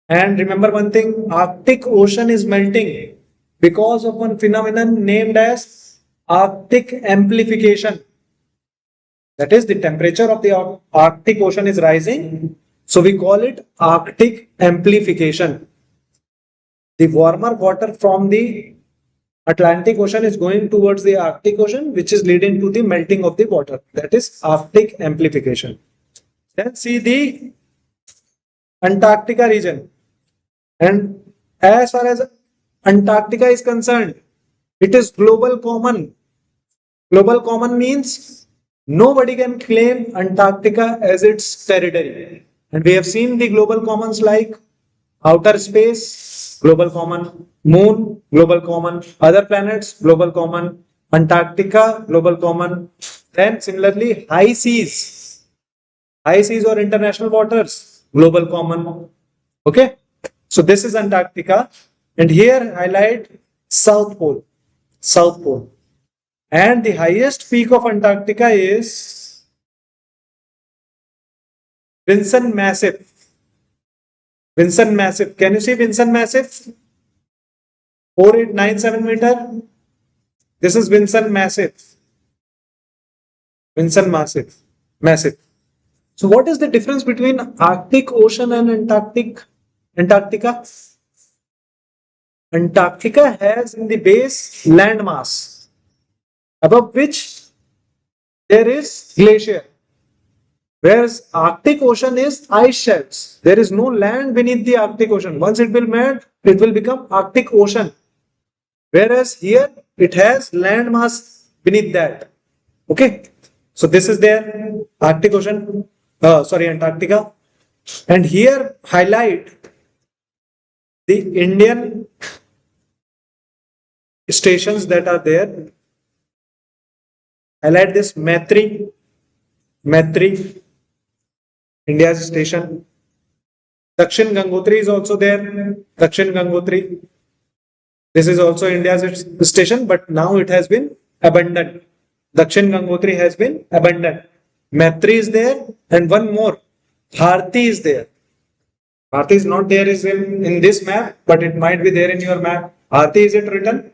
A: And remember one thing, Arctic Ocean is melting because of one phenomenon named as Arctic amplification. That is, the temperature of the Arctic Ocean is rising. So we call it Arctic amplification. The warmer water from the Atlantic Ocean is going towards the Arctic Ocean, which is leading to the melting of the water. That is Arctic amplification. Then see the Antarctica region. And as far as Antarctica is concerned, it is global common. Global common means nobody can claim Antarctica as its territory. And we have seen the global commons like outer space, global common, moon, global common, other planets, global common, Antarctica, global common. Then similarly, high seas or international waters, global common. Okay. So this is Antarctica. And here highlight South Pole. South Pole. And the highest peak of Antarctica is Vinson Massif. Vinson Massif. Can you see Vinson Massif? 4897 meter. This is Vinson Massif. Vinson Massif. Massif. So what is the difference between Arctic Ocean and Antarctica? Antarctica has in the base landmass, above which there is glacier, whereas Arctic Ocean is ice shelves. There is no land beneath the Arctic Ocean. Once it will melt, it will become Arctic Ocean, whereas here it has landmass beneath that. Okay, so this is there, Arctic Ocean, Antarctica. And here highlight the Indian stations that are there. Highlight this Maitri, India's station. Dakshin Gangotri is also there. Dakshin Gangotri. This is also India's station, but now it has been abandoned. Dakshin Gangotri has been abandoned. Maitri is there, and one more, Bharti is there. Bharti is not there in this map, but it might be there in your map. Bharti, is it written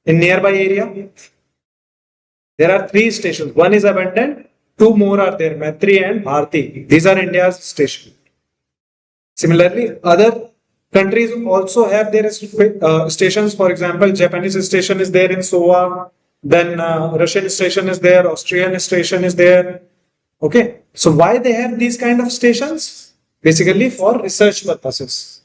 A: in nearby area? There are 3 stations. One is abandoned. 2 more are there, Maitri and Bharti. These are India's stations. Similarly, other countries also have their stations. For example, Japanese station is there in Sowa. Then Russian station is there. Austrian station is there. Okay. So why they have these kind of stations? Basically for research purposes.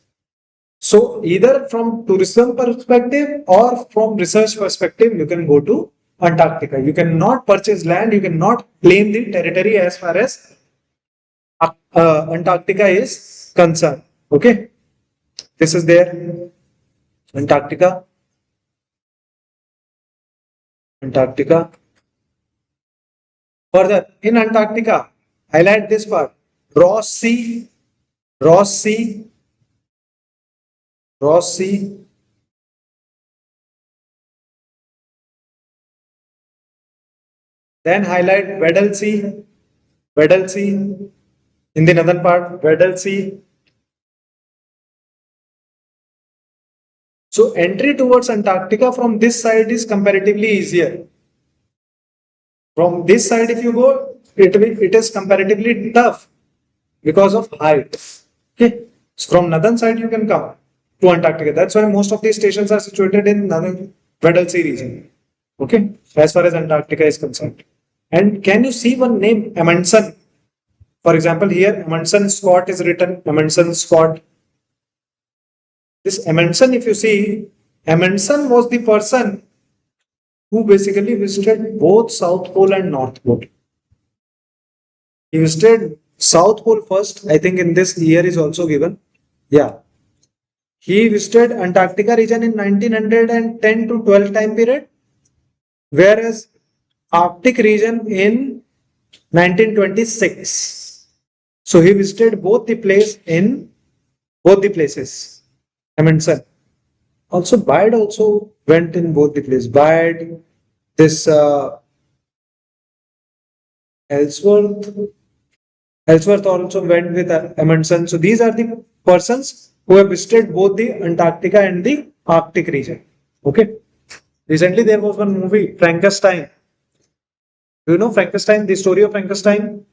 A: So either from tourism perspective or from research perspective, you can go to Antarctica. You cannot purchase land. You cannot claim the territory as far as Antarctica is concerned. Okay. This is there. Antarctica. Further, in Antarctica, highlight this part. Ross Sea. Then highlight Weddell Sea. In the northern part, Weddell Sea. So entry towards Antarctica from this side is comparatively easier. From this side, if you go, it is comparatively tough because of height. Okay. So from northern side, you can come to Antarctica. That's why most of these stations are situated in northern Weddell Sea region. Okay. As far as Antarctica is concerned. And can you see one name, Amundsen? For example, here Amundsen Scott is written. Amundsen Scott. This Amundsen, if you see, Amundsen was the person who basically visited both South Pole and North Pole. He visited South Pole first. I think in this year is also given. Yeah. He visited Antarctica region in 1910 to 12 time period, whereas Arctic region in 1926. So he visited both the place in both the places. Amundsen. Also, Bide also went in both the places. Bide, this Ellsworth, Ellsworth also went with Amundsen. So these are the persons who have visited both the Antarctica and the Arctic region. Okay. Recently, there was one movie, Frankenstein. Do you know Frankenstein? The story of Frankenstein?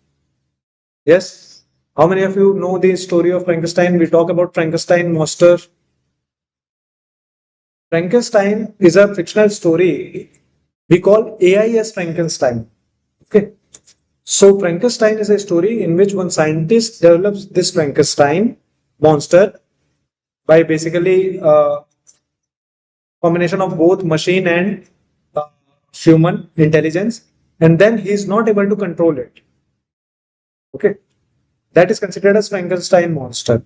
A: Yes. How many of you know the story of Frankenstein? We talk about Frankenstein monster. Frankenstein is a fictional story. We call AI as Frankenstein. Okay. So Frankenstein is a story in which one scientist develops this Frankenstein monster by basically combination of both machine and uh, human intelligence, and then he is not able to control it. Okay, that is considered as Frankenstein monster.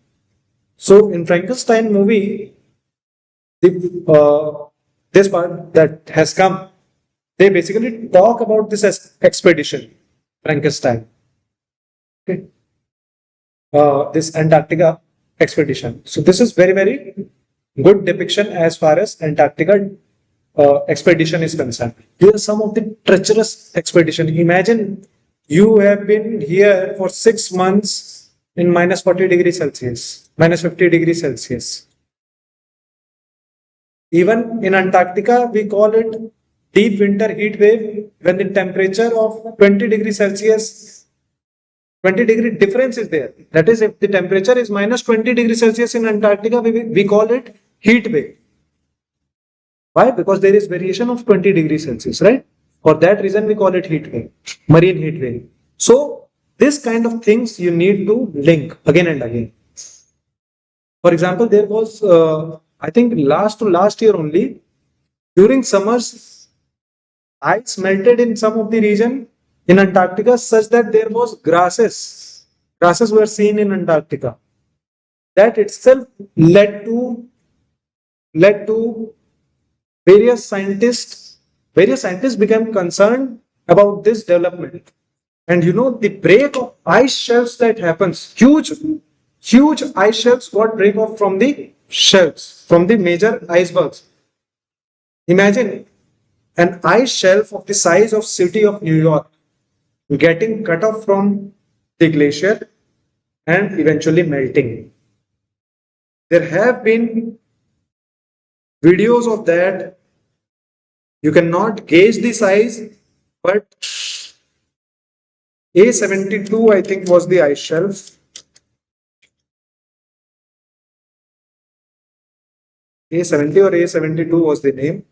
A: So in Frankenstein movie, the this part that has come, they basically talk about this as expedition, Frankenstein. Okay, this Antarctica expedition. So this is very good depiction as far as Antarctica expedition is concerned. Here are some of the treacherous expedition. Imagine you have been here for 6 months in minus 40 degrees Celsius, minus 50 degrees Celsius. Even in Antarctica, we call it deep winter heat wave when the temperature of 20 degrees Celsius, 20-degree difference is there. That is, if the temperature is minus 20 degrees Celsius in Antarctica, we call it heat wave. Why? Because there is variation of 20 degrees Celsius, right? For that reason, we call it heat wave, marine heat wave. So, this kind of things you need to link again and again. For example, there was, I think, last year only, during summers, ice melted in some of the region in Antarctica such that there was grasses. Grasses were seen in Antarctica. That itself led to various scientists became concerned about this development. And you know, the break of ice shelves that happens, huge ice shelves got break off from the shelves, from the major icebergs. Imagine an ice shelf of the size of city of New York getting cut off from the glacier and eventually melting. There have been videos of that. You cannot gauge the size, but A72, I think, was the ice shelf. A70 or A72 was the name.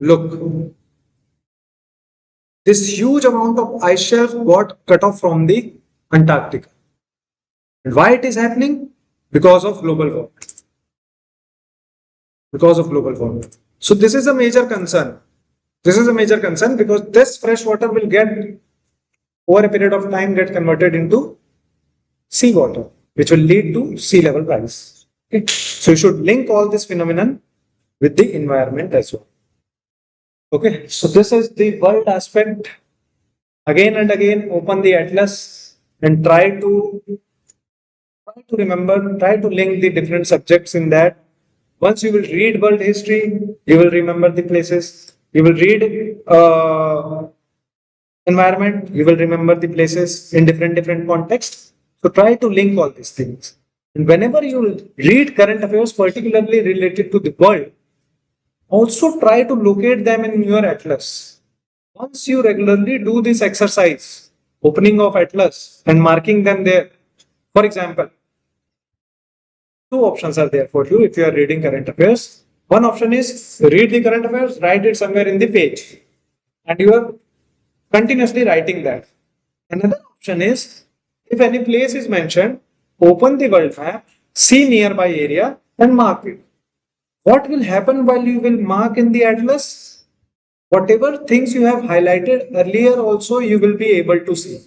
A: Look, this huge amount of ice shelf got cut off from the Antarctica. And why it is happening? Because of global warming. Because of global warming. So this is a major concern. This is a major concern because this fresh water will get, over a period of time, get converted into seawater, which will lead to sea level rise. Okay. So you should link all this phenomenon with the environment as well. Okay, so this is the world aspect. Again and again, open the atlas and try to link the different subjects in that. Once you will read world history, you will remember the places. You will read environment, you will remember the places in different contexts. So try to link all these things. And whenever you read current affairs, particularly related to the world, also try to locate them in your atlas. Once you regularly do this exercise, opening of atlas and marking them there, for example, two options are there for you if you are reading current affairs. One option is read the current affairs, write it somewhere in the page, and you are continuously writing that. Another option is if any place is mentioned, open the world map, see nearby area, and mark it. What will happen while you will mark in the atlas? Whatever things you have highlighted earlier also you will be able to see.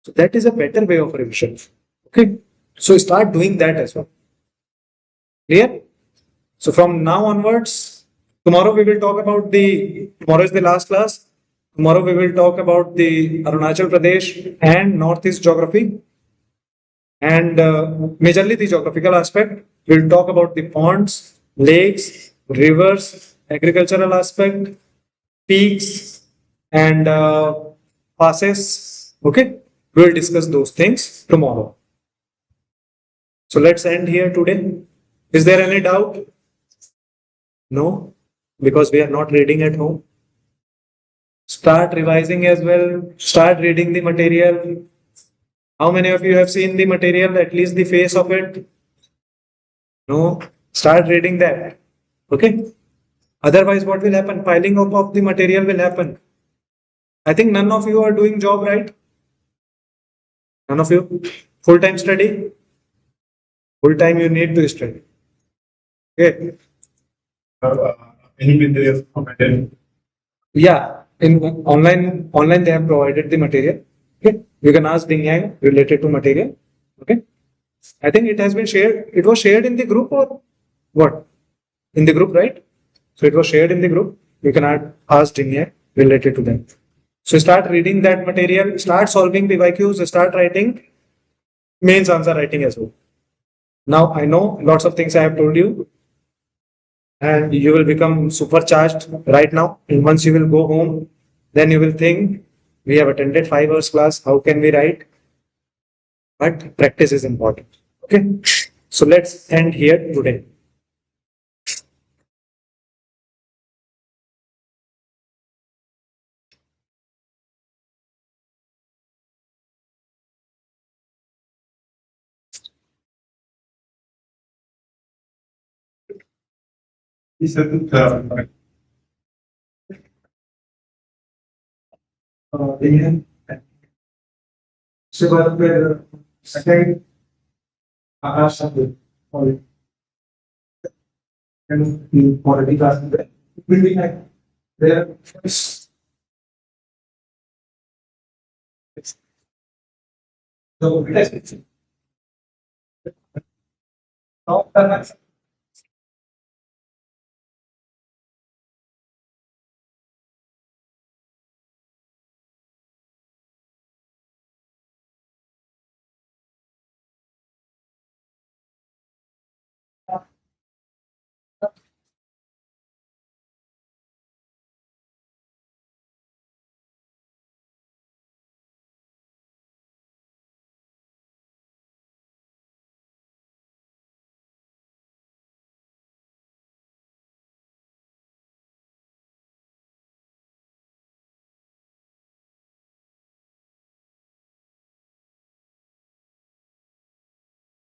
A: So that is a better way of revision. Okay. So start doing that as well. Clear? So from now onwards, tomorrow we will talk about tomorrow is the last class. Tomorrow we will talk about the Arunachal Pradesh and Northeast geography and majorly the geographical aspect. We'll talk about the ponds, lakes, rivers, agricultural aspect, peaks, and passes. Okay, we'll discuss those things tomorrow. So let's end here today. Is there any doubt? No, because we are not reading at home. Start revising as well. Start reading the material. How many of you have seen the material, at least the face of it? No, start reading that. Okay. Otherwise, what will happen? Piling up of the material will happen. I think none of you are doing job right. None of you. Full time study. Full time you need to study. Okay.
B: uh, any materials commented.
A: Yeah. In online they have provided the material. Okay. You can ask Dinyai related to material. Okay. I think it has been shared. It was shared in the group or what? In the group, right? So it was shared in the group. You can ask Dinyai related to them. So start reading that material, start solving the YQs, start writing mains answer writing as well. Now I know lots of things I have told you, and you will become supercharged right now. And once you will go home, then you will think we have attended 5 hours class. How can we write? But practice is important. Okay. So let's end here today.
B: He said
A: They have so second Akash and in quality class will be like there first. So,